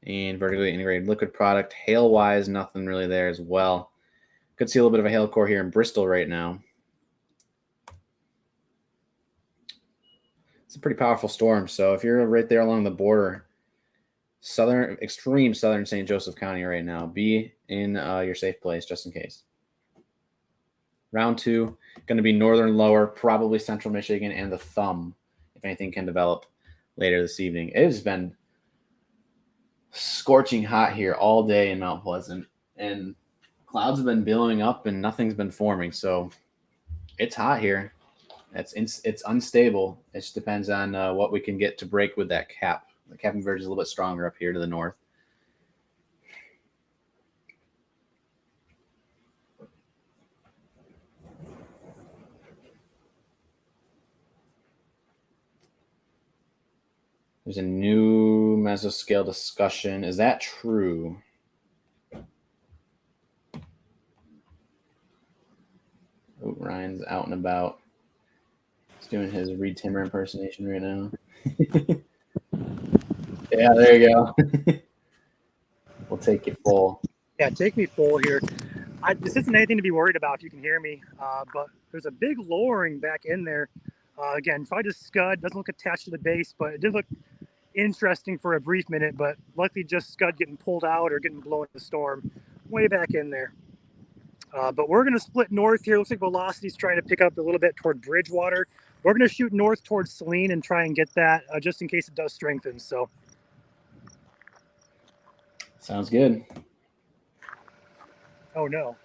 and vertically integrated liquid product. Hail-wise, nothing really there as well. Could see a little bit of a hail core here in Bristol right now. It's a pretty powerful storm, so if you're right there along the border, extreme southern St. Joseph County right now, be in your safe place just in case. Round 2, going to be northern lower, probably central Michigan, and the thumb, if anything can develop later this evening. It has been scorching hot here all day in Mount Pleasant, and clouds have been billowing up and nothing's been forming, so it's hot here. It's unstable. It just depends on what we can get to break with that cap. The cap converge is a little bit stronger up here to the north. There's a new mesoscale discussion. Is that true? Oh, Ryan's out and about. He's doing his Reed Timmer impersonation right now. Yeah, there you go. We'll take you full. Yeah, take me full here. This isn't anything to be worried about if you can hear me, but there's a big lowering back in there. Again, probably just scud. Doesn't look attached to the base, but it did look interesting for a brief minute, but likely just scud getting pulled out or getting blown in the storm way back in there. But we're going to split north here. Looks like velocity's trying to pick up a little bit toward Bridgewater. We're going to shoot north towards Saline and try and get that just in case it does strengthen. So sounds good. Oh no,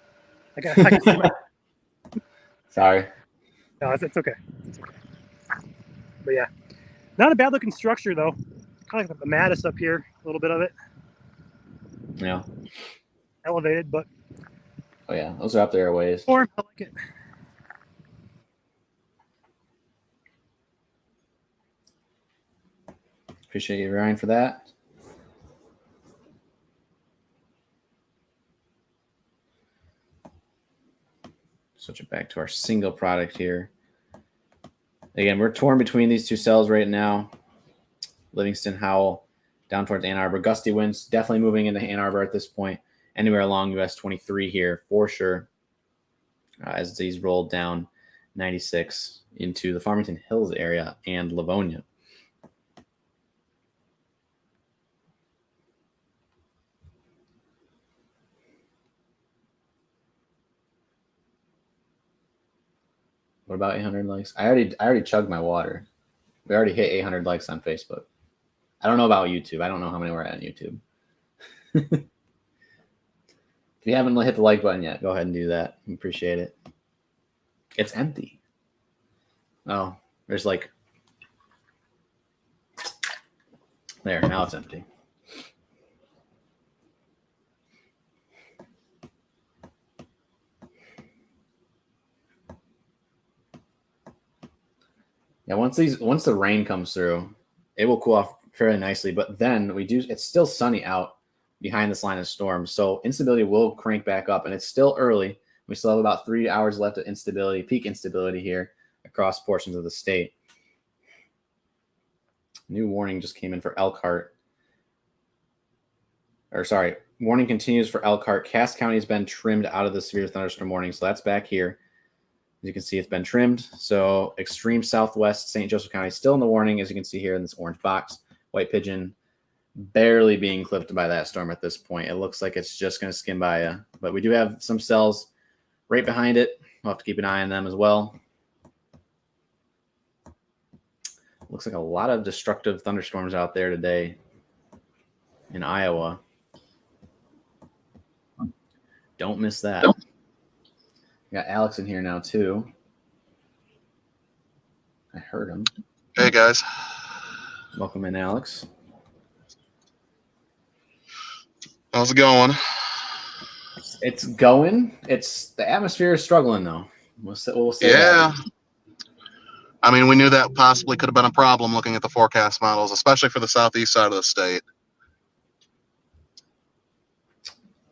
I can see my... Sorry. No, it's okay. It's okay. But yeah, not a bad looking structure though. Kind of like the Mattis up here, a little bit of it. Yeah. Elevated, but. Oh yeah, those are up there a ways. Or I like it. Appreciate you, Ryan, for that. Switch it back to our single product here. Again, we're torn between these two cells right now. Livingston, Howell, down towards Ann Arbor. Gusty winds definitely moving into Ann Arbor at this point. Anywhere along US 23 here for sure. As these roll down 96 into the Farmington Hills area and Livonia. What about 800 likes? I already chugged my water. We already hit 800 likes on Facebook. I don't know about YouTube. I don't know how many we're at on YouTube. If you haven't hit the like button yet, go ahead and do that. We appreciate it. It's empty. Oh, there's like... There, now it's empty. Yeah, once the rain comes through, it will cool off fairly nicely. But then it's still sunny out behind this line of storm. So instability will crank back up, and it's still early. We still have about 3 hours left of instability, peak instability here across portions of the state. New warning just came in for Elkhart. Warning continues for Elkhart. Cass County has been trimmed out of the severe thunderstorm warning, so that's back here. As you can see, it's been trimmed. So extreme southwest St. Joseph County still in the warning, as you can see here in this orange box. White Pigeon barely being clipped by that storm at this point. It looks like it's just going to skim by you. But we do have some cells right behind it. We'll have to keep an eye on them as well. Looks like a lot of destructive thunderstorms out there today in Iowa. Don't miss that. We got Alex in here now, too. I heard him. Hey, guys. Welcome in, Alex. How's it going? It's going. The atmosphere is struggling, though. We'll say Yeah. that. I mean, we knew that possibly could have been a problem looking at the forecast models, especially for the southeast side of the state.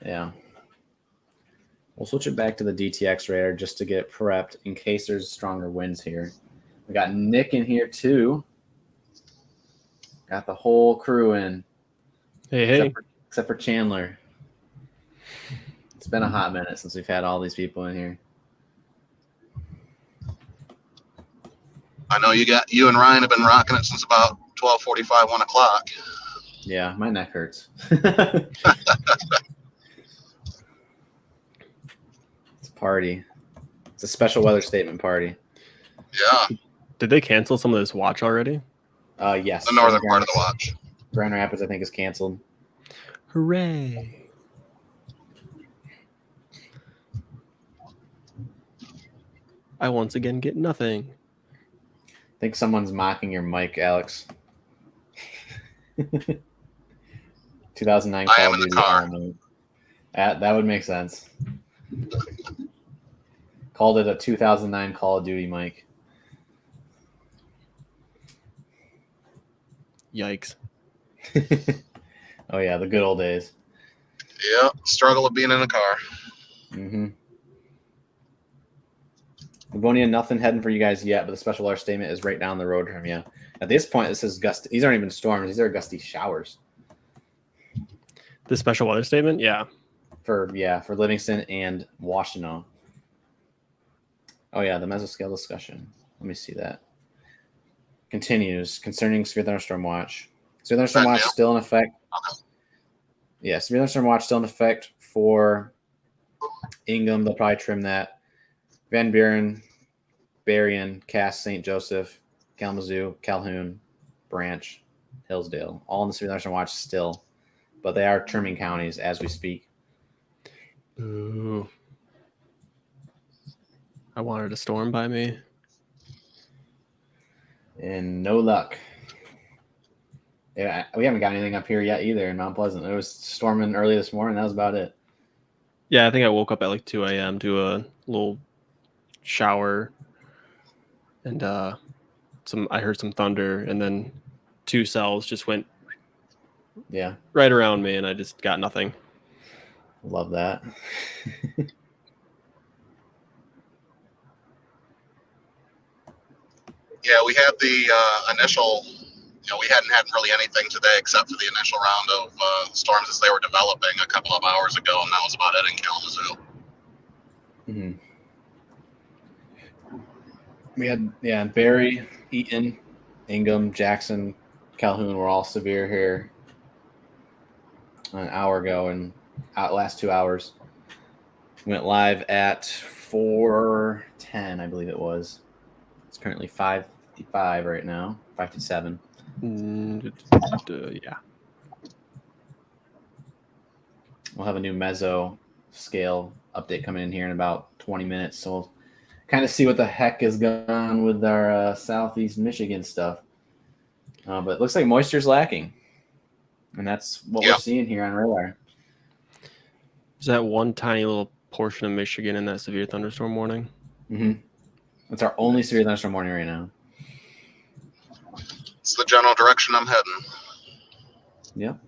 Yeah. We'll switch it back to the DTX radar just to get prepped in case there's stronger winds here. We got Nick in here, too. Got the whole crew in. Hey. Except for Chandler. It's been a hot minute since we've had all these people in here. I know you and Ryan have been rocking it since about 12:45, 1 o'clock. Yeah, my neck hurts. It's a party. It's a special weather statement party. Yeah, Did they cancel some of this watch already? Yes. the northern part of the watch. Grand Rapids, I think, is canceled. Hooray. I once again get nothing. I think someone's mocking your mic, Alex. 2009 I Call am of in the Duty. car. That would make sense. Called it a 2009 Call of Duty mic. Yikes. Oh, yeah, the good old days. Yeah, struggle of being in a car. Mm-hmm. Livonia, nothing heading for you guys yet, but the special weather statement is right down the road from you. At this point, this is gusty. These aren't even storms. These are gusty showers. The special weather statement? Yeah. For Livingston and Washtenaw. Oh, yeah, the mesoscale discussion. Let me see that. Continues concerning severe thunderstorm watch. Severe thunderstorm watch still in effect. Yeah, severe thunderstorm watch still in effect for Ingham. They'll probably trim that. Van Buren, Berrien, Cass, St. Joseph, Kalamazoo, Calhoun, Branch, Hillsdale. All in the severe thunderstorm watch still. But they are trimming counties as we speak. Ooh. I wanted a storm by me. And no luck. Yeah, we haven't got anything up here yet either in Mount Pleasant. It was storming early this morning. That was about it. Yeah, I think I woke up at like 2 a.m. to a little shower. And I heard some thunder, and then 2 cells just went right around me, and I just got nothing. Love that. Yeah, we had the initial. We hadn't had really anything today except for the initial round of storms as they were developing a couple of hours ago, and that was about it in Kalamazoo. Mm-hmm. We had Barry, Eaton, Ingham, Jackson, Calhoun were all severe here an hour ago, and last 2 hours. Went live at 4:10, I believe it was. It's currently 5:55 right now, 5:57. Yeah. We'll have a new meso scale update coming in here in about 20 minutes, so we'll kind of see what the heck is going on with our southeast Michigan stuff. But it looks like moisture's lacking, and that's what we're seeing here on radar. Is that one tiny little portion of Michigan in that severe thunderstorm warning? Mm-hmm. It's our only severe thunderstorm warning right now. It's the general direction I'm heading. Yep.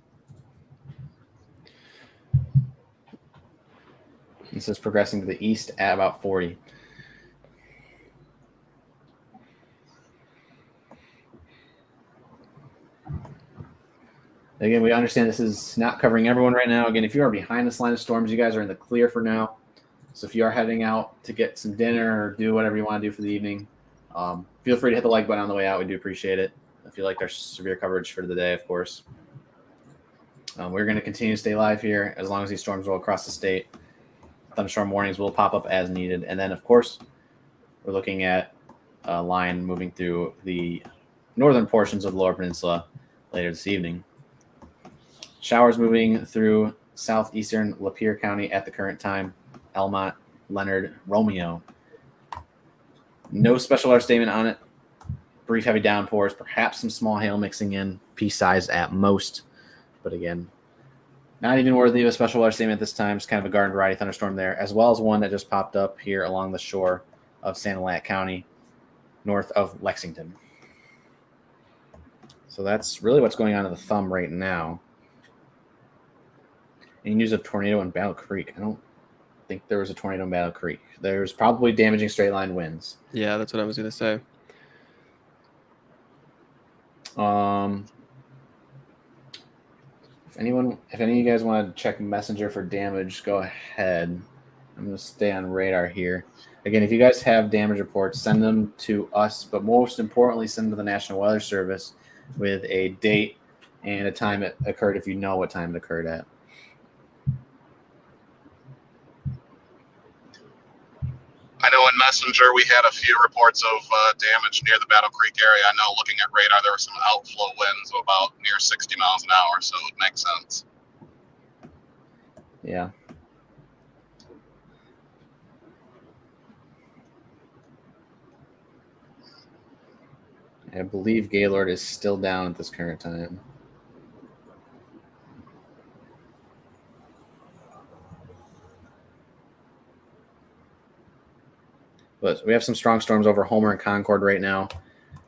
This is progressing to the east at about 40. Again, we understand this is not covering everyone right now. Again, if you are behind this line of storms, you guys are in the clear for now. So if you are heading out to get some dinner or do whatever you want to do for the evening, feel free to hit the like button on the way out. We do appreciate it. If you liked our severe coverage for the day, of course. We're going to continue to stay live here as long as these storms roll across the state. Thunderstorm warnings will pop up as needed. And then, of course, we're looking at a line moving through the northern portions of the Lower Peninsula later this evening. Showers moving through southeastern Lapeer County at the current time. Elmont, Leonard, Romeo. No special air statement on it. Brief heavy downpours, perhaps some small hail mixing in, pea-sized at most. But again, not even worthy of a special weather statement this time. It's kind of a garden variety thunderstorm there, as well as one that just popped up here along the shore of Sanilac County, north of Lexington. So that's really what's going on in the thumb right now. Any news of tornado in Battle Creek? I don't think there was a tornado in Battle Creek. There's probably damaging straight line winds. Yeah, that's what I was going to say. If any of you guys want to check Messenger for damage, go ahead. I'm going to stay on radar here. Again, if you guys have damage reports, send them to us, but most importantly, send them to the National Weather Service with a date and a time it occurred if you know what time it occurred at. I know in Messenger we had a few reports of damage near the Battle Creek area. I know looking at radar there were some outflow winds of about near 60 miles an hour, so it would make sense. Yeah. I believe Gaylord is still down at this current time. But we have some strong storms over Homer and Concord right now.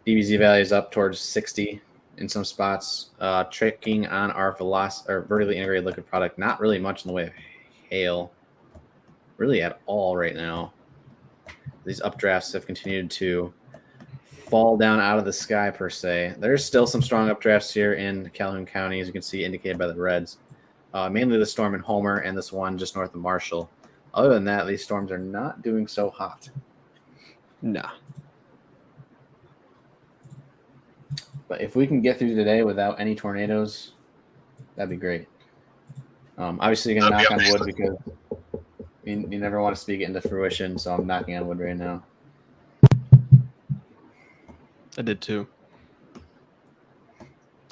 DBZ value is up towards 60 in some spots. Tricking on our vertically integrated liquid product. Not really much in the way of hail, really at all right now. These updrafts have continued to fall down out of the sky per se. There's still some strong updrafts here in Calhoun County, as you can see indicated by the reds. Mainly the storm in Homer and this one just north of Marshall. Other than that, these storms are not doing so hot. Nah. But if we can get through today without any tornadoes, that'd be great. Obviously, you're going to knock on wood because you never want to speak it into fruition, so I'm knocking on wood right now. I did too.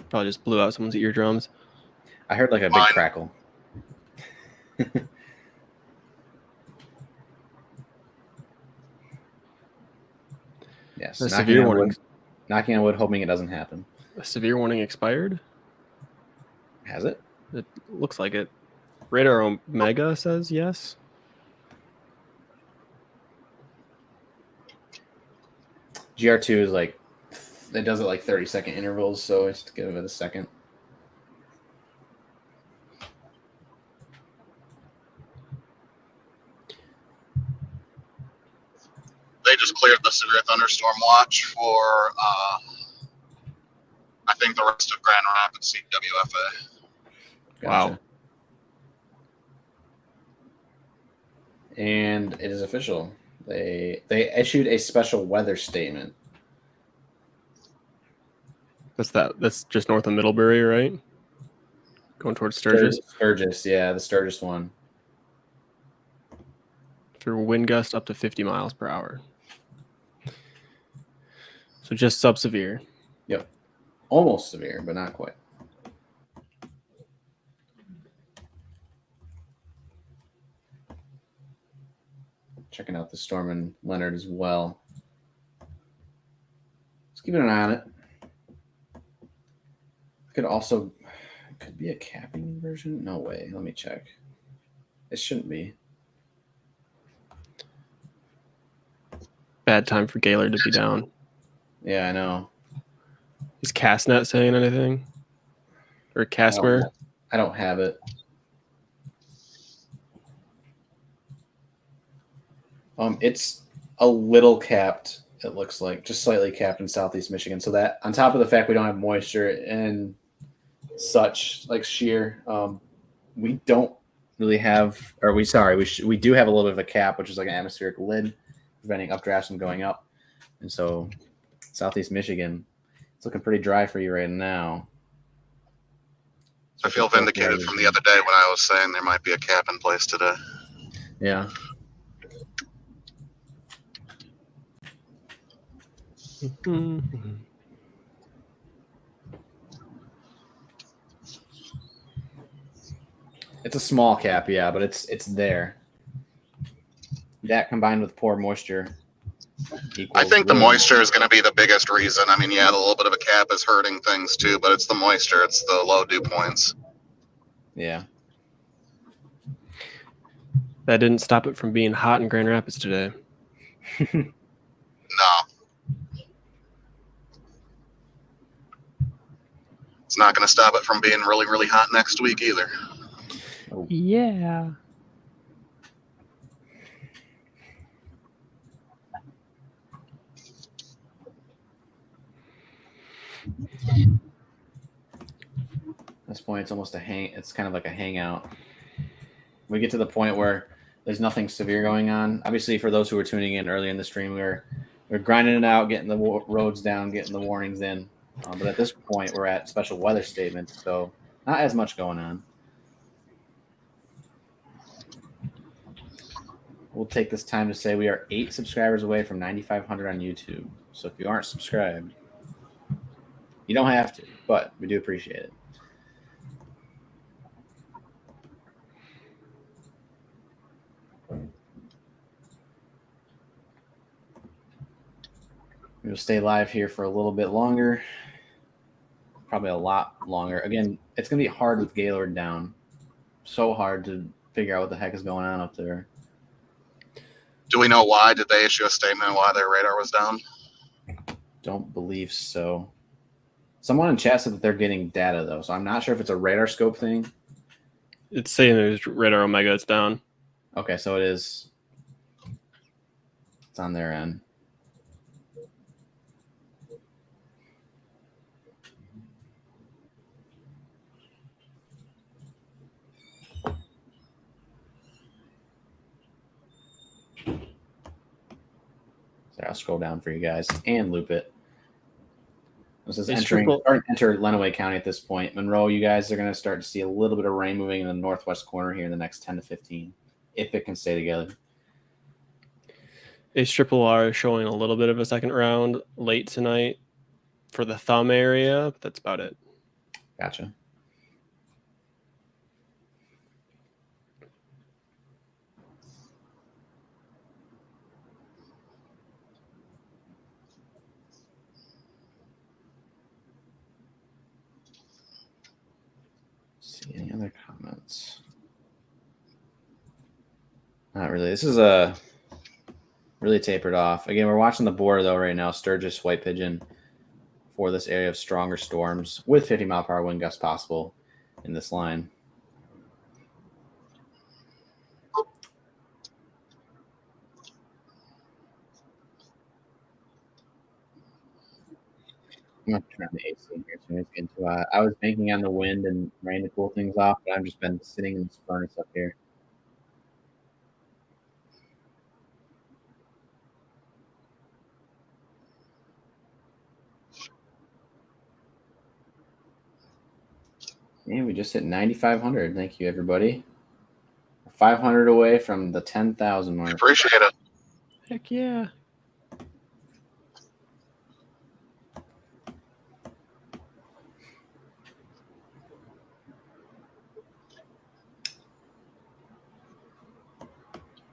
Probably just blew out someone's eardrums. I heard like a big crackle. Yes, A severe warning. Knocking on wood, hoping it doesn't happen. A severe warning expired? Has it? It looks like it. Radar Omega says yes. GR2 is like, it does it like 30-second intervals, so just give it a second. They just cleared the severe thunderstorm watch for, I think, the rest of Grand Rapids CWFA. Gotcha. Wow. And it is official. They issued a special weather statement. That's just north of Middlebury, right? Going towards Sturgis. Sturgis, yeah, the Sturgis one. For wind gust up to 50 miles per hour. So just sub-severe. Yep. Almost severe, but not quite. Checking out the storm in Leonard as well. Let's keep an eye on it. Could be a capping version. No way. Let me check. It shouldn't be. Bad time for Gaylord to be down. Yeah, I know. Is Castnet saying anything? Or Casper? I don't have it. It's a little capped, it looks like, just slightly capped in southeast Michigan. So that, on top of the fact we don't have moisture and such, like shear, we don't really have, we do have a little bit of a cap, which is like an atmospheric lid, preventing updrafts from going up. And so southeast Michigan, it's looking pretty dry for you right now. I feel vindicated from the other day when I was saying there might be a cap in place today. Yeah. It's a small cap, yeah, but it's there. That combined with poor moisture I think the ruin. moisture is going to be the biggest reason. I mean, yeah, the little bit of a cap is hurting things too, but it's the moisture. It's the low dew points. Yeah. That didn't stop it from being hot in Grand Rapids today. No. It's not going to stop it from being really, really hot next week either. Yeah. At this point, it's almost it's kind of like a hangout. We get to the point where there's nothing severe going on. Obviously, for those who were tuning in early in the stream, we're grinding it out, getting the roads down, getting the warnings in. But at this point, we're at special weather statements, so not as much going on. We'll take this time to say we are 8 subscribers away from 9,500 on YouTube. So if you aren't subscribed, you don't have to, but we do appreciate it. We'll stay live here for a little bit longer, probably a lot longer. Again, it's going to be hard with Gaylord down. So hard to figure out what the heck is going on up there. Do we know why? Did they issue a statement why their radar was down? Don't believe so. Someone in chat said that they're getting data, though, so I'm not sure if it's a radar scope thing. It's saying there's radar Omega. It's down. Okay, so it is. It's on their end. So I'll scroll down for you guys and loop it. This is enter Lenawee County at this point. Monroe, you guys are going to start to see a little bit of rain moving in the northwest corner here in the next 10 to 15, if it can stay together. ARRR is showing a little bit of a second round late tonight for the thumb area, but that's about it. Gotcha. See any other comments? Not really. This is a really tapered off. Again, we're watching the board though right now. Sturgis, White Pigeon for this area of stronger storms with 50-mile-per-hour wind gusts possible in this line. I'm going to turn on the AC here so it's into. I was banking on the wind and rain to cool things off, but I've just been sitting in this furnace up here. And we just hit 9,500. Thank you, everybody. 500 away from the 10,000 mark. Appreciate it. Heck yeah.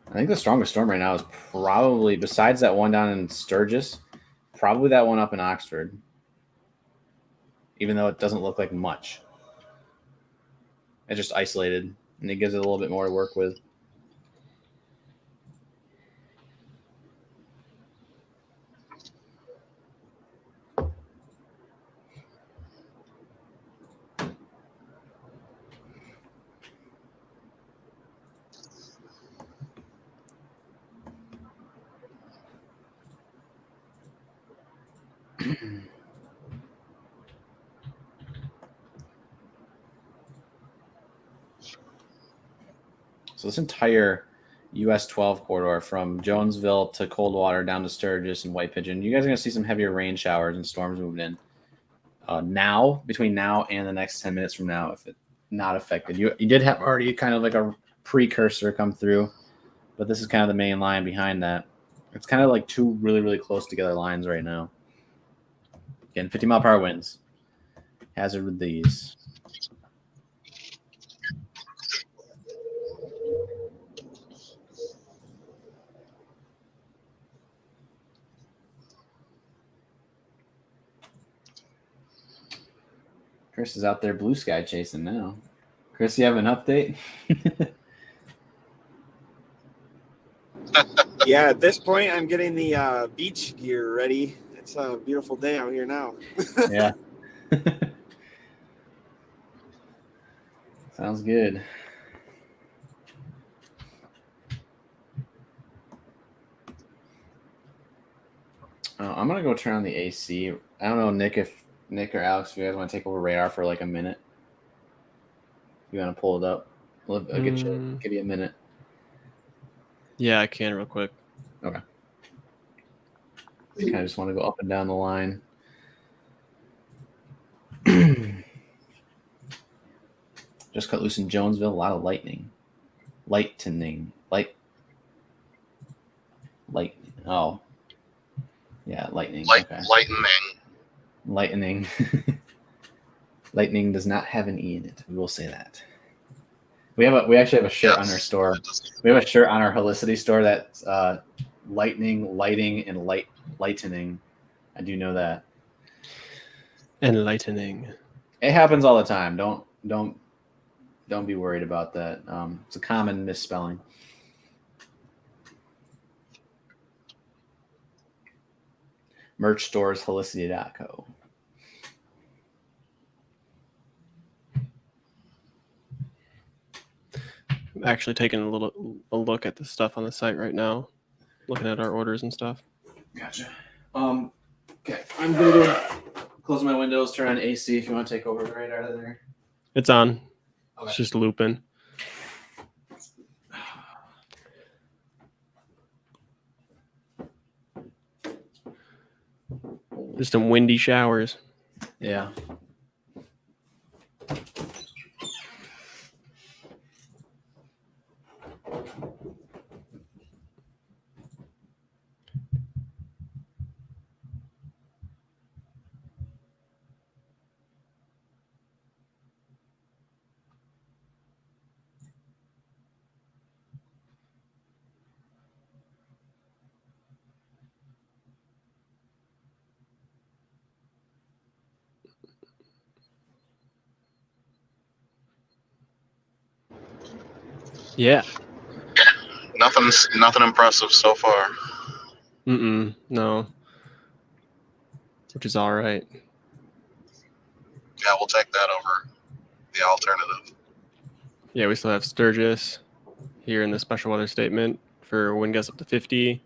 I think the strongest storm right now is probably, besides that one down in Sturgis, probably that one up in Oxford. Even though it doesn't look like much. It's just isolated, and it gives it a little bit more to work with. So this entire US 12 corridor from Jonesville to Coldwater down to Sturgis and White Pigeon, you guys are going to see some heavier rain showers and storms moving in between now and the next 10 minutes from now, if it's not affected. You did have already kind of like a precursor come through, but this is kind of the main line behind that. It's kind of like two really, really close together lines right now. Again, 50-mile-per-hour winds. Hazard with these. Chris is out there blue sky chasing now. Chris, you have an update? Yeah, at this point, I'm getting the beach gear ready. It's a beautiful day out here now. Yeah. Sounds good. I'm gonna go turn on the AC. I don't know, Nick or Alex, if you guys want to take over radar for like a minute. You want to pull it up? I'll give you a minute. Yeah, I can real quick. Okay. I kind of just want to go up and down the line. Just cut loose in Jonesville. A lot of lightning. Lightning. Oh. Yeah, lightning. Okay. Lightning. Lightning does not have an E in it. We will say that. We actually have a shirt on our store. We have a shirt on our Helicity store that's lightning, lighting, and lightening. I do know that. Enlightening. It happens all the time. Don't be worried about that. It's a common misspelling. Merch stores, helicity.co. I'm actually taking a look at the stuff on the site right now, looking at our orders and stuff. Gotcha. Okay, I'm gonna go close my windows, turn on AC if you want to take over right out of there. It's on. Okay. It's just looping. Just some windy showers. Yeah. Yeah. Nothing impressive so far. No. Which is all right. Yeah, we'll take that over the alternative. Yeah, we still have Sturgis here in the special weather statement for wind gusts up to 50.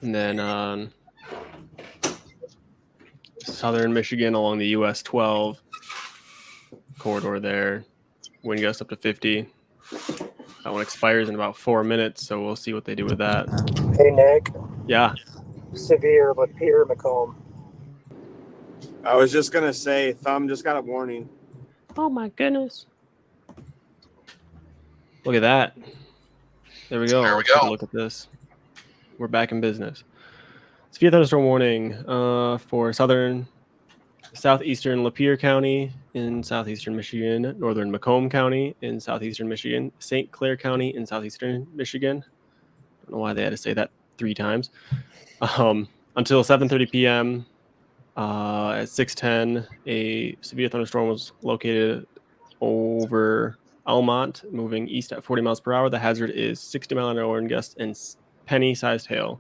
And then on southern Michigan along the US 12 corridor there, wind gusts up to 50. That one expires in about 4 minutes, so we'll see what they do with that. Hey, Nick. Yeah. Severe with Peter McComb. I was just going to say, Thumb just got a warning. Oh, my goodness. Look at that. There we go. There we Let's take go. a look at this. We're back in business. Severe thunderstorm warning for southeastern Lapeer County in southeastern Michigan, northern Macomb County in southeastern Michigan, St. Clair County in southeastern Michigan. I don't know why they had to say that 3 times. Until 7:30 p.m. At 6:10, a severe thunderstorm was located over Almont, moving east at 40 miles per hour. The hazard is 60 mile an hour wind gusts and penny-sized hail.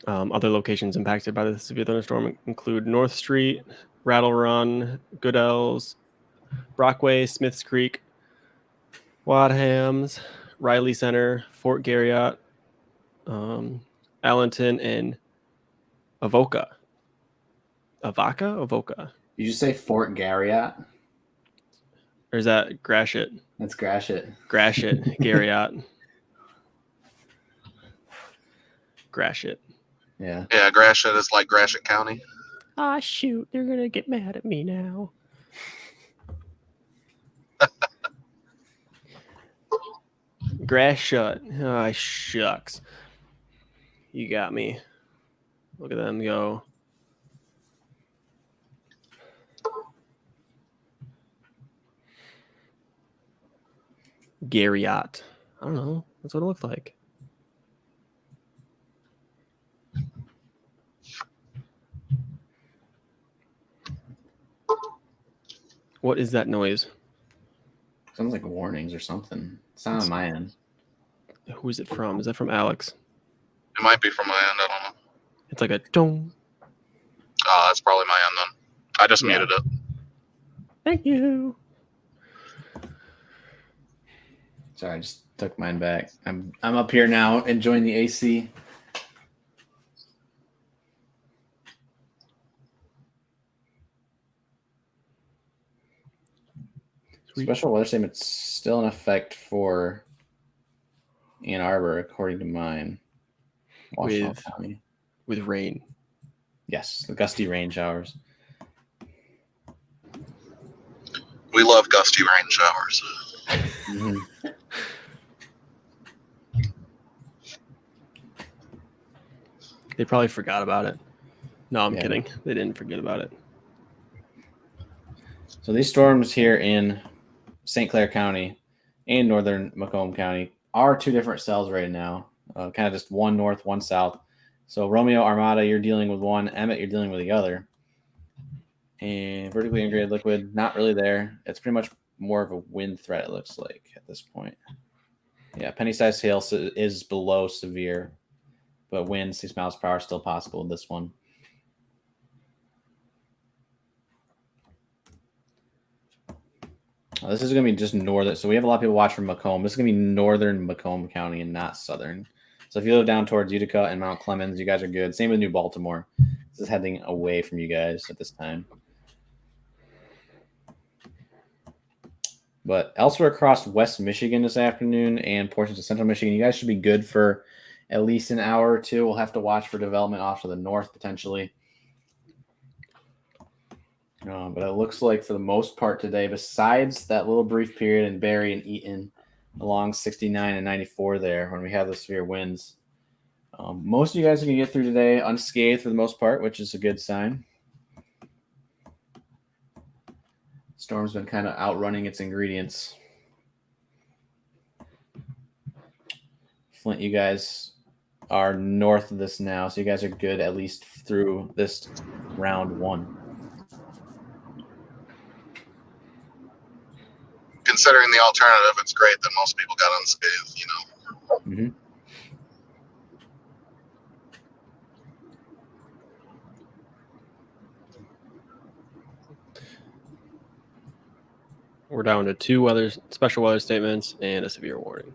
Other locations impacted by the severe thunderstorm include North Street, Rattle Run, Goodell's, Brockway, Smiths Creek, Wadhams, Riley Center, Fort Garriott, Allenton, and Avoca. Avoca? Did you say Fort Garriott? Or is that Gratiot? That's Gratiot. Garriott. Gratiot. Yeah. Yeah, Gratiot is like Gratiot County. Ah, shoot. They're going to get mad at me now. Gratiot. Oh, shucks. You got me. Look at them go. Garriott. I don't know. That's what it looks like. What is that noise? Sounds like warnings or something. It's not on my end. Who is it from? Is that from Alex? It might be from my end. I don't know. It's like a dong. That's probably my end then. I just muted it. Thank you. Sorry, I just took mine back. I'm up here now enjoying the AC. Sweet. Special weather statement still in effect for Ann Arbor, according to mine. Washington County. With rain. Yes, the gusty rain showers. We love gusty rain showers. Mm-hmm. They probably forgot about it. No, I'm Yeah. kidding. They didn't forget about it. So these storms here in St. Clair County and northern Macomb County are two different cells right now. Kind of just one north, one south. So Romeo, Armada, you're dealing with one. Emmett, you're dealing with the other. And vertically integrated liquid, not really there. It's pretty much more of a wind threat, it looks like, at this point. Yeah, penny-sized hail is below severe, but wind 6 miles per hour still possible in this one. This is going to be just northern. So we have a lot of people watch from Macomb. This is going to be northern Macomb County and not southern. So if you live down towards Utica and Mount Clemens, you guys are good. Same with New Baltimore. This is heading away from you guys at this time. But elsewhere across West Michigan this afternoon and portions of Central Michigan, you guys should be good for at least an hour or two. We'll have to watch for development off to the north potentially. But it looks like for the most part today, besides that little brief period in Barry and Eaton along 69 and 94 there when we have the severe winds, most of you guys are going to get through today unscathed for the most part, which is a good sign. Storm's been kind of outrunning its ingredients. Flint, you guys are north of this now, so you guys are good at least through this round one. Considering the alternative, it's great that most people got unscathed, you know. Mm-hmm. We're down to 2 special weather statements and a severe warning.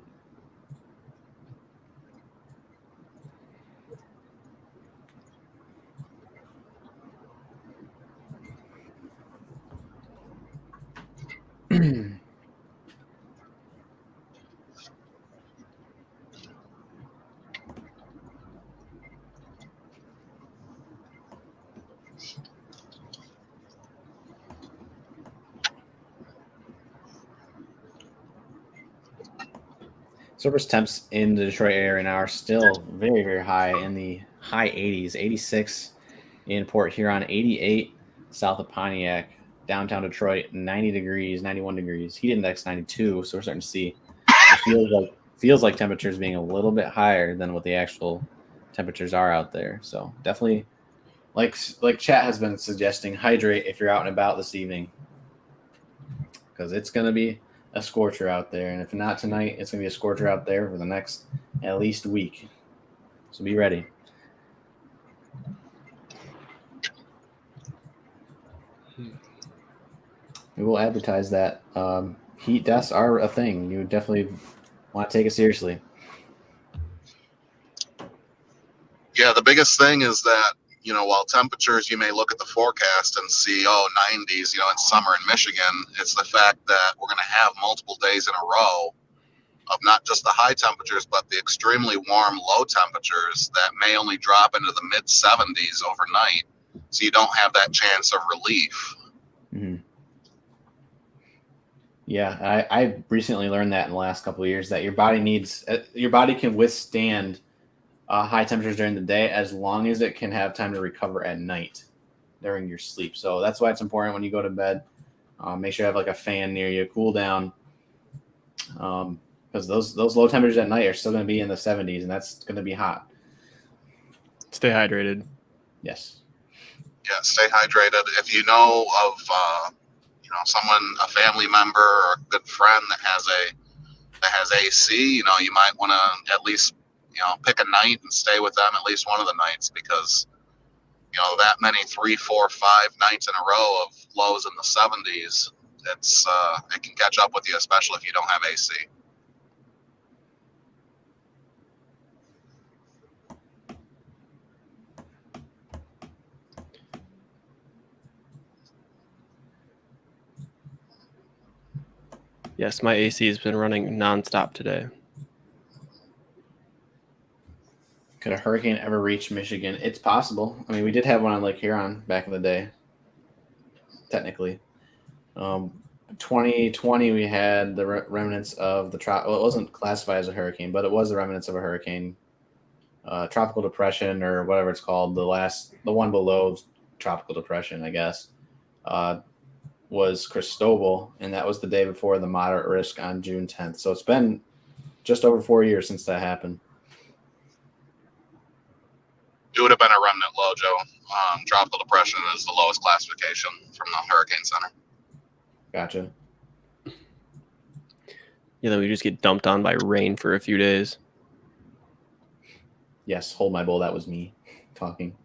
Surface temps in the Detroit area now are still very, very high in the high 80s, 86 in Port Huron, 88 south of Pontiac, downtown Detroit, 90 degrees, 91 degrees. Heat index 92, so we're starting to see it feels like temperatures being a little bit higher than what the actual temperatures are out there. So definitely, like chat has been suggesting, hydrate if you're out and about this evening, because it's going to be a scorcher out there, and if not tonight, it's going to be a scorcher out there for the next at least week. So be ready. We will advertise that. Heat deaths are a thing. You definitely want to take it seriously. Yeah, the biggest thing is that, you know, while temperatures, you may look at the forecast and see, 90s, you know, it's summer in Michigan. It's the fact that we're going to have multiple days in a row of not just the high temperatures, but the extremely warm low temperatures that may only drop into the mid 70s overnight. So you don't have that chance of relief. Mm-hmm. Yeah, I recently learned that in the last couple of years that your body can withstand high temperatures during the day as long as it can have time to recover at night during your sleep. So that's why it's important when you go to bed, make sure you have like a fan near you, cool down, because those low temperatures at night are still going to be in the 70s, and that's going to be hot. Stay hydrated. Yes. Yeah, stay hydrated. If you know of, someone, a family member or a good friend that has AC, you might want to at least, pick a night and stay with them at least one of the nights, because, that many 3, 4, 5 nights in a row of lows in the 70s, it can catch up with you, especially if you don't have AC. Yes, my AC has been running nonstop today. Could a hurricane ever reach Michigan? It's possible. I mean, we did have one on Lake Huron back in the day, technically. 2020, we had the remnants of the well, it wasn't classified as a hurricane, but it was the remnants of a hurricane, tropical depression, or whatever it's called. The one below tropical depression, I guess, was Cristobal, and that was the day before the moderate risk on June 10th. So it's been just over 4 years since that happened. It would have been a remnant low, Joe. Tropical depression is the lowest classification from the Hurricane Center. Gotcha. Yeah, then we just get dumped on by rain for a few days. Yes, hold my bull. That was me talking.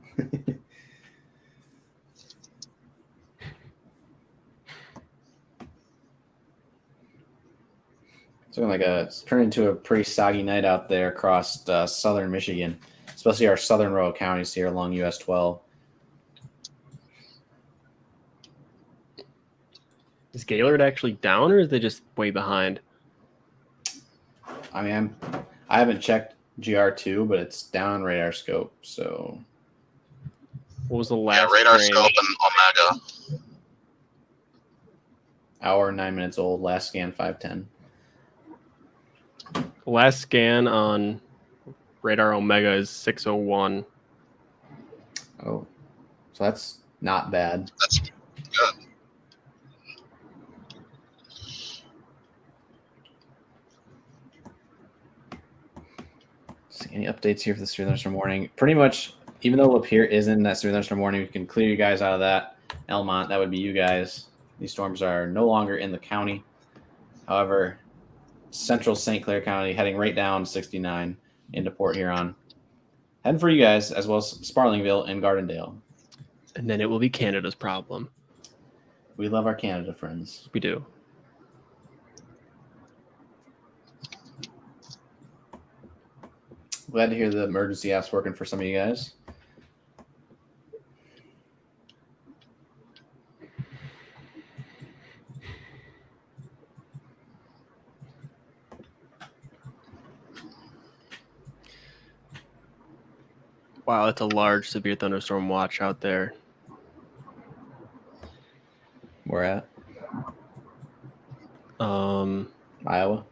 It's turned into a pretty soggy night out there across southern Michigan, especially our southern rural counties here along US 12. Is Gaylord actually down, or is they just way behind? I mean, I haven't checked GR2, but it's down on radar scope. So, What was the last? Radar frame? scope and Omega. hour 9 minutes old. Last scan 5:10. The last scan on radar Omega is 6:01. Oh, so that's not bad. That's good. See any updates here for the Severe Thunderstorm warning? Pretty much, even though Lapeer is in that Severe Thunderstorm warning, we can clear you guys out of that. Elmont, that would be you guys. These storms are no longer in the county. However, central St. Clair County heading right down 69 into Port Huron. Heading for you guys, as well as Sparlingville and Gardendale. And then it will be Canada's problem. We love our Canada friends. We do. Glad to hear the emergency apps working for some of you guys. Wow, that's a large severe thunderstorm watch out there. Where at? Iowa.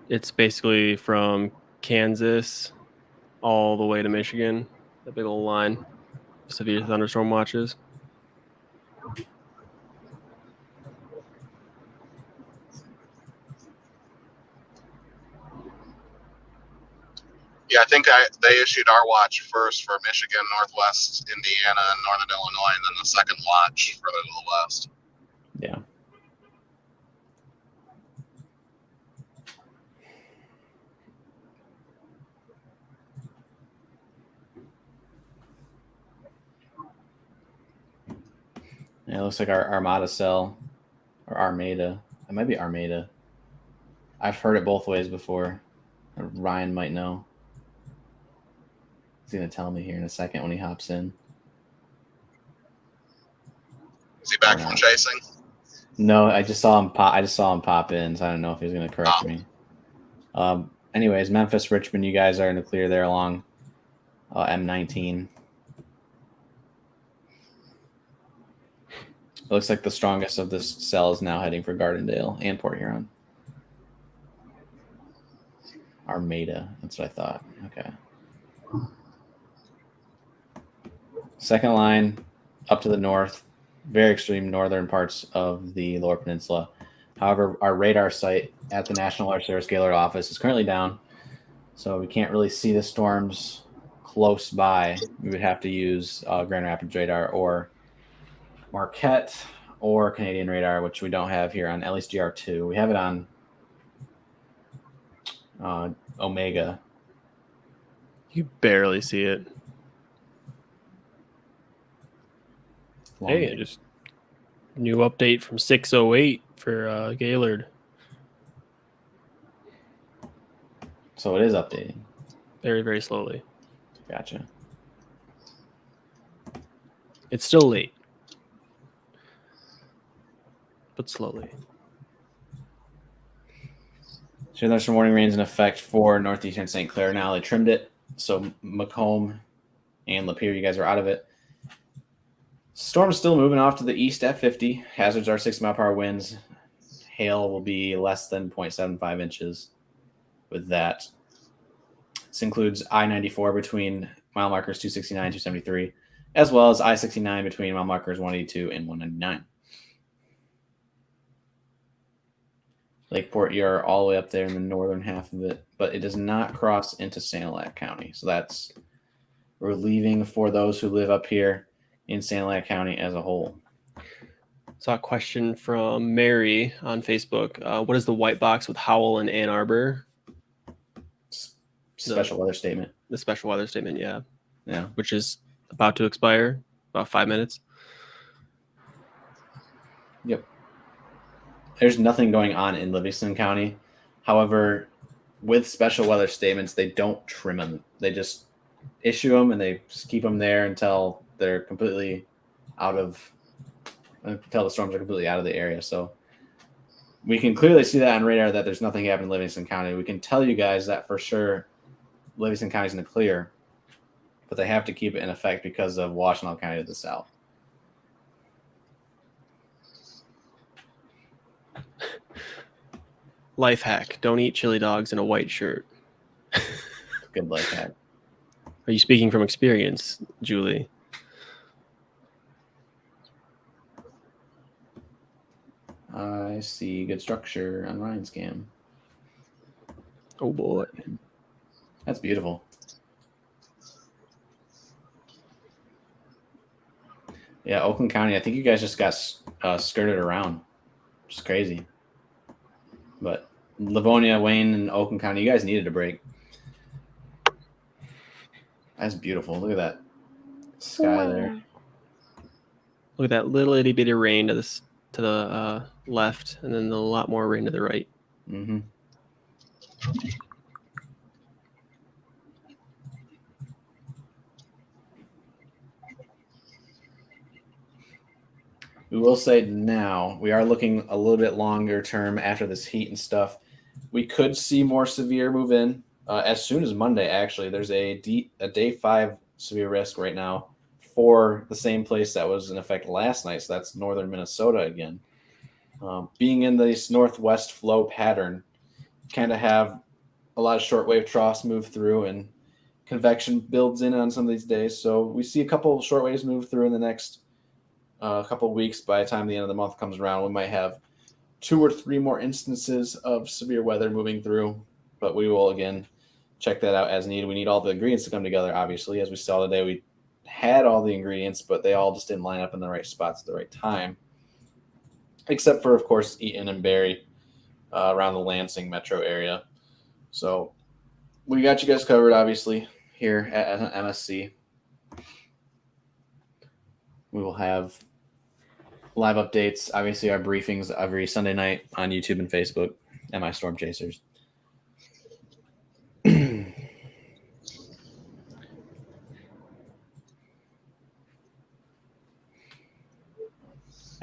It's basically from Kansas all the way to Michigan. That big old line of severe thunderstorm watches. Yeah, I think they issued our watch first for Michigan, Northwest Indiana, and Northern Illinois, and then the second watch for the West. Yeah. Yeah, it looks like our Armada cell, or Armada. It might be Armada. I've heard it both ways before. Ryan might know. He's going to tell me here in a second when he hops in. Is he back from chasing? No, I just saw him pop in, so I don't know if he's going to correct me. Anyways, Memphis, Richmond, you guys are in the clear there along M19. It looks like the strongest of this cell is now heading for Gardendale and Port Huron. Armada, that's what I thought. Okay. Second line up to the north, very extreme northern parts of the Lower Peninsula. However, our radar site at the National Weather Service Gaylord office is currently down, so we can't really see the storms close by. We would have to use Grand Rapids radar or Marquette or Canadian radar, which we don't have here on at least GR2. We have it on Omega. You barely see it. Hey, just new update from 608 for Gaylord. So it is updating. Very, very slowly. Gotcha. It's still late, but slowly. So there's some warning rains in effect for northeastern St. Clair now. They trimmed it, so Macomb and Lapeer, you guys are out of it. Storm is still moving off to the east at 50. Hazards are 60-mile-per-hour winds. Hail will be less than 0.75 inches with that. This includes I-94 between mile markers 269 and 273, as well as I-69 between mile markers 182 and 199. Lakeport, you're all the way up there in the northern half of it, but it does not cross into Sanilac County. So that's relieving for those who live up here in Sanilac County as a whole. Saw a question from Mary on Facebook. What is the white box with Howell and Ann Arbor? Special weather statement. The special weather statement, yeah. Yeah. Which is about to expire, about 5 minutes. Yep. There's nothing going on in Livingston County. However, with special weather statements, they don't trim them. They just issue them and they just keep them there until they're completely until the storms are completely out of the area. So we can clearly see that on radar that there's nothing happening in Livingston County. We can tell you guys that for sure Livingston County's in the clear, but they have to keep it in effect because of Washtenaw County to the south. Life hack. Don't eat chili dogs in a white shirt. Good life hack. Are you speaking from experience, Julie? I see good structure on Ryan's cam. Oh boy. That's beautiful. Yeah, Oakland County, I think you guys just got skirted around. Which is crazy. But Livonia, Wayne, and Oakland County, you guys needed a break. That's beautiful. Look at that sky there. Look at that little itty bitty rain to the left, and then a lot more rain to the right. Mm-hmm. We will say now we are looking a little bit longer term after this heat and stuff. We could see more severe move in as soon as Monday. Actually, there's a day 5 severe risk right now for the same place that was in effect last night. So that's northern Minnesota again. Being in this northwest flow pattern, kind of have a lot of shortwave troughs move through and convection builds in on some of these days. So we see a couple of shortwaves move through in the next couple of weeks. By the time the end of the month comes around, we might have 2 or 3 more instances of severe weather moving through, but we will again check that out as needed. We need all the ingredients to come together. Obviously, as we saw today, we had all the ingredients, but they all just didn't line up in the right spots at the right time, except for, of course, Eaton and Barry around the Lansing metro area. So we got you guys covered, obviously, here at MSC. We will have live updates, obviously our briefings every Sunday night on YouTube and Facebook, MI Storm Chasers.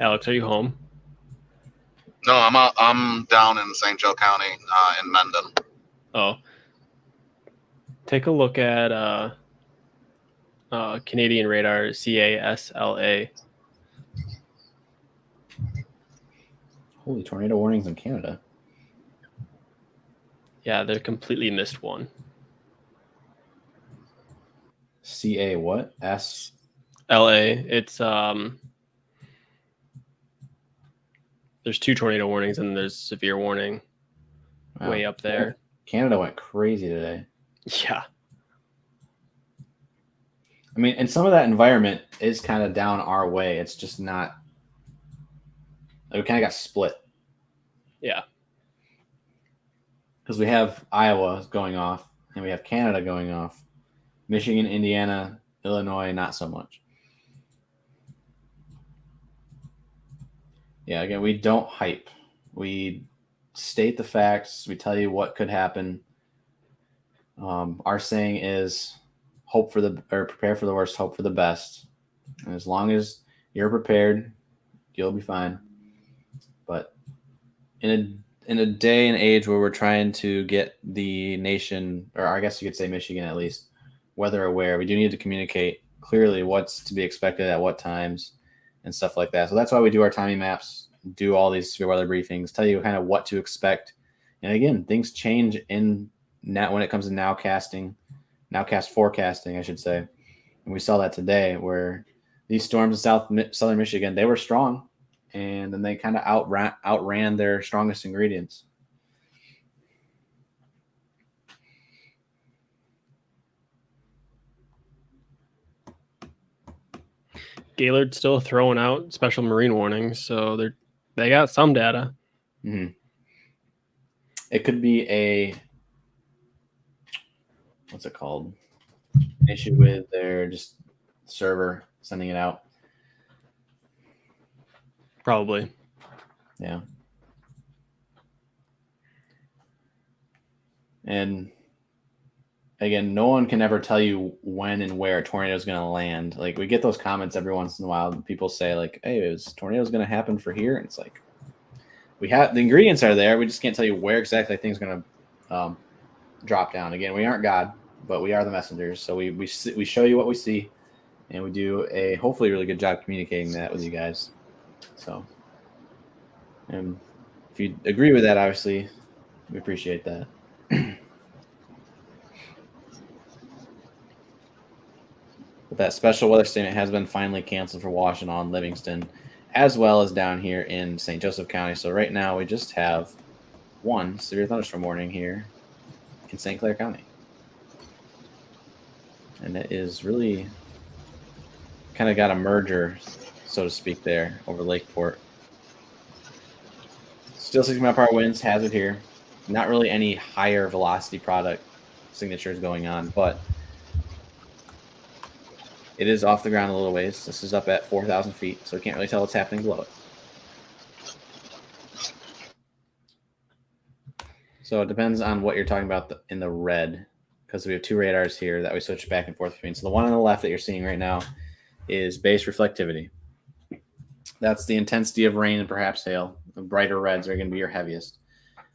Alex, are you home? No, I'm down in St. Joe County in Mendon. Oh. Take a look at Canadian radar, CASLA. Holy tornado warnings in Canada. Yeah, they're completely missed one. CA what? S? LA. It's there's 2 tornado warnings and there's severe warning way up there. Canada went crazy today. Yeah. I mean, and some of that environment is kind of down our way. It's just not we kind of got split. Yeah. Because we have Iowa going off, and we have Canada going off. Michigan, Indiana, Illinois, not so much. Yeah, again, we don't hype. We state the facts. We tell you what could happen. Our saying is prepare for the worst, hope for the best. And as long as you're prepared, you'll be fine. But in a day and age where we're trying to get the nation, or I guess you could say Michigan at least, weather aware, we do need to communicate clearly what's to be expected at what times and stuff like that. So that's why we do our timing maps, do all these severe weather briefings, tell you kind of what to expect. And again, things change when it comes to nowcast forecasting, I should say. And we saw that today where these storms in southern Michigan, they were strong, and then they kind of outran their strongest ingredients. Gaylord's still throwing out special marine warnings, so they got some data. Mm-hmm. It could be what's it called? An issue with their just server sending it out. Probably. Yeah. And again, no one can ever tell you when and where a tornado is going to land. Like, we get those comments every once in a while. People say, like, hey, is tornadoes going to happen for here? And it's like, we have the ingredients are there. We just can't tell you where exactly things going to drop down. Again, we aren't God, but we are the messengers. So we show you what we see, and we do a hopefully really good job communicating that with you guys. So, and if you agree with that, obviously, we appreciate that. But that special weather statement has been finally canceled for Washtenaw and Livingston, as well as down here in St. Joseph County. So right now we just have one severe thunderstorm warning here in St. Clair County. And it is really kind of got a merger, so to speak, there over Lakeport. Still 60 mile per hour winds, hazard here. Not really any higher velocity product signatures going on, but it is off the ground a little ways. This is up at 4,000 feet, so we can't really tell what's happening below it. So it depends on what you're talking about in the red, because we have two radars here that we switch back and forth between. So the one on the left that you're seeing right now is base reflectivity. That's the intensity of rain and perhaps hail. The brighter reds are going to be your heaviest.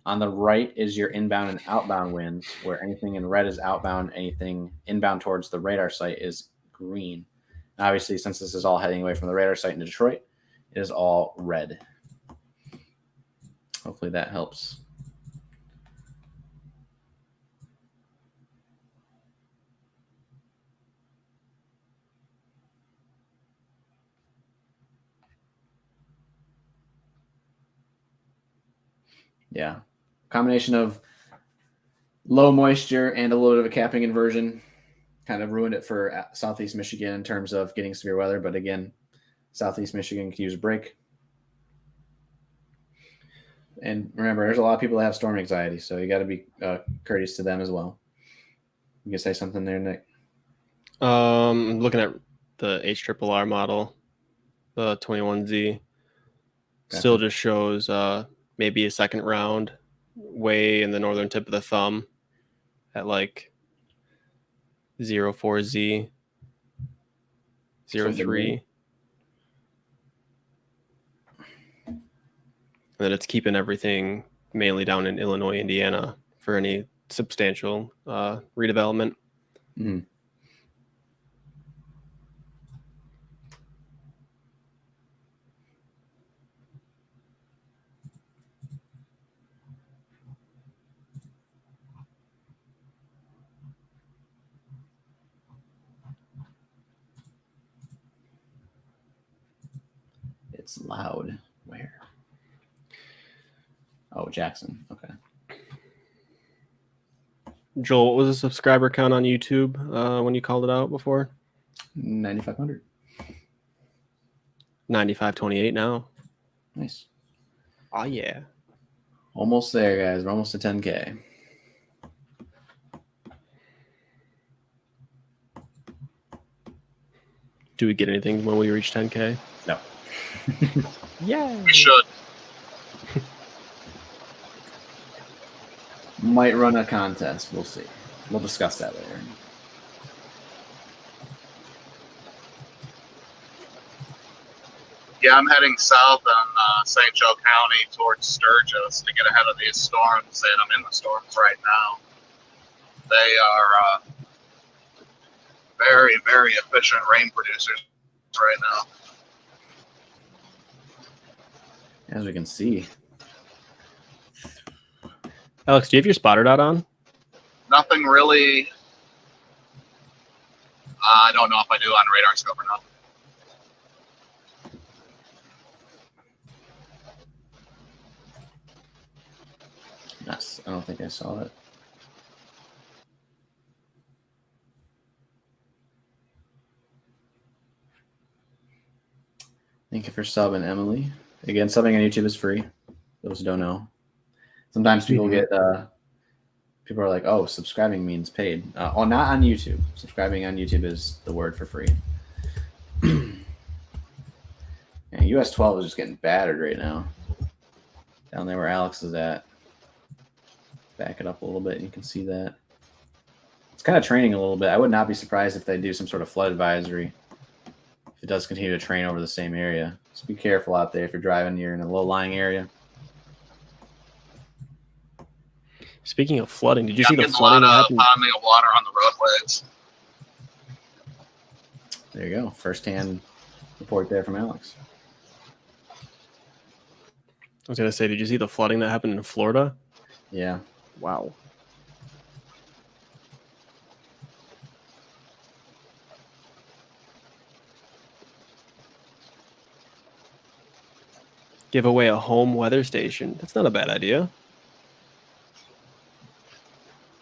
On the right is your inbound and outbound winds, where anything in red is outbound, anything inbound towards the radar site is green. And obviously, since this is all heading away from the radar site in Detroit, it is all red. Hopefully that helps. Yeah. Combination of low moisture and a little bit of a capping inversion kind of ruined it for Southeast Michigan in terms of getting severe weather. But again, Southeast Michigan could use a break. And remember, there's a lot of people that have storm anxiety, so you got to be courteous to them as well. You can say something there, Nick. I'm looking at the HRRR model, the 21Z. Still just shows maybe a second round way in the northern tip of the thumb at like 04Z, 03. And then it's keeping everything mainly down in Illinois, Indiana for any substantial redevelopment. Mm-hmm. It's loud. Where? Oh, Jackson. Okay. Joel, what was the subscriber count on YouTube when you called it out before? 9,500. 9,528 now. Nice. Oh, yeah. Almost there, guys. We're almost to 10K. Do we get anything when we reach 10K? No. Yeah. We should. Might run a contest. We'll see. We'll discuss that later. Yeah, I'm heading south on St. Joe County towards Sturgis to get ahead of these storms, and I'm in the storms right now. They are very, very efficient rain producers right now. As we can see. Alex, do you have your spotter dot on? Nothing really. I don't know if I do on radar scope or not. Yes, I don't think I saw it. Thank you for subbing, Emily. Again, subbing on YouTube is free. Those who don't know. Sometimes people get people are like, "Oh, subscribing means paid." Oh, not on YouTube. Subscribing on YouTube is the word for free. Yeah, US 12 is just getting battered right now. Down there where Alex is at. Back it up a little bit, and you can see that. It's kind of training a little bit. I would not be surprised if they do some sort of flood advisory if it does continue to train over the same area. Just be careful out there if you're driving. You're in a low-lying area. Speaking of flooding, did you Yeah, see I'm the getting a flooding lot that of happened? ponding of water on the roadways. There you go. First-hand report there from Alex. I was going to say, did you see the flooding that happened in Florida? Yeah. Wow. Give away a home weather station. That's not a bad idea.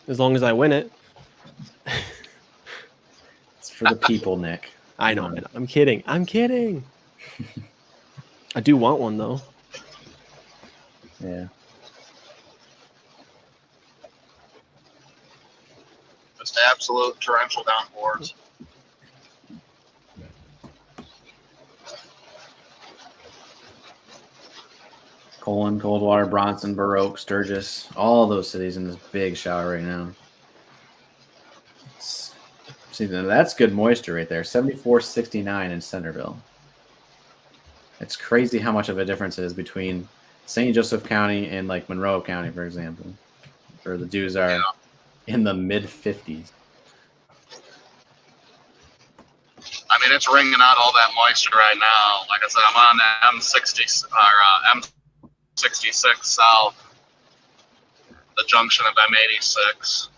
As long as I win it. It's for the people, Nick. I know. I'm kidding. I'm kidding. I do want one, though. Yeah. Just absolute torrential downpours. Colon, Coldwater, Bronson, Baroque, Sturgis, all those cities in this big shower right now. See, that's good moisture right there. 74.69 in Centerville. It's crazy how much of a difference it is between St. Joseph County and like Monroe County, for example, where the dews are in the mid-50s. I mean, it's wringing out all that moisture right now. Like I said, I'm on M60 or M66 south, the junction of M86.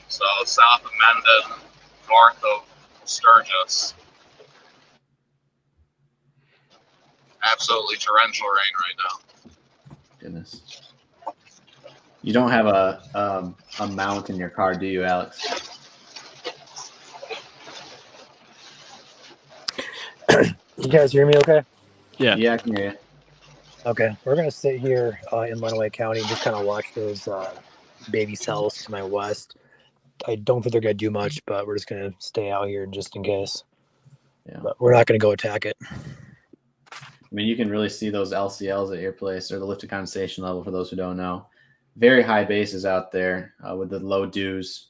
So south of Mendon, north of Sturgis. Absolutely torrential rain right now. Goodness. You don't have a mount in your car, do you, Alex? You guys hear me okay? Yeah. Yeah, I can hear you. Okay. We're going to sit here in Lenawee County and just kind of watch those baby cells to my west. I don't think they're going to do much, but we're just going to stay out here just in case. Yeah. But we're not going to go attack it. I mean, you can really see those LCLs at your place, or the lifted condensation level, for those who don't know. Very high bases out there with the low dews,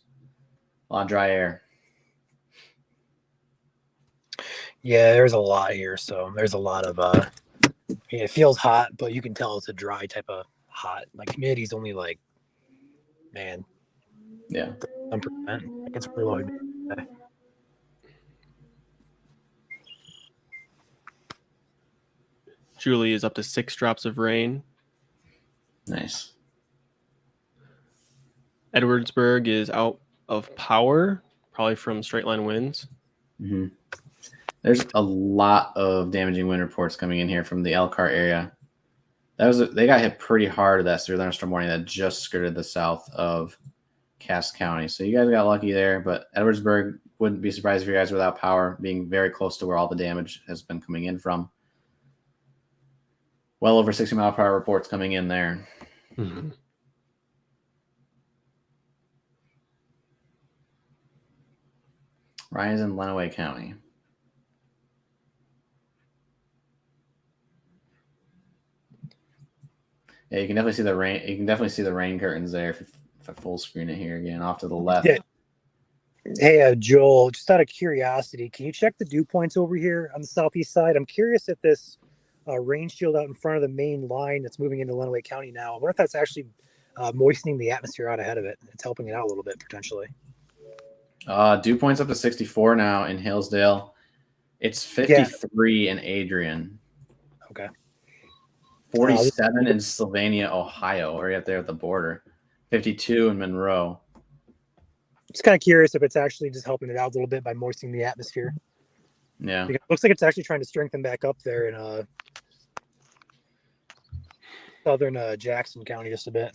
a lot of dry air. Yeah, there's a lot here. So there's a lot of, it feels hot, but you can tell it's a dry type of hot. Like humidity's only like, man, Yeah. 1%. Like it's really low humidity. Julie is up to 6 drops of rain. Nice. Edwardsburg is out of power, probably from straight line winds. Mm-hmm. There's a lot of damaging wind reports coming in here from the Elkhart area. They got hit pretty hard of that severe thunderstorm warning that just skirted the south of Cass County. So you guys got lucky there, but Edwardsburg, wouldn't be surprised if you guys were without power, being very close to where all the damage has been coming in from. Well over 60-mile-per-hour reports coming in there. Mm-hmm. Ryan's in Lenawee County. Yeah, you can definitely see the rain. You can definitely see the rain curtains there if I full screen it here again off to the left. Yeah. Hey, Joel, just out of curiosity, can you check the dew points over here on the southeast side? I'm curious if this rain shield out in front of the main line that's moving into Lenawee County now, I wonder if that's actually moistening the atmosphere out ahead of it. It's helping it out a little bit potentially. Dew points up to 64 now in Hillsdale. It's 53 in Adrian. Okay. 47 in Sylvania, Ohio, right up there at the border. 52 in Monroe. Just kind of curious if it's actually just helping it out a little bit by moistening the atmosphere. Yeah. Because it looks like it's actually trying to strengthen back up there in southern Jackson County just a bit.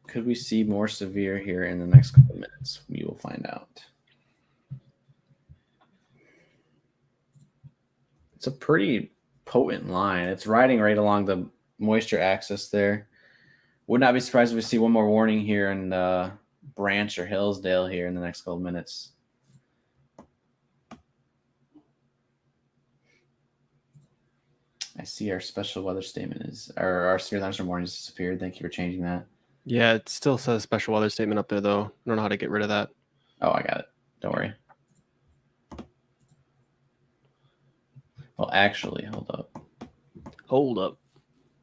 Could we see more severe here in the next couple of minutes? We will find out. It's a pretty potent line. It's riding right along the moisture axis there. Would not be surprised if we see one more warning here in Branch or Hillsdale here in the next couple of minutes. I see our special weather statement is, or our severe thunderstorm warning has disappeared. Thank you for changing that. Yeah, it still says special weather statement up there, though. I don't know how to get rid of that. Oh, I got it. Don't worry. Well, actually, hold up. Hold up.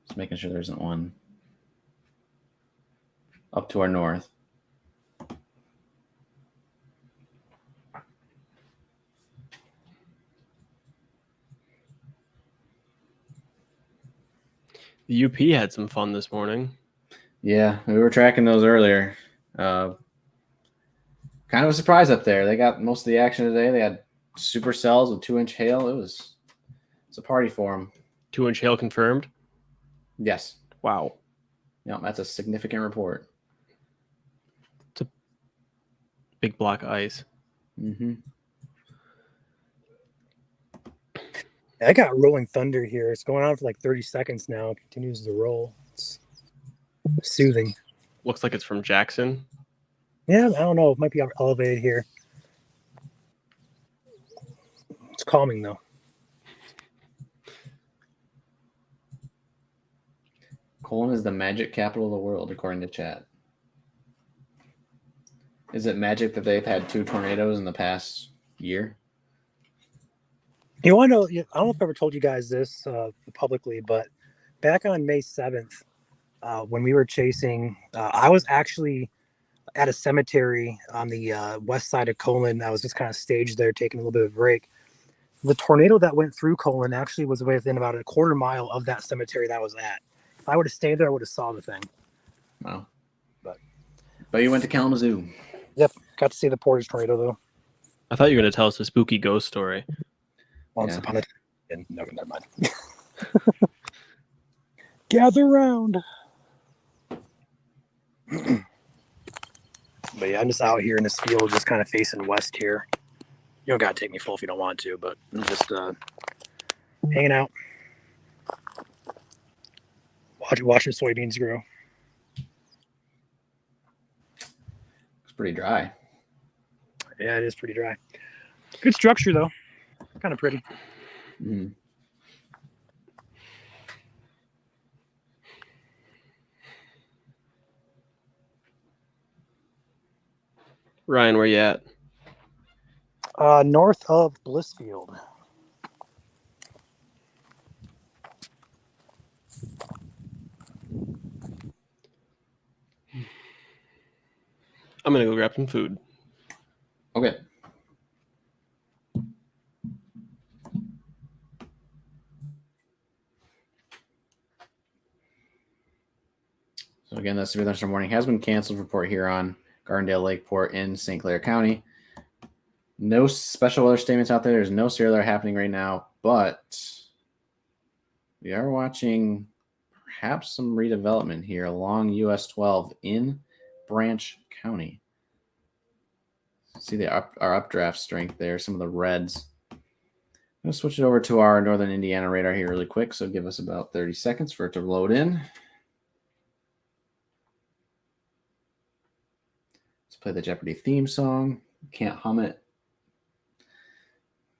Just making sure there isn't one up to our north. The UP had some fun this morning. Yeah, we were tracking those earlier. Kind of a surprise up there. They got most of the action today. They had supercells with 2-inch hail. It's a party for them. 2-inch hail confirmed? Yes. Wow. Yeah, that's a significant report. It's a big block of ice. Mm-hmm. I got rolling thunder here. It's going on for like 30 seconds now. It continues to roll. It's soothing. Looks like it's from Jackson. Yeah, I don't know. It might be elevated here. It's calming though. Colon is the magic capital of the world, according to chat. Is it magic that they've had 2 tornadoes in the past year? You want to know? I don't know if I ever told you guys this publicly, but back on May 7th, when we were chasing, I was actually at a cemetery on the west side of Colon. I was just kind of staged there, taking a little bit of a break. The tornado that went through Colon actually was within about a quarter mile of that cemetery that I was at. If I would have stayed there, I would have saw the thing. Wow. But you went to Kalamazoo. Yep, got to see the Portage tornado though. I thought you were going to tell us a spooky ghost story. Once upon a time. No, never mind. Gather round. But yeah, I'm just out here in this field, just kind of facing west here. You don't gotta take me full if you don't want to, but I'm just hanging out, watching soybeans grow. It's pretty dry. Yeah, it is pretty dry. Good structure though, kind of pretty. Mm-hmm. Ryan, where you at? North of Blissfield. I'm going to go grab some food. Okay. So again, the severe thunderstorm warning has been canceled. Report here on Gardendale Lakeport in St. Clair County. No special weather statements out there. There's no severe weather happening right now, but we are watching perhaps some redevelopment here along US 12 in Branch County. See our updraft strength there, some of the reds. I'm going to switch it over to our Northern Indiana radar here really quick, so give us about 30 seconds for it to load in. Let's play the Jeopardy theme song. Can't hum it,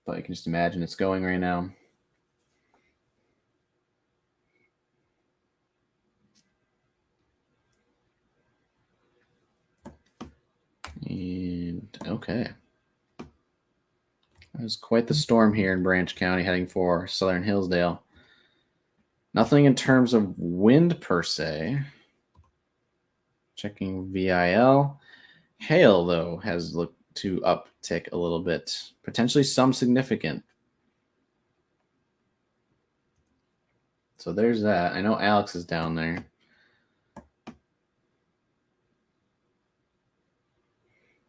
but you can just imagine it's going right now. And okay. That was quite the storm here in Branch County heading for southern Hillsdale. Nothing in terms of wind per se. Checking VIL. Hail, though, has looked to uptick a little bit. Potentially some significant. So there's that. I know Alex is down there.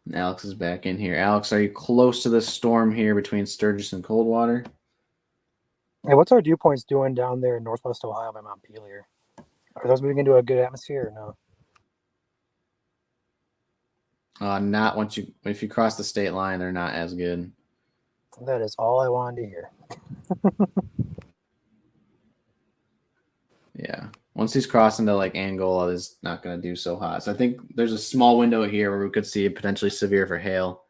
And Alex is back in here. Alex, are you close to this storm here between Sturgis and Coldwater? Hey, what's our dew points doing down there in Northwest Ohio by Montpelier? Are those moving into a good atmosphere or no? Not if you cross the state line, they're not as good. That is all I wanted to hear. Yeah. Once he's crossing to like Angola, it's not going to do so hot. So I think there's a small window here where we could see potentially severe for hail.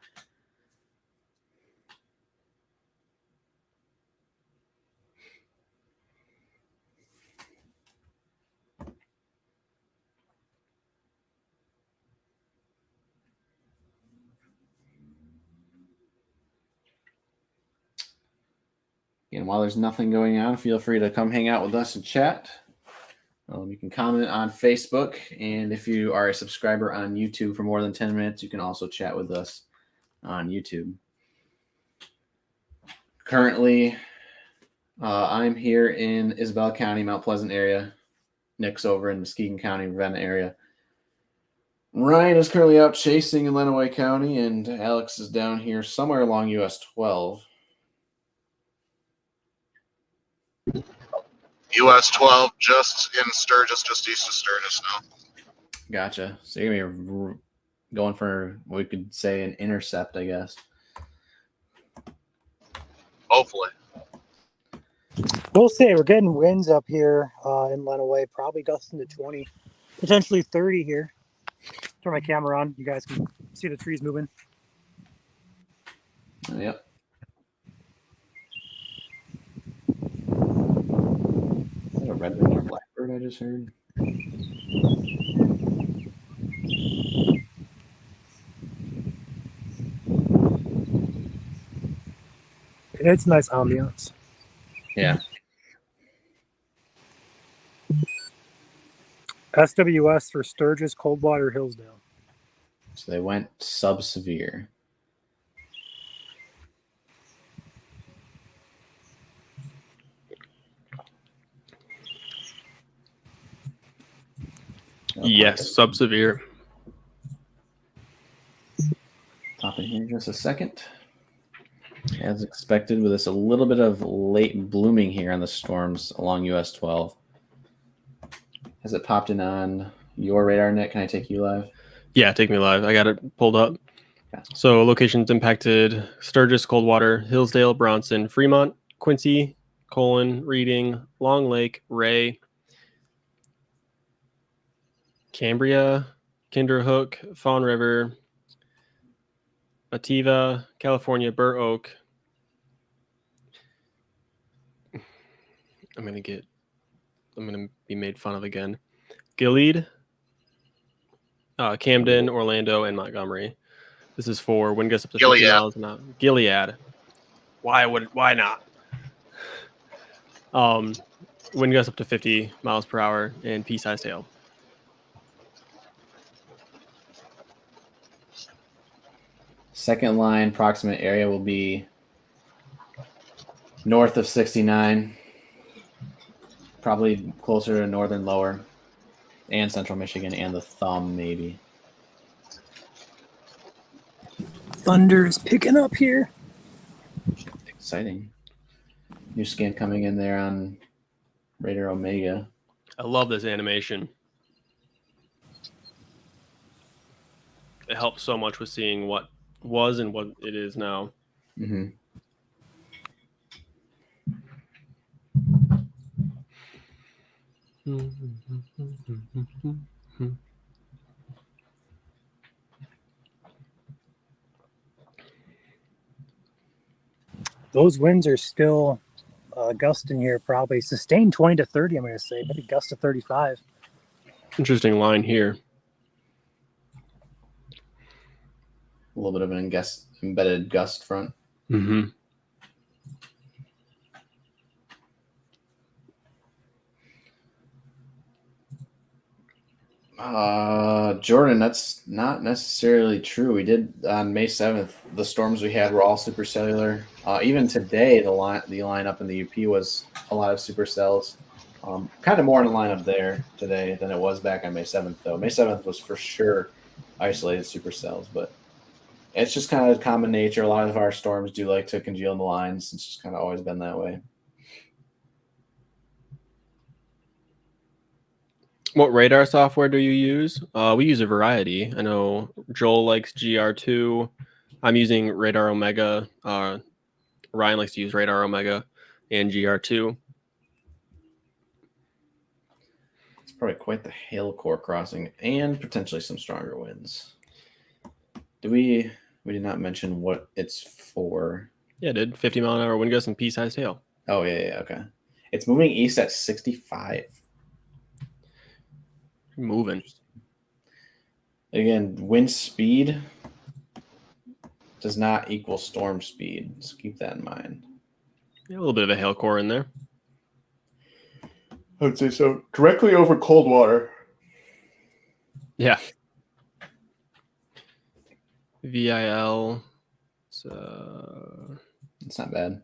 And while there's nothing going on, feel free to come hang out with us and chat. You can comment on Facebook, and if you are a subscriber on YouTube for more than 10 minutes, you can also chat with us on YouTube. Currently, I'm here in Isabella County, Mount Pleasant area. Nick's over in Muskegon County, Ravenna area. Ryan is currently out chasing in Lenawee County, and Alex is down here somewhere along US 12. US 12 just in Sturgis, just east of Sturgis now. Gotcha. So you're going to be going for what we could say an intercept, I guess. Hopefully. We'll see. We're getting winds up here in Lenawee, probably gusting to 20, potentially 30 here. Turn my camera on. You guys can see the trees moving. Yep. Is that a red-winged blackbird I just heard? It's nice ambiance. Yeah. SWS for Sturgis, Coldwater, Hillsdale. So they went sub-severe. Yes, sub-severe. Pop in here just a second. As expected, with this a little bit of late blooming here on the storms along US 12. Has it popped in on your radar, Nick? Can I take you live? Yeah, take me live. I got it pulled up. Okay. So locations impacted: Sturgis, Coldwater, Hillsdale, Bronson, Fremont, Quincy, Colon, Reading, Long Lake, Ray, Cambria, Kinderhook, Fawn River, Ativa, California, Burr Oak. I'm gonna be made fun of again. Gilead, Camden, Orlando, and Montgomery. This is for wind gusts up to 50 miles an hour. Gilead. Why not? Wind gusts up to 50 miles per hour and pea-sized hail. Second line proximate area will be north of 69, probably closer to northern lower and central Michigan and the thumb maybe. Thunder is picking up here. Exciting. New scan coming in there on Radar Omega. I love this animation. It helps so much with seeing what was and what it is now. Mm-hmm. Those winds are still gusting here, probably sustained 20 to 30, I'm going to say, maybe gust to 35. Interesting line here. A little bit of an embedded gust front. Mm-hmm. Jordan, that's not necessarily true. We did on May 7th, the storms we had were all supercellular. Even today, the lineup in the UP was a lot of supercells. Kind of more in the lineup there today than it was back on May 7th, though. May 7th was for sure isolated supercells, but it's just kind of common nature. A lot of our storms do like to congeal in the lines. It's just kind of always been that way. What radar software do you use? We use a variety. I know Joel likes GR2. I'm using Radar Omega. Ryan likes to use Radar Omega and GR2. It's probably quite the hail core crossing and potentially some stronger winds. We did not mention what it's for. Yeah, it did. 50-mile-an-hour wind gusts and pea-sized hail. Oh, yeah, okay. It's moving east at 65. Moving. Again, wind speed does not equal storm speed. So keep that in mind. Yeah, a little bit of a hail core in there. I would say so. Directly over cold water. Yeah. VIL. It's not bad.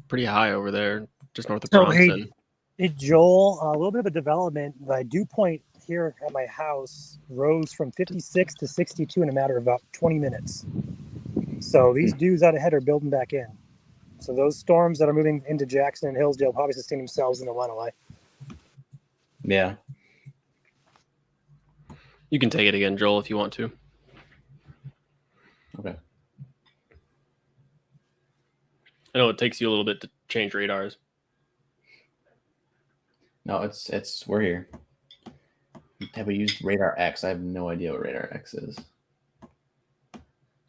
Pretty high over there, just north of So, Bronson. Hey, Joel, a little bit of a development. The dew point here at my house rose from 56 to 62 in a matter of about 20 minutes. So these dews out ahead are building back in. So those storms that are moving into Jackson and Hillsdale probably sustain themselves in the Lenawee. Yeah. You can take it again, Joel, if you want to. Okay. I know it takes you a little bit to change radars. No, it's we're here. Have we used Radar X? I have no idea what Radar X is.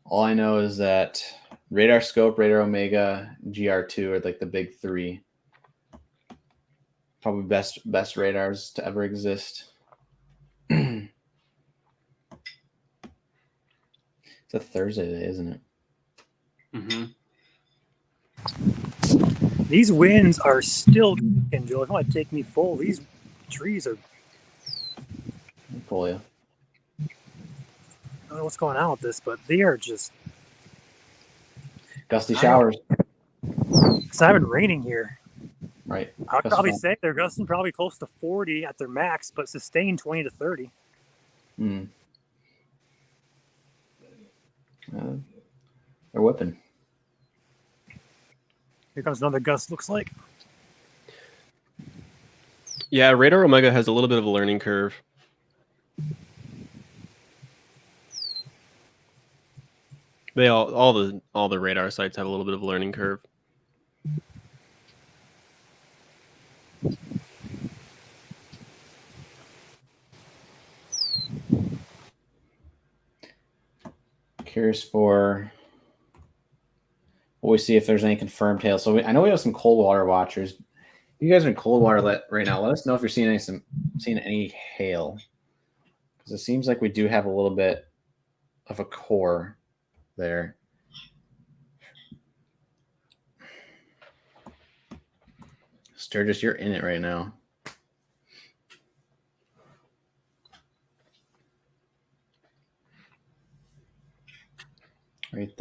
All I know is that Radar Scope, Radar Omega, GR2 are like the big three. Probably best radars to ever exist. It's a Thursday today, isn't it? Mm-hmm. These winds are still kicking, Joel. If you want to take me full, these trees are. I'll pull you. I don't know what's going on with this, but they are just. Gusty showers. It's not even raining here. Right. I'd probably say they're gusting probably close to 40 at their max, but sustained 20 to 30. Mm. They're whipping. Here comes another gust, looks like. Yeah, Radar Omega has a little bit of a learning curve. They all the radar sites have a little bit of a learning curve. Curious for what we see if there's any confirmed hail. So I know we have some cold water watchers. You guys are in cold water right now. Let us know if you're seeing any hail, because it seems like we do have a little bit of a core there. Sturgis, you're in it right now.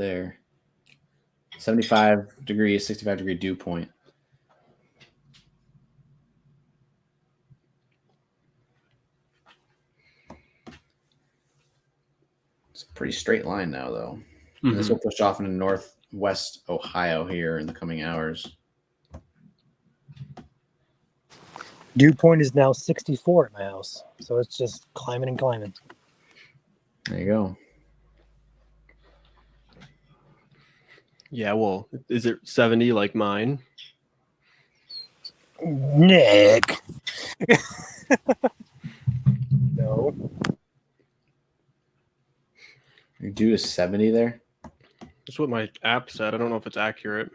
there. 75 degrees, 65-degree dew point. It's a pretty straight line now, though. And this will push off into northwest Ohio here in the coming hours. Dew point is now 64 at my house, so it's just climbing and climbing. There you go. Yeah, well, is it 70 like mine? Nick. No. Your dew is 70 there? That's what my app said. I don't know if it's accurate.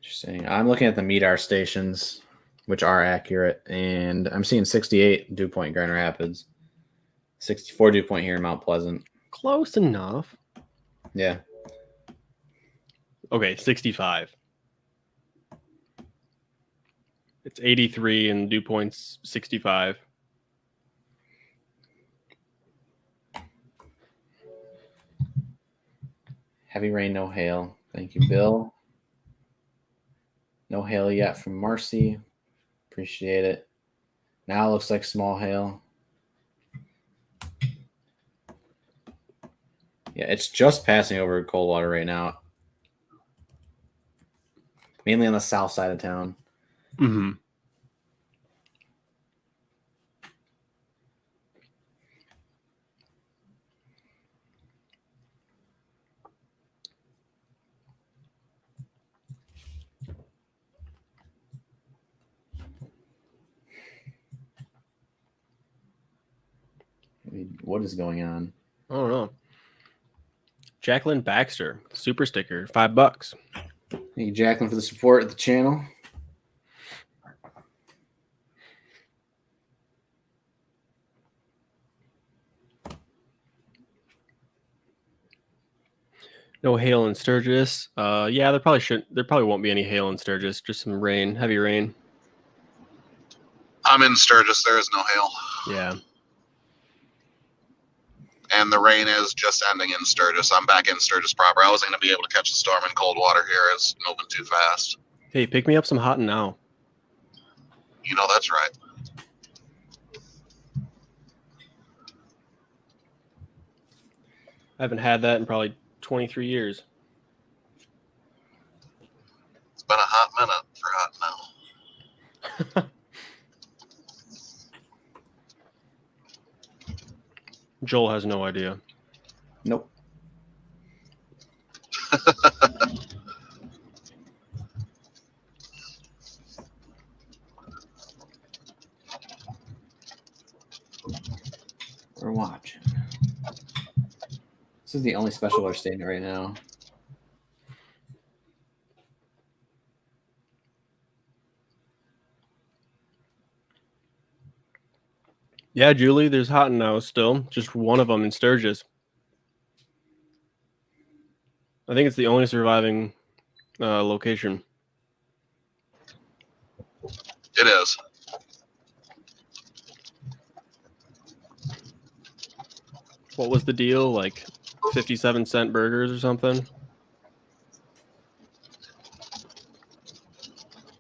Interesting. I'm looking at the MEDAR stations, which are accurate, and I'm seeing 68 dew point Grand Rapids, 64 dew point here in Mount Pleasant. Close enough. Yeah. Okay, 65. It's 83 and dew point's 65. Heavy rain, no hail. Thank you, Bill. No hail yet from Marcy. Appreciate it. Now it looks like small hail. Yeah, it's just passing over Coldwater right now. Mainly on the south side of town. Mm-hmm. What is going on? I don't know. Jacqueline Baxter, super sticker, $5. Thank you, Jacqueline, for the support of the channel. No hail in Sturgis. Yeah, there probably won't be any hail in Sturgis. Just some rain, heavy rain. I'm in Sturgis. There is no hail. Yeah. And the rain is just ending in Sturgis. I'm back in Sturgis proper. I wasn't going to be able to catch the storm in Coldwater here. It's moving too fast. Hey, pick me up some hot and now. You know that's right. I haven't had that in probably 23 years. It's been a hot minute for hot now. Joel has no idea. Nope. We're watching. This is the only special we're staying at right now. Yeah, Julie, there's hot and now still. Just one of them in Sturgis. I think it's the only surviving location. It is. What was the deal? Like 57-cent burgers or something?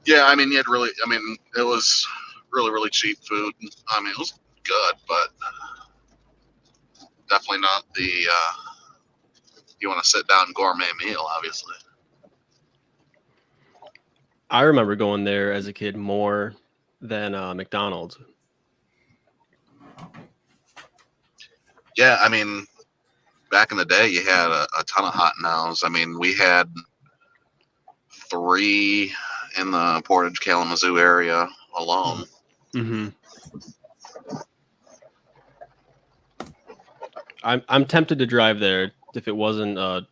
Yeah, I mean, it was really, really cheap food. I mean, it was good, but definitely not the you want to sit down gourmet meal, obviously. I remember going there as a kid more than McDonald's. Yeah, I mean, back in the day, you had a ton of hot nows. I mean, we had 3 in the Portage Kalamazoo area alone. Mm-hmm. I'm tempted to drive there if it wasn't a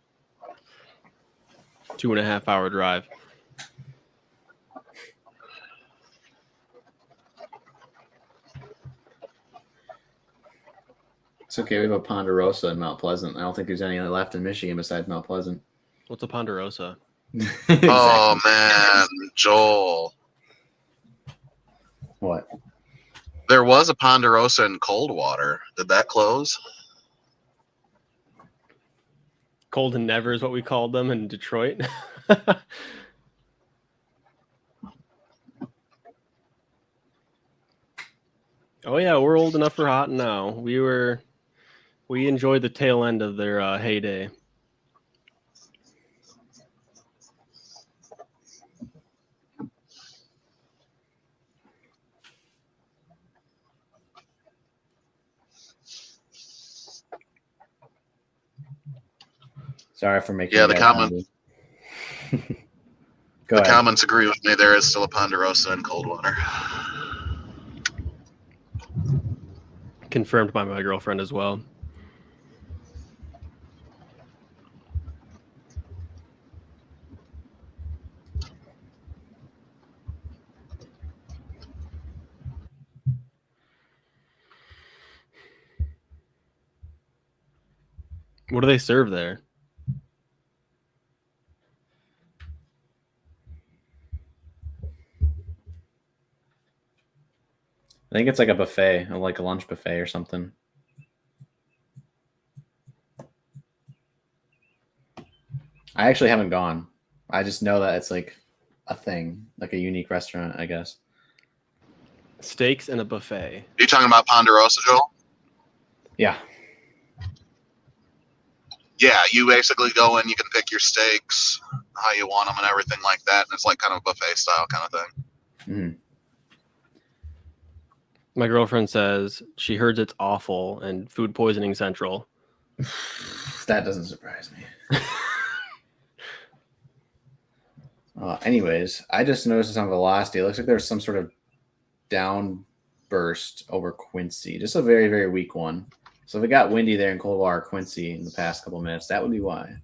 2.5 hour drive. It's okay. We have a Ponderosa in Mount Pleasant. I don't think there's any left in Michigan besides Mount Pleasant. What's a Ponderosa? Exactly. Oh, man, Joel. What? There was a Ponderosa in Coldwater. Did that close? Cold and never is what we called them in Detroit. Oh yeah, we're old enough for hot now. We enjoyed the tail end of their heyday. Sorry for making. Yeah, you the guys comment. hungry. The comments agree with me. There is still a Ponderosa in Coldwater. Confirmed by my girlfriend as well. What do they serve there? I think it's like a buffet, or like a lunch buffet or something. I actually haven't gone. I just know that it's like a thing, like a unique restaurant, I guess. Steaks and a buffet. Are you talking about Ponderosa, Joel? Yeah. Yeah, you basically go in, you can pick your steaks, how you want them, and everything like that. And it's like kind of a buffet style kind of thing. Mm. My girlfriend says she heard it's awful and food poisoning central. That doesn't surprise me. Anyways, I just noticed on velocity. It looks like there's some sort of downburst over Quincy. Just a very, very weak one. So if it got windy there in Coldwater, Quincy in the past couple of minutes, that would be why.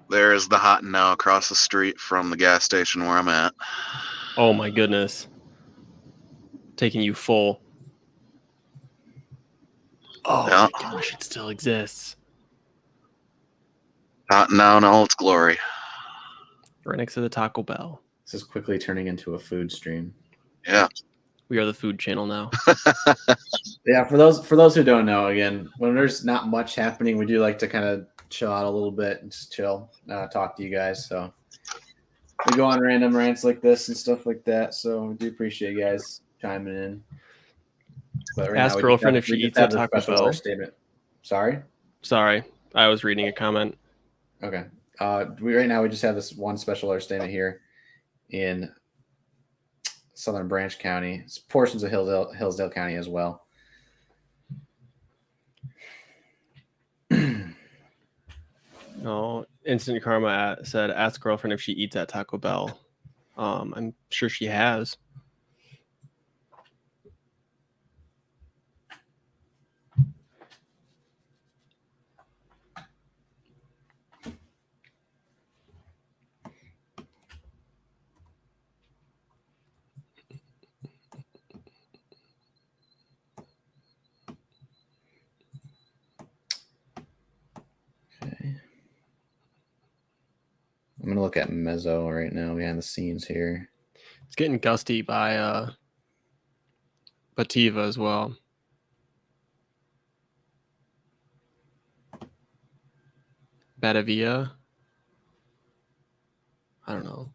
There is the Hot and Now across the street from the gas station where I'm at. Oh my goodness. Taking you full. Oh Yeah. my gosh, it still exists. Hot and Now in all its glory. Right next to the Taco Bell. This is quickly turning into a food stream. Yeah. We are the food channel now. Yeah, for those who don't know, again, when there's not much happening, we do like to kind of chill out a little bit and just chill, talk to you guys. So we go on random rants like this and stuff like that. So we do appreciate you guys chiming in. But right Ask now, girlfriend if she eats at the Taco special Bell. alert statement. Sorry. Sorry, I was reading a comment. Okay. We just have this one special alert statement here in Southern Branch County. It's portions of Hillsdale County as well. Oh, Instant Karma said, ask girlfriend if she eats at Taco Bell. I'm sure she has. Okay. I'm going to look at Mezzo right now behind the scenes here. It's getting gusty by Bativa as well. Batavia. I don't know.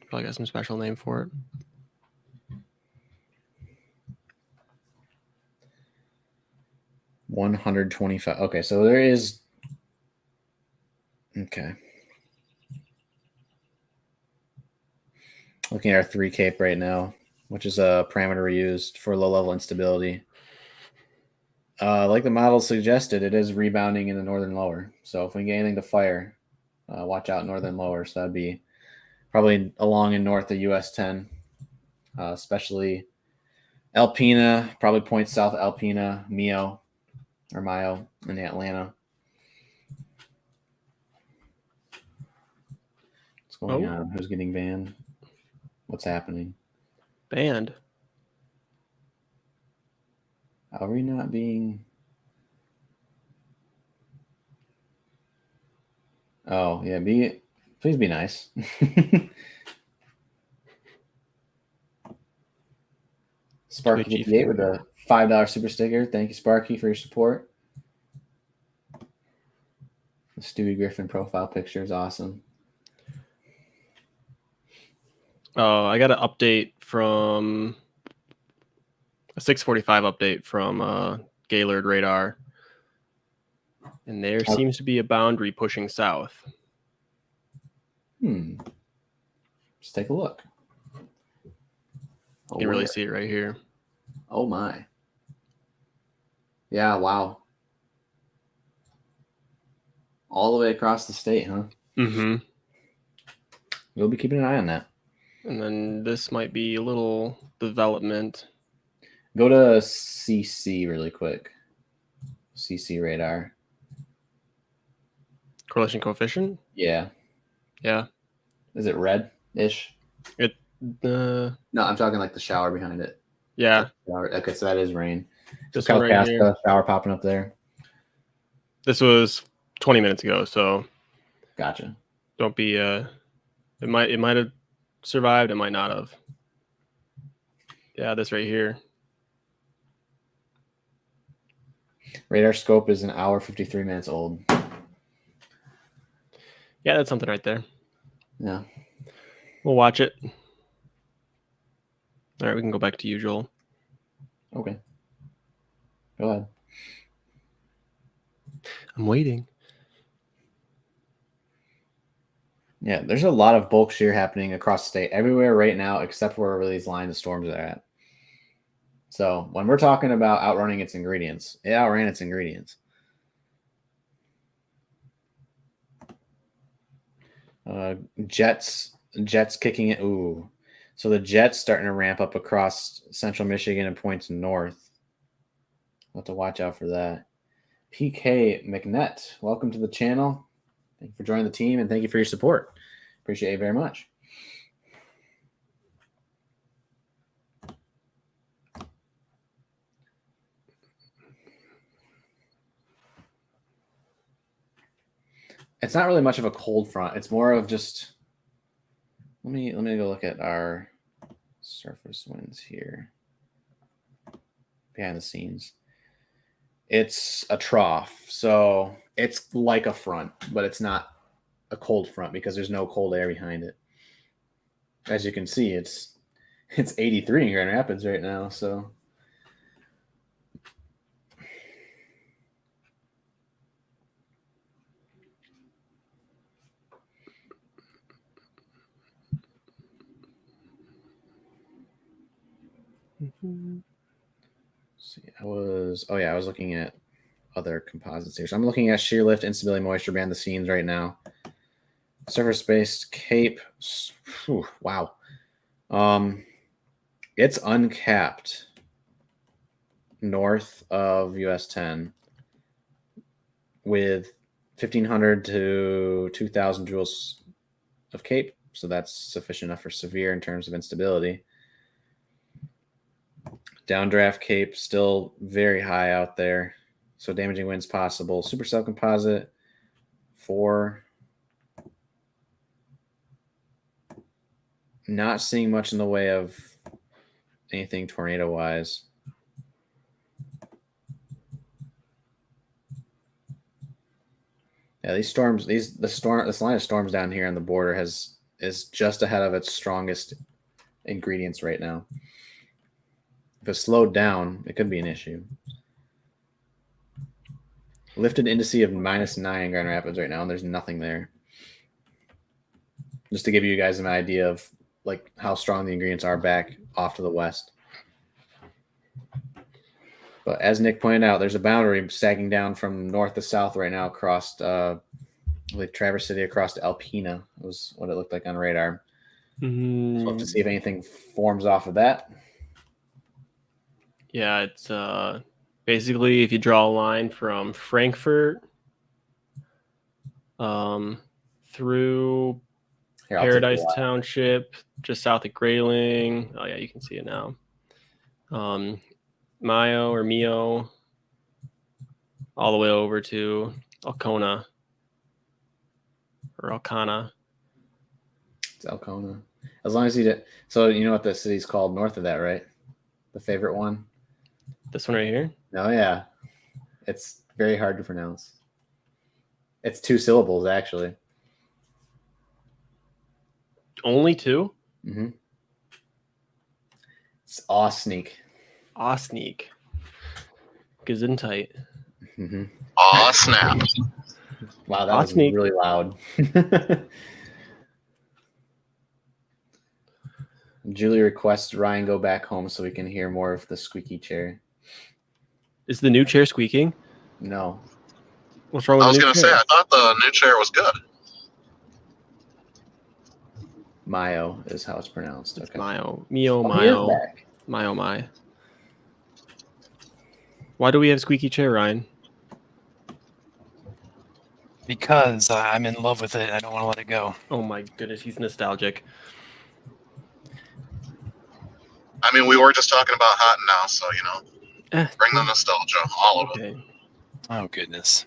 Probably got some special name for it. $125. Okay, so there is. Okay. Looking at our 3 cape right now, which is a parameter we used for low level instability. Like the model suggested, it is rebounding in the northern lower. So if we get anything to fire, watch out northern lower. So that'd be probably along and north of US 10, especially Alpena, probably points south of Alpena, Mayo, in Atlanta. What's going on? Who's getting banned? What's happening? Banned. Are we not being? Oh yeah, please be nice. Sparky58 with a $5 super sticker. Thank you, Sparky, for your support. The Stewie Griffin profile picture is awesome. Oh, I got an update from a 645 update from Gaylord radar. And there seems to be a boundary pushing south. Let's take a look. You can really see it right here. Oh my. Yeah, wow. All the way across the state, huh? Mm-hmm. We'll be keeping an eye on that. And then this might be a little development. Go to CC really quick. CC radar. Correlation coefficient? Yeah. Yeah. Is it red-ish? No, I'm talking like the shower behind it. Yeah. Okay, so that is rain. This one right here. Shower popping up there. This was 20 minutes ago, so Gotcha. don't be it might have survived, it might not have. Yeah, this right here. Radar scope is an hour 53 minutes old. Yeah, that's something right there. Yeah. We'll watch it. All right, we can go back to you, Joel. Okay. Go ahead. I'm waiting. Yeah, there's a lot of bulk shear happening across the state, everywhere right now, except where these lines of storms are at. So when we're talking about outrunning its ingredients, it outran its ingredients. Jets kicking it. Ooh. So the Jets starting to ramp up across central Michigan and points north. We'll have to watch out for that. PK McNett, welcome to the channel. Thank you for joining the team and thank you for your support. Appreciate it very much. It's not really much of a cold front. It's more of just let me go look at our surface winds here. Behind the scenes. It's a trough. So it's like a front, but it's not a cold front because there's no cold air behind it. As you can see, it's 83 in Grand Rapids right now, so see, I was looking at other composites here. So I'm looking at shear lift, instability, moisture behind the scenes right now. Surface-based Cape. Whew, wow. It's uncapped north of US 10 with 1,500 to 2,000 joules of Cape. So that's sufficient enough for severe in terms of instability. Downdraft Cape still very high out there. So damaging winds possible. Supercell composite 4. Not seeing much in the way of anything tornado wise. Yeah, these storms, this line of storms down here on the border is just ahead of its strongest ingredients right now. If it slowed down, it could be an issue. Lifted indice of -9 in Grand Rapids right now, and there's nothing there. Just to give you guys an idea of like how strong the ingredients are back off to the west. But as Nick pointed out, there's a boundary sagging down from north to south right now across, I believe, Traverse City across to Alpena was what it looked like on radar. Mm-hmm. So we'll have to see if anything forms off of that. Yeah, it's basically if you draw a line from Frankfurt through Paradise Township, just south of Grayling. Oh, yeah, you can see it now. Mayo or Mio, all the way over to Alcona or Alcana. It's Alcona. As long as you did. So you know what the city's called north of that, right? The favorite one? This one right here? Oh, yeah. It's very hard to pronounce. It's 2 syllables, actually. Only 2? Mm-hmm. It's Aw Sneak. Aw sneak. Gesundheit. Mm-hmm. Aw, snap. Wow, that Aw was sneak. really loud. Julie requests Ryan go back home so we can hear more of the squeaky chair. Is the new chair squeaking? No. What's wrong I with was the new going to say, chair? I thought the new chair was good. Mayo is how it's pronounced. It's Okay. Mayo. Mio, Oh, he is Mayo. back. My, oh my. Why do we have squeaky chair, Ryan? Because I'm in love with it. I don't want to let it go. Oh my goodness, he's nostalgic. I mean, we were just talking about hot and now, so, you know, bring the nostalgia, all of it. Okay. Oh, goodness.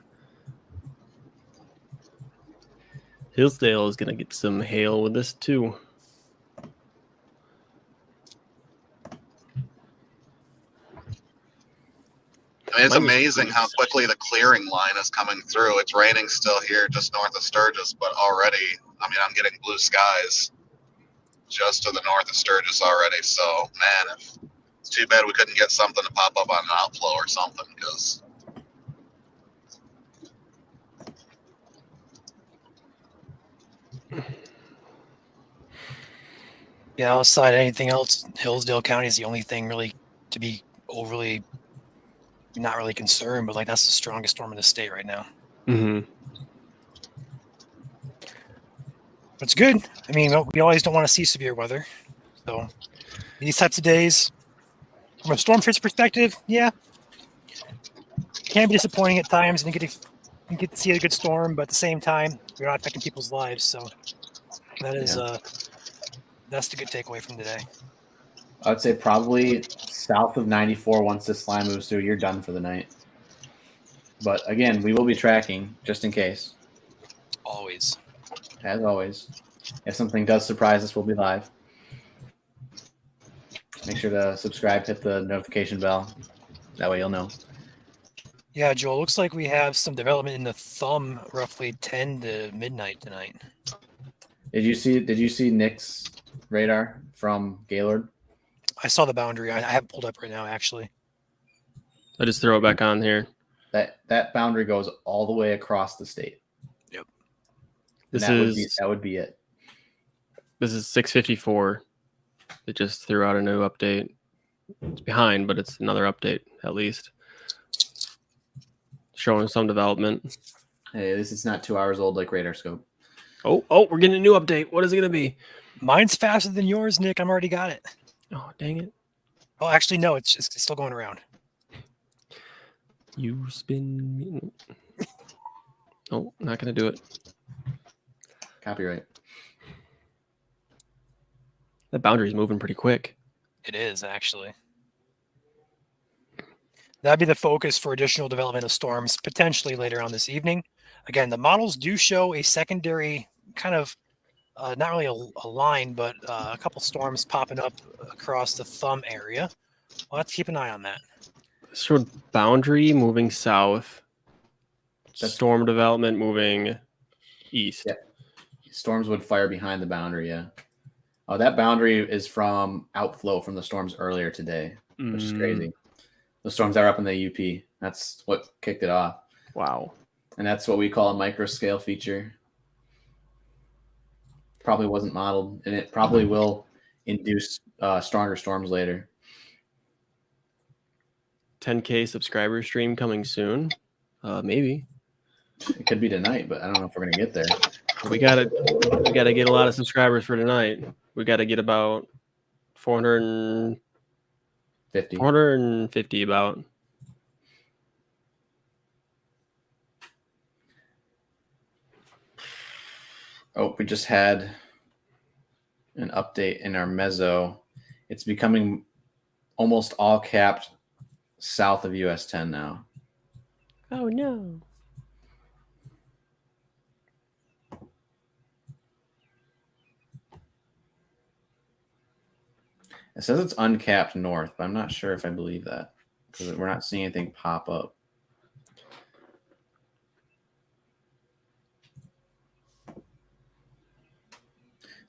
Hillsdale is going to get some hail with this too. I mean, it's Mine was amazing how close. quickly the clearing line is coming through. It's raining still here just north of Sturgis, but already, I mean, I'm getting blue skies just to the north of Sturgis already. So, man, it's too bad we couldn't get something to pop up on an outflow or something, because Yeah, outside anything else, Hillsdale County is the only thing really to be overly not really concerned, but like that's the strongest storm in the state right now. Mm-hmm. It's good. I mean, we always don't want to see severe weather. So these types of days, from a storm freeze perspective, yeah, can be disappointing at times, and you get to see a good storm, but at the same time, you're not affecting people's lives. So that is that's the good takeaway from today. I would say probably south of 94 once this line moves through, you're done for the night. But again, we will be tracking just in case. Always. As always. If something does surprise us, we'll be live. Make sure to subscribe, hit the notification bell. That way you'll know. Yeah, Joel, looks like we have some development in the thumb roughly 10 to midnight tonight. Did you see Nick's radar from Gaylord? I saw the boundary. I have it pulled up right now, actually. I just throw it back on here. That boundary goes all the way across the state. Yep. That would be it. This is 654. They just threw out a new update. It's behind, but it's another update at least. Showing some development. Hey, this is not 2 hours old like Radar Scope. Oh, we're getting a new update. What is it going to be? Mine's faster than yours, Nick. I'm already got it. Oh, dang it. Oh, actually, no, it's still going around. You spin. Oh, not going to do it. Copyright. That boundary's moving pretty quick. It is, actually. That'd be the focus for additional development of storms potentially later on this evening. Again, the models do show a secondary kind of, not really a line, but a couple storms popping up across the thumb area. We'll have to keep an eye on that. Showed boundary moving south. Storm development moving east. Yeah. Storms would fire behind the boundary, yeah. Oh, that boundary is from outflow from the storms earlier today, which is crazy. The storms that are up in the UP. That's what kicked it off. Wow. And that's what we call a micro scale feature. Probably wasn't modeled, and it probably will induce stronger storms later. 10K subscriber stream coming soon. Maybe. It could be tonight, but I don't know if we're gonna get there. We gotta get a lot of subscribers for tonight. We gotta get about 450 about. Oh, we just had an update in our meso. It's becoming almost all capped south of US 10 now. Oh no. It says it's uncapped north, but I'm not sure if I believe that because we're not seeing anything pop up.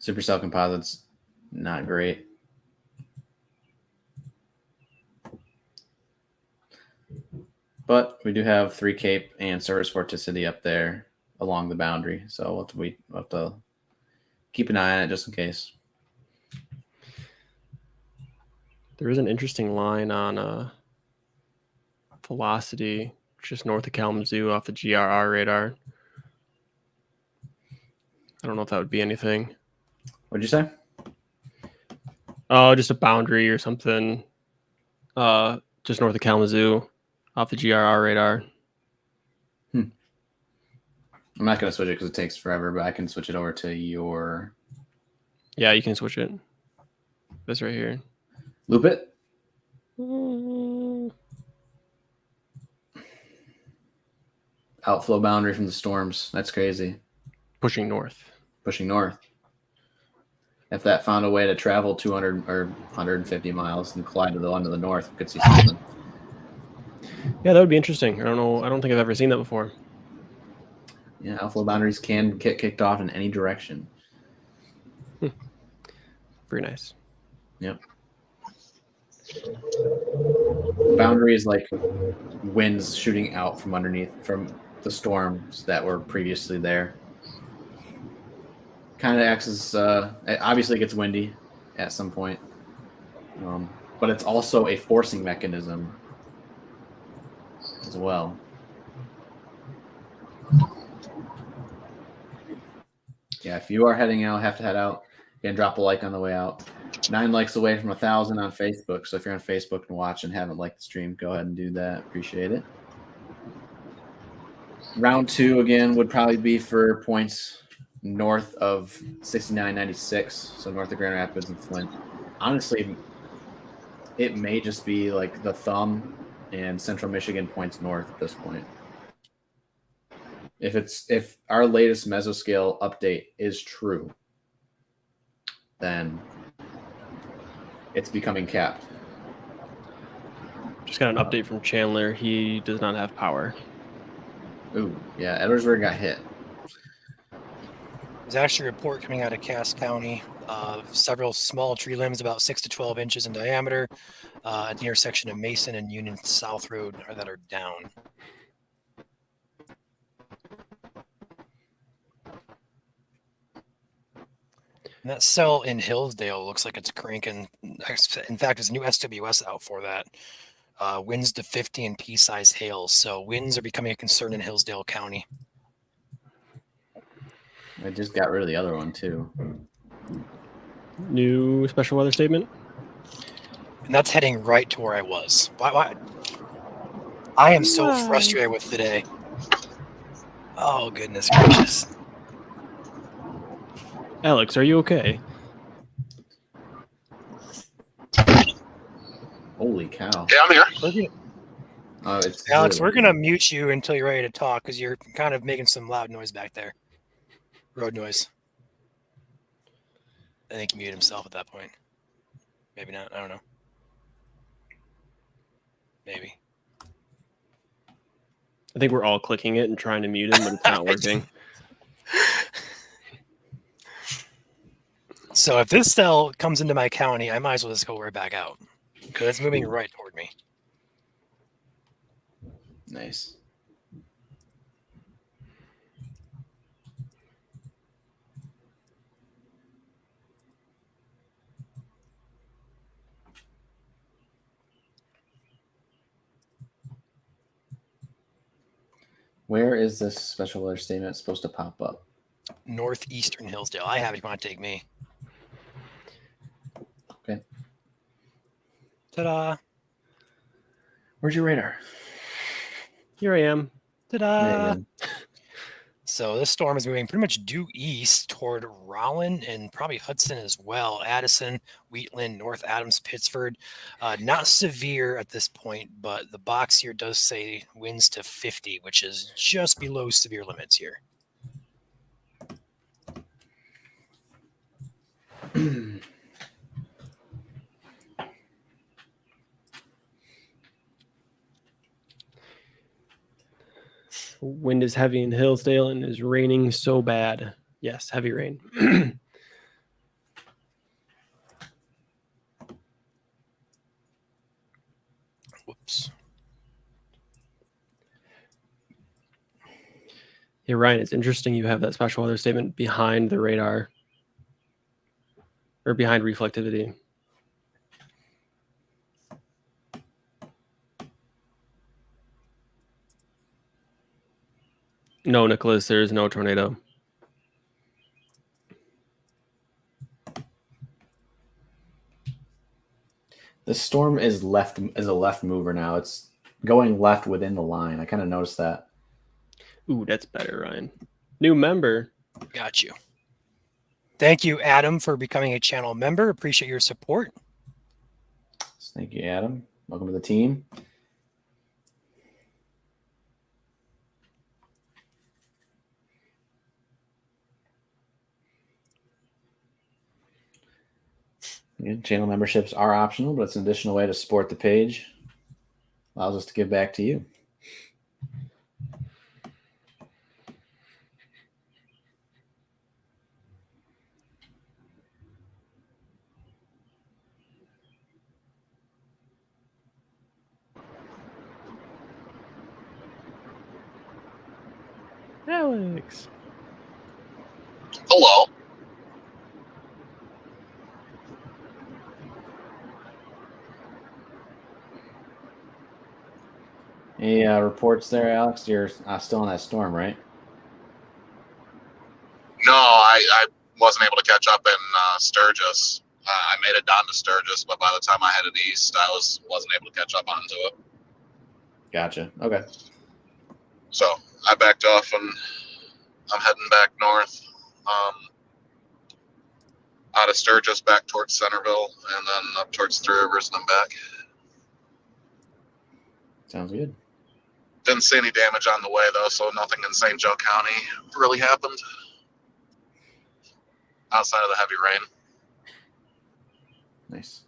Supercell composites, not great. But we do have 3 Cape and Service Vorticity up there along the boundary, so we'll have to keep an eye on it just in case. There is an interesting line on velocity just north of Kalamazoo off the GRR radar. I don't know if that would be anything. What'd you say? Oh, just a boundary or something. Just north of Kalamazoo off the GRR radar. I'm not going to switch it because it takes forever, but I can switch it over to your... Yeah, you can switch it. This right here. Loop it? Outflow boundary from the storms. That's crazy. Pushing north. Pushing north. If that found a way to travel 200 or 150 miles and collide to the one to the north, we could see something. Yeah, that would be interesting. I don't know. I don't think I've ever seen that before. Yeah, outflow boundaries can get kicked off in any direction. Very nice. Yep. Boundary is like winds shooting out from underneath from the storms that were previously there. Kind of acts as obviously it gets windy at some point, but it's also a forcing mechanism as well. Yeah, if you are heading out, have to head out. And drop a like on the way out. 9 likes away from 1,000 on Facebook. So if you're on Facebook and watch and haven't liked the stream, go ahead and do that. Appreciate it. Round 2 again would probably be for points north of 6996, so north of Grand Rapids and Flint. Honestly, it may just be like the thumb and Central Michigan points north at this point. If our latest mesoscale update is true, then it's becoming capped. Just got an update from Chandler. He does not have power. Ooh, yeah, Edwardsburg got hit. There's actually a report coming out of Cass County of several small tree limbs about 6 to 12 inches in diameter at the intersection of Mason and Union South Road that are down. And that cell in Hillsdale looks like it's cranking. In fact, there's a new SWS out for that. Winds to 50 and pea-sized hail. So winds are becoming a concern in Hillsdale County. I just got rid of the other one too. New special weather statement. And that's heading right to where I was. Why? I am so frustrated with today. Oh, goodness gracious. Alex, are you okay? Holy cow. Yeah, I'm here. Alex, we're going to mute you until you're ready to talk because you're kind of making some loud noise back there. Road noise. I think he muted himself at that point. Maybe not. I don't know. Maybe. I think we're all clicking it and trying to mute him, but it's not working. So if this cell comes into my county, I might as well just go right back out because it's moving right toward me. Nice. Where is this special weather statement supposed to pop up? Northeastern Hillsdale. I have it if you want to take me. Okay. Ta-da. Where's your radar? Here I am. Ta-da. So this storm is moving pretty much due east toward Rowan and probably Hudson as well. Addison, Wheatland, North Adams, Pittsford. Not severe at this point, but the box here does say winds to 50, which is just below severe limits here. Wind is heavy in Hillsdale and is raining so bad. Yes, heavy rain. Whoops. Yeah, Ryan, it's interesting you have that special weather statement behind the radar or behind reflectivity. No, Nicholas, there is no tornado. The storm is a left mover now. It's going left within the line. I kind of noticed that. Ooh, that's better, Ryan. New member. Got you. Thank you, Adam, for becoming a channel member. Appreciate your support. Thank you, Adam. Welcome to the team. Yeah, channel memberships are optional, but it's an additional way to support the page. Allows us to give back to you. Alex. Hello. Any reports there, Alex? You're still in that storm, right? No, I wasn't able to catch up in Sturgis. I made it down to Sturgis, but by the time I headed east, I wasn't able to catch up onto it. Gotcha. Okay. So I backed off, and I'm heading back north, out of Sturgis back towards Centerville, and then up towards Three Rivers, and then back. Sounds good. Didn't see any damage on the way, though, so nothing in St. Joe County really happened outside of the heavy rain. Nice.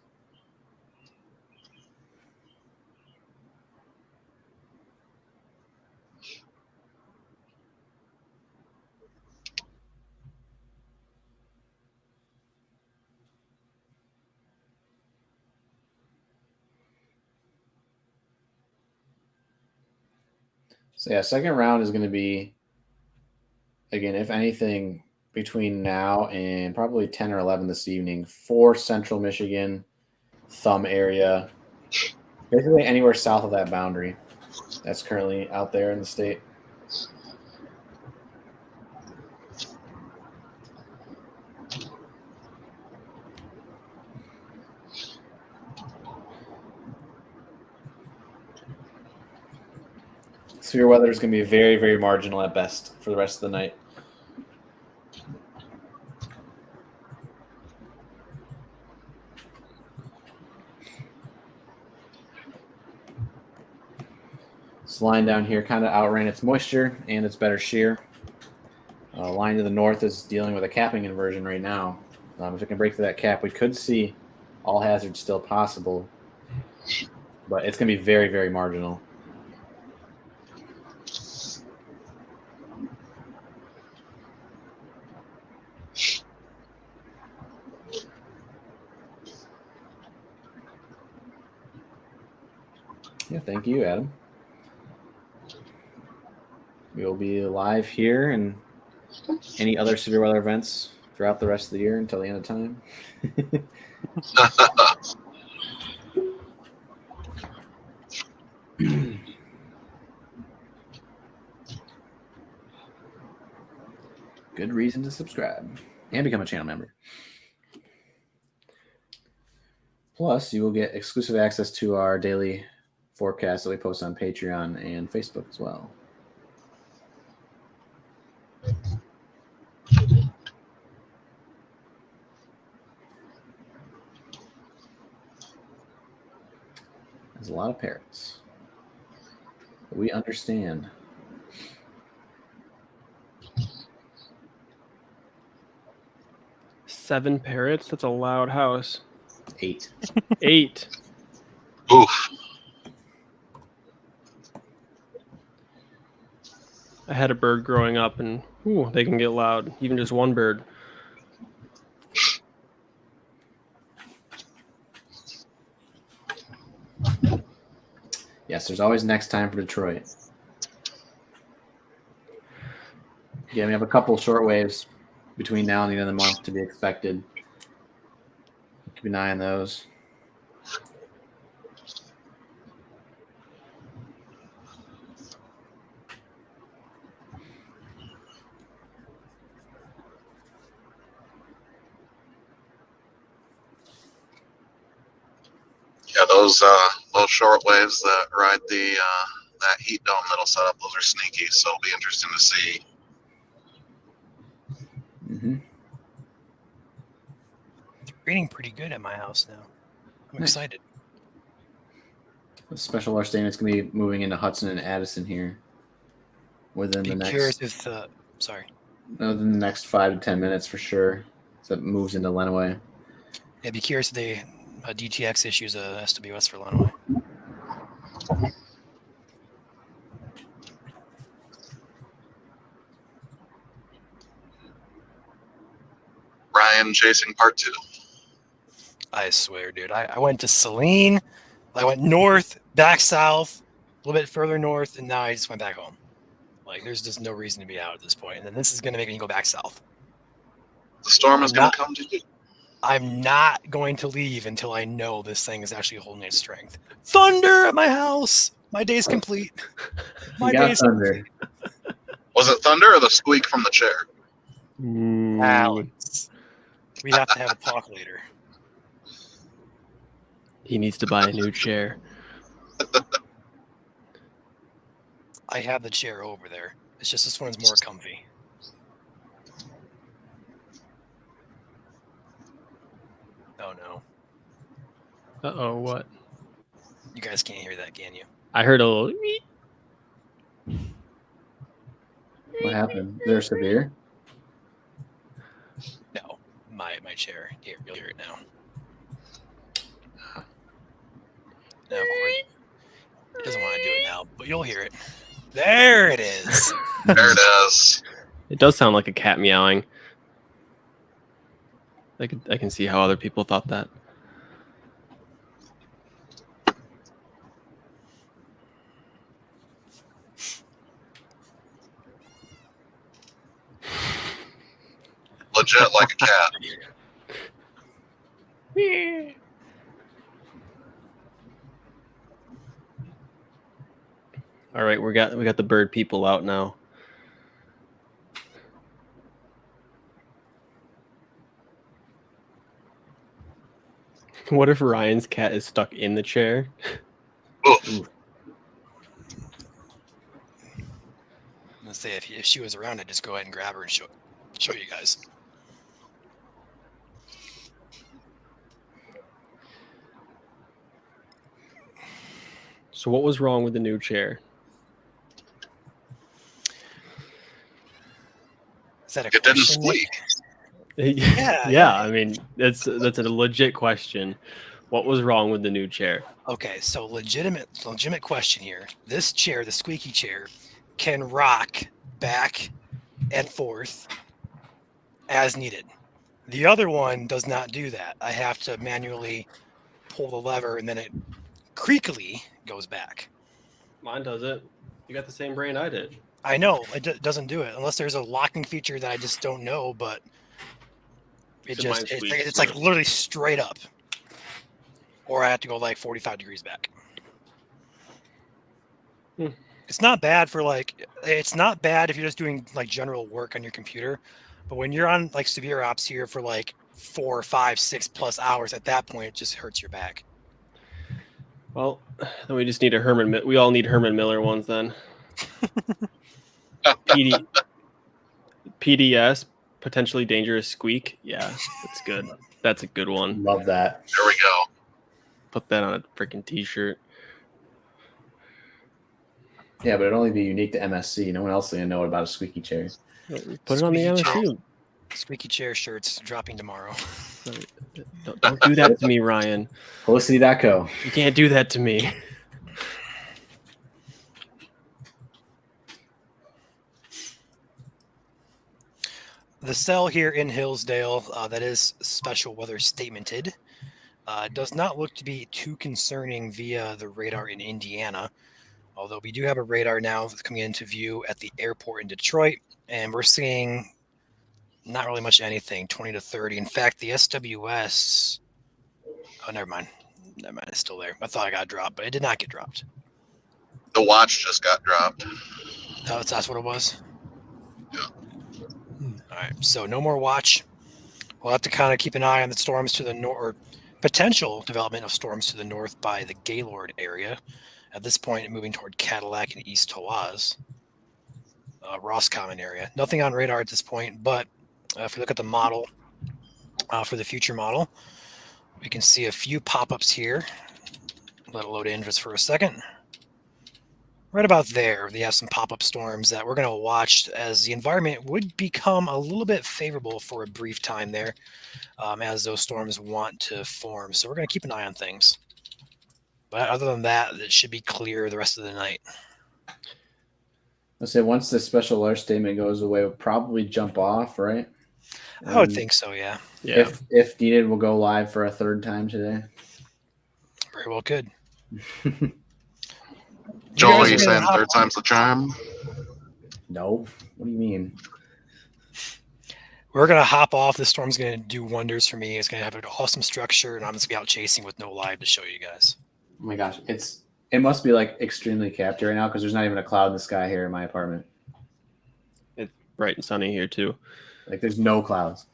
So yeah, second round is going to be, again, if anything, between now and probably 10 or 11 this evening for Central Michigan, Thumb area, basically anywhere south of that boundary that's currently out there in the state. Severe weather is going to be very, very marginal at best for the rest of the night. This line down here kind of outran its moisture and its better shear. Line to the north is dealing with a capping inversion right now. If it can break through that cap, we could see all hazards still possible, but it's going to be very, very marginal. Yeah, thank you, Adam. We'll be live here and any other severe weather events throughout the rest of the year until the end of time. Good reason to subscribe and become a channel member. Plus, you will get exclusive access to our daily forecast that we post on Patreon and Facebook as well. There's a lot of parrots. But we understand. Seven parrots? That's a loud house. 8. 8. Oof. I had a bird growing up, and they can get loud. Even just one bird. Yes, there's always next time for Detroit. Yeah, we have a couple short waves between now and the end of the month to be expected. Keep an eye on those. Yeah, those short waves that ride the that heat dome that'll set up, those are sneaky. So it'll be interesting to see. Mm-hmm. It's raining pretty good at my house now. I'm excited. The special watch statement's going to be moving into Hudson and Addison here within Be the curious next if within the next 5 to 10 minutes for sure. So it moves into Lenawee. Yeah, be curious if they DTX issues a SWS for Lenawee. Ryan chasing part 2. I swear, dude. I went to Saline. I went north, back south, a little bit further north, and now I just went back home. Like, there's just no reason to be out at this point. And then this is going to make me go back south. The storm is going to come to you. I'm not going to leave until I know this thing is actually holding its strength. Thunder at my house. My day's complete. My You got day's thunder. Was it thunder or the squeak from the chair? Alex. We have to have a talk later. He needs to buy a new chair. I have the chair over there. It's just this one's more comfy. Oh no. Uh-oh, what? You guys can't hear that, can you? I heard a little... What happened? They're severe? No. My chair. Here, you'll hear it now. No, Corey. It doesn't want to do it now, but you'll hear it. There it is. There it is. It does sound like a cat meowing. I can see how other people thought that. Legit like a cat. All right, we got the bird people out now. What if Ryan's cat is stuck in the chair? Oof. Let's say if she was around, I'd just go ahead and grab her and show you guys. So what was wrong with the new chair? Is that a It didn't question, Nick? squeak. Yeah. I mean, that's a legit question. What was wrong with the new chair? Okay, so legitimate question here. This chair, the squeaky chair, can rock back and forth as needed. The other one does not do that. I have to manually pull the lever and then it creakily goes back. Mine does it. You got the same brain I did. I know it doesn't do it unless there's a locking feature that I just don't know, but it's like literally straight up. Or I have to go like 45 degrees back. It's not bad it's not bad if you're just doing like general work on your computer, but when you're on like severe ops here for like 4, 5, 6+ hours, at that point it just hurts your back. Well, then we just need we all need Herman Miller ones then. PDS, potentially dangerous squeak. Yeah, that's good. That's a good one. Love that. There we go. Put that on a freaking t-shirt. Yeah, but it'd only be unique to MSC. No one else is going to know about a squeaky chair. Put it on the Squeaky chair. MSU. Squeaky chair shirts dropping tomorrow. Don't do that to me, Ryan. Felicity.co. You can't do that to me. The cell here in Hillsdale that is special weather statemented does not look to be too concerning via the radar in Indiana, although we do have a radar now that's coming into view at the airport in Detroit, and we're seeing not really much anything, 20 to 30. In fact, the SWS, oh, never mind. Never mind, it's still there. I thought I got dropped, but it did not get dropped. The watch just got dropped. Oh, that's what it was? Yeah. All right, so no more watch. We'll have to kind of keep an eye on the storms to the north, or potential development of storms to the north by the Gaylord area. At this point, moving toward Cadillac and East Tawaz, Roscommon area. Nothing on radar at this point, but if we look at the model for the future model, we can see a few pop-ups here. Let it load in just for a second. Right about there, they have some pop-up storms that we're going to watch as the environment would become a little bit favorable for a brief time there as those storms want to form. So we're going to keep an eye on things. But other than that, it should be clear the rest of the night. Let's say once the special alert statement goes away, we'll probably jump off, right? I would think so, yeah. Yeah. If needed, we'll go live for a third time today. Very well could. Joel, are guys you are gonna saying hop third time's the charm? No. What do you mean? We're going to hop off. This storm's going to do wonders for me. It's going to have an awesome structure, and I'm just going to be out chasing with no live to show you guys. Oh my gosh, it must be like extremely capped right now because there's not even a cloud in the sky here in my apartment. It's bright and sunny here too. Like there's no clouds.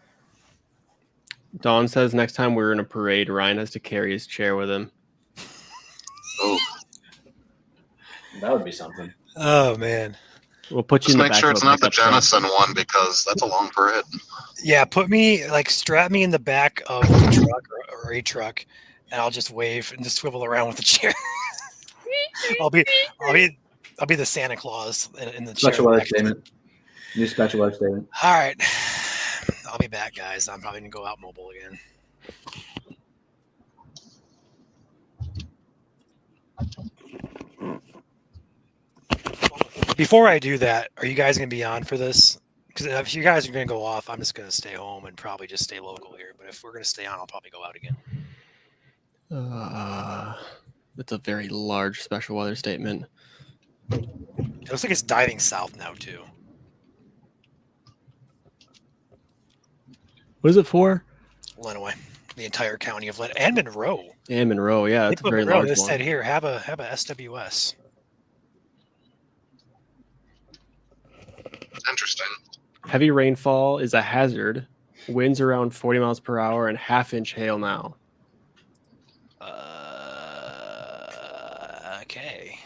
Dawn says next time we're in a parade, Ryan has to carry his chair with him. Oh, That would be something. Oh, man. We'll put you just in the make back sure of it's a not the pickup truck. Jennison one because that's a long parade. Yeah, strap me in the back of the truck or a truck, and I'll just wave and just swivel around with the chair. I'll be the Santa Claus in the Special chair. alert statement. New special alert statement. All right, I'll be back, guys. I'm probably gonna go out mobile again. Before I do that, are you guys gonna be on for this? Because if you guys are gonna go off, I'm just gonna stay home and probably just stay local here. But if we're gonna stay on, I'll probably go out again. That's a very large special weather statement. It looks like it's diving south now too. What is it for? Lenawee, the entire county of Lenawee, and Monroe. And Monroe, yeah, They that's a put very Monroe. large They one. said here, have a SWS. Interesting. Heavy rainfall is a hazard. Winds around 40 miles per hour and half-inch hail now. Okay.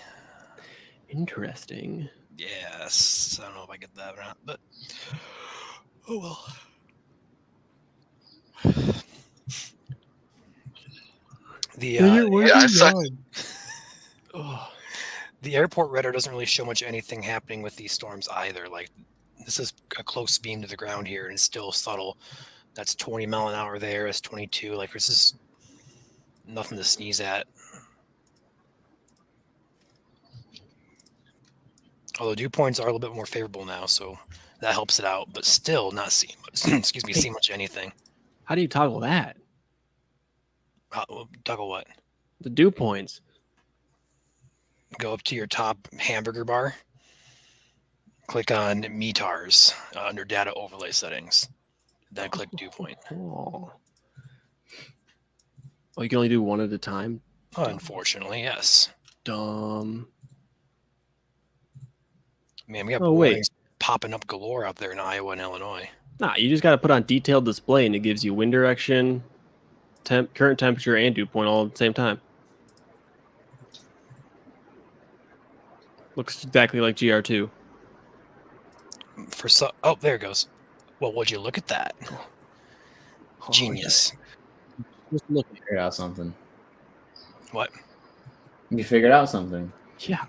Interesting. Yes. I don't know if I get that or not, but oh well. The the airport radar doesn't really show much anything happening with these storms either. Like this is a close beam to the ground here, and it's still subtle. That's 20 mile an hour there. It's 22. Like this is nothing to sneeze at. Although dew points are a little bit more favorable now, so that helps it out. But still, not seeing much. See much anything. How do you toggle that? Toggle what? The dew points. Go up to your top hamburger bar. Click on METARs under data overlay settings. Then click dew point. Oh, you can only do one at a time? Unfortunately, yes. Dumb. Man, we have wait. popping up galore out there in Iowa and Illinois. Nah, you just got to put on detailed display and it gives you wind direction, current temperature, and dew point all at the same time. Looks exactly like GR2. Oh, there it goes. Well, would you look at that? Genius. Just look and figure out something. What? You figured out something. Yeah.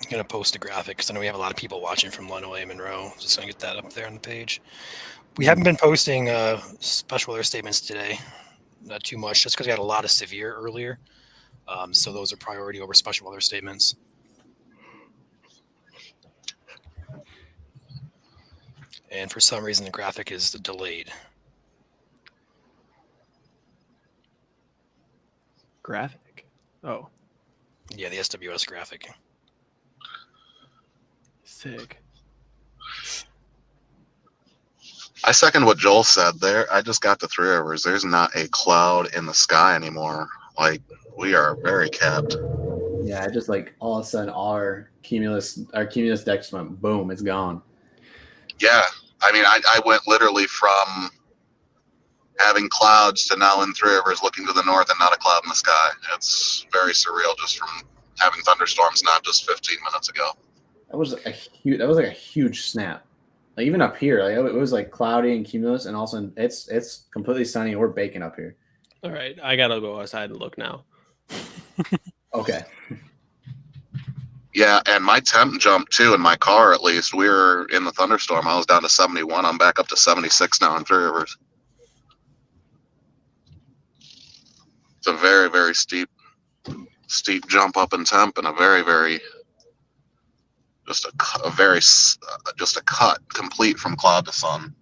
I'm going to post a graphic because I know we have a lot of people watching from Lenawee and Monroe. Just going to get that up there on the page. We haven't been posting special weather statements today. Not too much, just because we had a lot of severe earlier. So those are priority over special weather statements. And for some reason, the graphic is delayed. Graphic. Oh, Yeah, the SWS graphic. sick. I second what Joel said there. I just got to Three Rivers. There's not a cloud in the sky anymore. Like, we are very capped. Yeah, I just like all of a sudden our cumulus deck went boom, it's gone. Yeah. I mean, I went literally from having clouds to now in Three Rivers looking to the north and not a cloud in the sky. It's very surreal just from having thunderstorms not just 15 minutes ago. That was like a huge snap. Like even up here, like it was like cloudy and cumulus, and also it's completely sunny. We're baking up here. All right, I gotta go outside and look now. Okay. Yeah, and my temp jumped too in my car. At least we were in the thunderstorm. I was down to 71. I'm back up to 76 now in Three Rivers. It's a very, very steep jump up in temp, and a very, very just a cut complete from cloud to sun.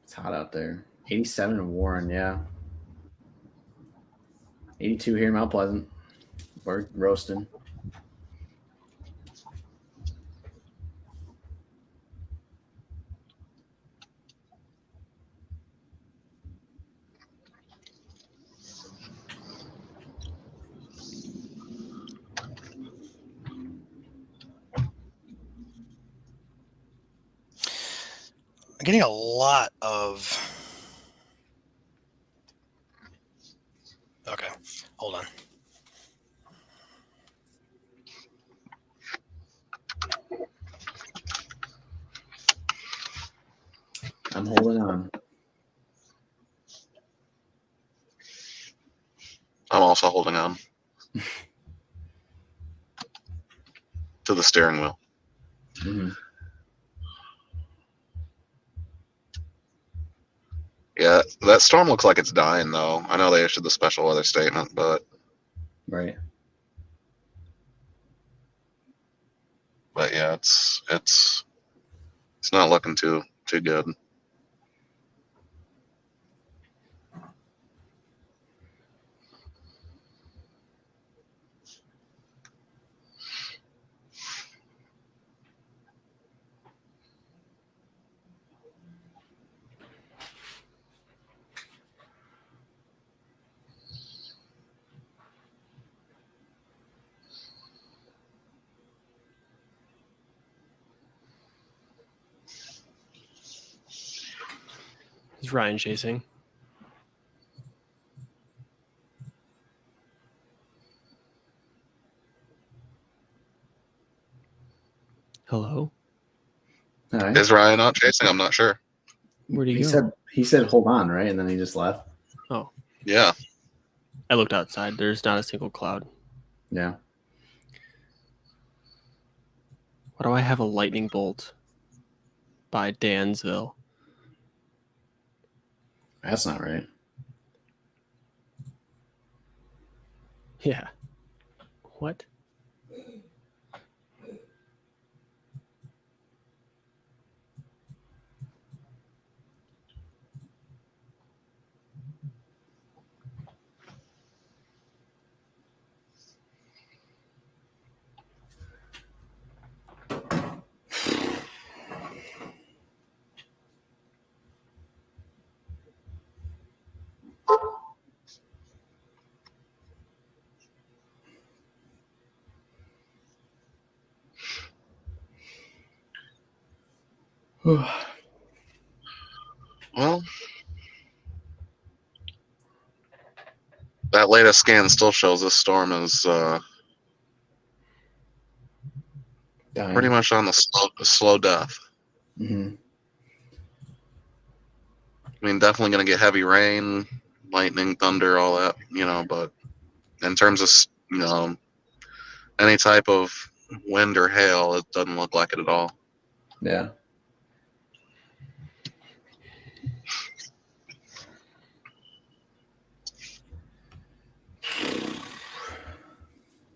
It's hot out there. 87 in Warren, yeah. 82 here in Mount Pleasant. We're roasting. I'm getting a lot of. Okay, hold on. I'm holding on. I'm also holding on to the steering wheel. Mm-hmm. Yeah, that storm looks like it's dying, though. I know they issued the special weather statement, but Right. yeah, it's not looking too good. Is Ryan chasing? Hello? All right. Is Ryan out chasing? I'm not sure. Where'd he go? He said hold on, right? And then he just left. Oh, Yeah. I looked outside. There's not a single cloud. Yeah. Why do I have a lightning bolt by Dansville? That's not right. Yeah. What? Well, that latest scan still shows this storm is Dying. pretty much on the slow death. Mm-hmm. I mean, definitely going to get heavy rain, lightning, thunder, all that, but in terms of, any type of wind or hail, it doesn't look like it at all. Yeah.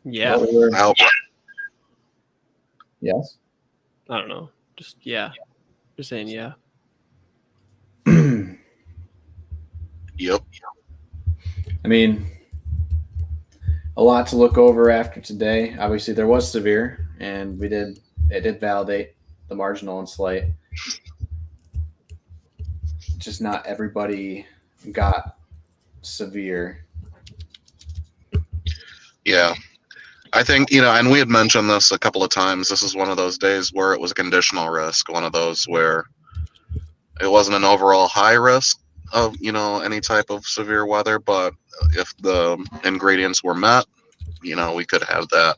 Yeah. Out. Yes. I don't know. Just yeah. Just saying yeah. Yep. I mean, a lot to look over after today. Obviously, there was severe, and it did validate the marginal and slight. Just not everybody got severe. Yeah. I think, and we had mentioned this a couple of times. This is one of those days where it was a conditional risk, one of those where it wasn't an overall high risk of, any type of severe weather, but if the ingredients were met, we could have that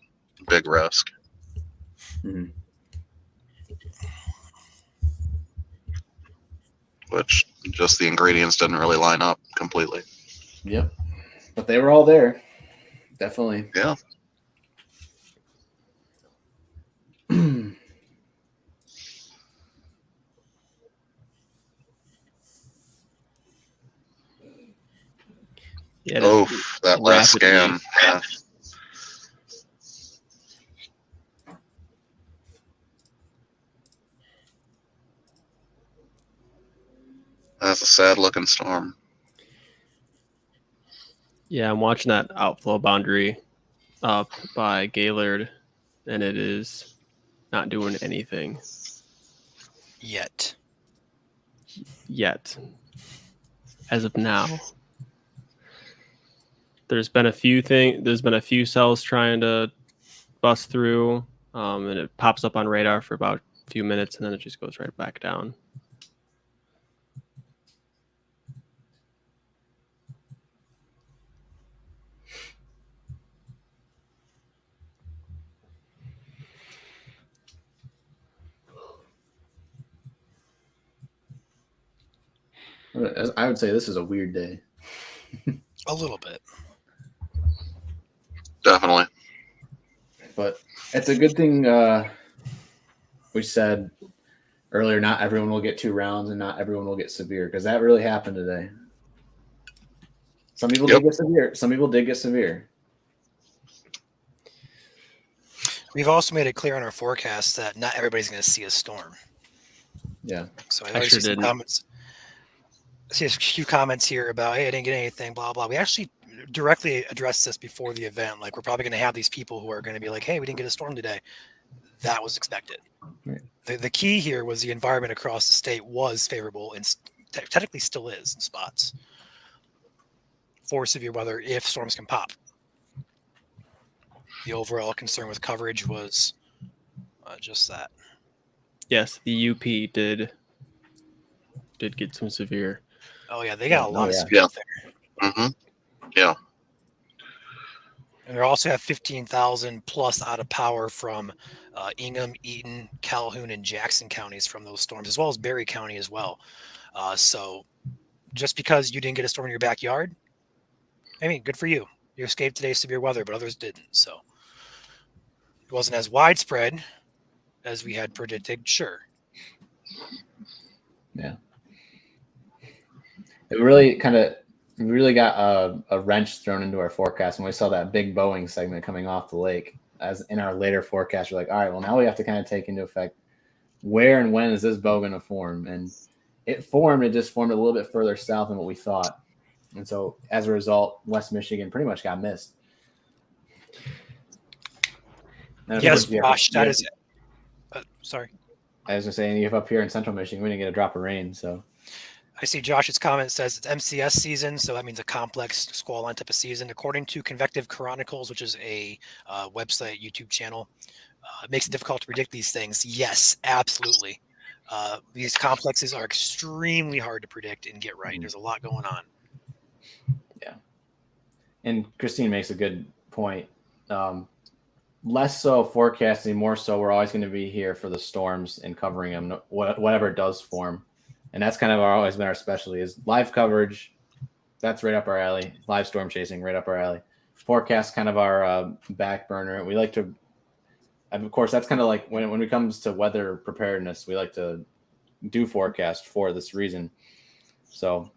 big risk. Mm-hmm. Which just the ingredients didn't really line up completely. Yep. But they were all there. Definitely. Yeah. Yeah. Oof, that last scan. Yeah. That's a sad looking storm. Yeah, I'm watching that outflow boundary up by Gaylord, and it is not doing anything Yet. as of now. There's been a few cells trying to bust through, and it pops up on radar for about a few minutes, and then it just goes right back down. I would say this is a weird day. A little bit. Definitely. But it's a good thing we said earlier, not everyone will get 2 rounds and not everyone will get severe, because that really happened today. Some people did get severe. Some people did get severe. We've also made it clear in our forecast that not everybody's going to see a storm. Yeah. So I see some comments. I see a few comments here about, hey, I didn't get anything, blah, blah. We actually directly addressed this before the event. Like, we're probably going to have these people who are going to be like, hey, we didn't get a storm today. That was expected. Right. The key here was the environment across the state was favorable and technically still is in spots for severe weather if storms can pop. The overall concern with coverage was just that. Yes, the UP did get some severe. Oh yeah, they got a lot of severe out there. Mm-hmm. Yeah. And they also have 15,000 plus out of power from Ingham, Eaton, Calhoun, and Jackson counties from those storms, as well as Berry County as well. So just because you didn't get a storm in your backyard, I mean, good for you. You escaped today's severe weather, but others didn't. So it wasn't as widespread as we had predicted, sure. Yeah. It really got a wrench thrown into our forecast when we saw that big Boeing segment coming off the lake. As in our later forecast, we're like, all right, well, now we have to kind of take into effect where and when is this bow going to form? And it just formed a little bit further south than what we thought. And so as a result, West Michigan pretty much got missed. Yes, Josh, that is it. Sorry. I was going to say, if up here in Central Michigan, we didn't get a drop of rain, so. I see Josh's comment says it's MCS season, so that means a complex squall line type of season. According to Convective Chronicles, which is a website, YouTube channel, it makes it difficult to predict these things. Yes, absolutely. These complexes are extremely hard to predict and get right. There's a lot going on. Yeah. and Christine makes a good point. Less so forecasting, more so we're always going to be here for the storms and covering them, whatever does form. And that's kind of always been our specialty is live coverage. That's right up our alley. Live storm chasing, right up our alley. Forecast kind of our back burner. We like to, of course, that's kind of like when it comes to weather preparedness, we like to do forecast for this reason. So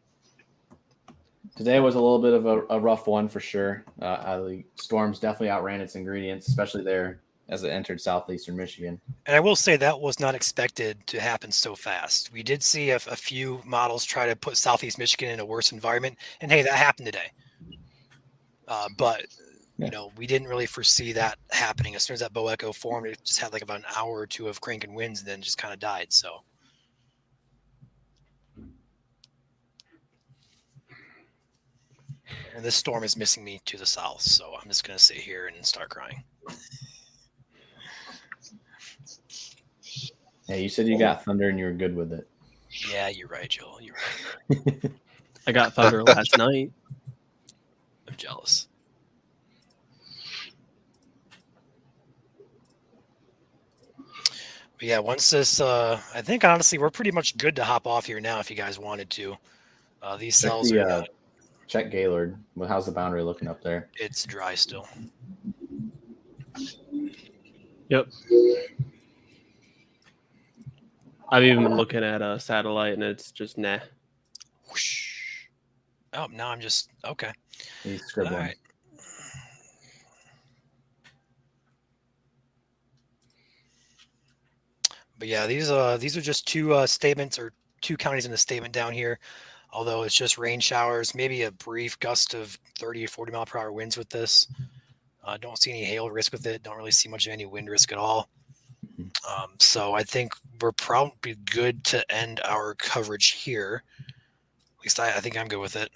today was a little bit of a rough one for sure. The storms definitely outran its ingredients, especially there as it entered southeastern Michigan. And I will say that was not expected to happen so fast. We did see a few models try to put southeast Michigan in a worse environment, and hey, that happened today. But you know, we didn't really foresee that happening. As soon as that bow echo formed, it just had like about an hour or two of cranking winds, and then just kind of died. So. And this storm is missing me to the south, so I'm just going to sit here and start crying. Yeah, you said you got thunder and you were good with it. Yeah, you're right, Joel. You're right. I got thunder last night. I'm jealous. But yeah, once this, I think honestly, we're pretty much good to hop off here now if you guys wanted to. These cells are... Check Gaylord. Well, how's the boundary looking up there? It's dry still. Yep. I've even been looking at a satellite, and it's just nah. Whoosh. Oh, now I'm just okay. He's scribbling. All right. But yeah, these are just two statements or two counties in the statement down here. Although it's just rain showers, maybe a brief gust of 30 or 40 mile per hour winds with this. Don't see any hail risk with it. Don't really see much of any wind risk at all. So I think we're probably good to end our coverage here. At least I think I'm good with it.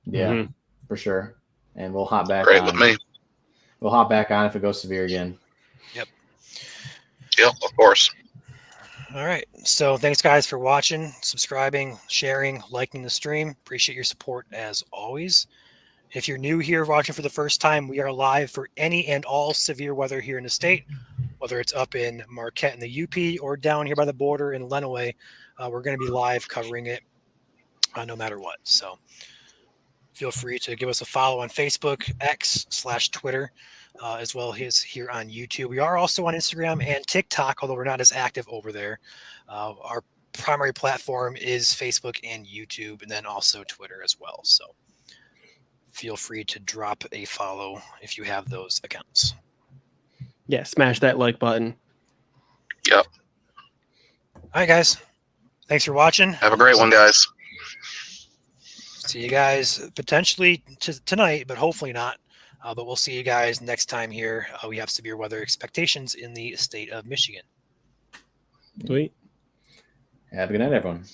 Yeah, for sure. And we'll hop back Great on. with me. We'll hop back on if it goes severe again. Yep, of course. All right. So thanks, guys, for watching, subscribing, sharing, liking the stream. Appreciate your support as always. If you're new here watching for the first time, we are live for any and all severe weather here in the state, whether it's up in Marquette in the UP or down here by the border in Lenawee. We're going to be live covering it no matter what. So feel free to give us a follow on Facebook, X/Twitter. As well as here on YouTube. We are also on Instagram and TikTok, although we're not as active over there. Our primary platform is Facebook and YouTube, and then also Twitter as well. So feel free to drop a follow if you have those accounts. Yeah, smash that like button. Yep. All right, guys. Thanks for watching. Have a great one, guys. See you guys potentially tonight, but hopefully not. But we'll see you guys next time here. We have severe weather expectations in the state of Michigan. Sweet. Have a good night, everyone.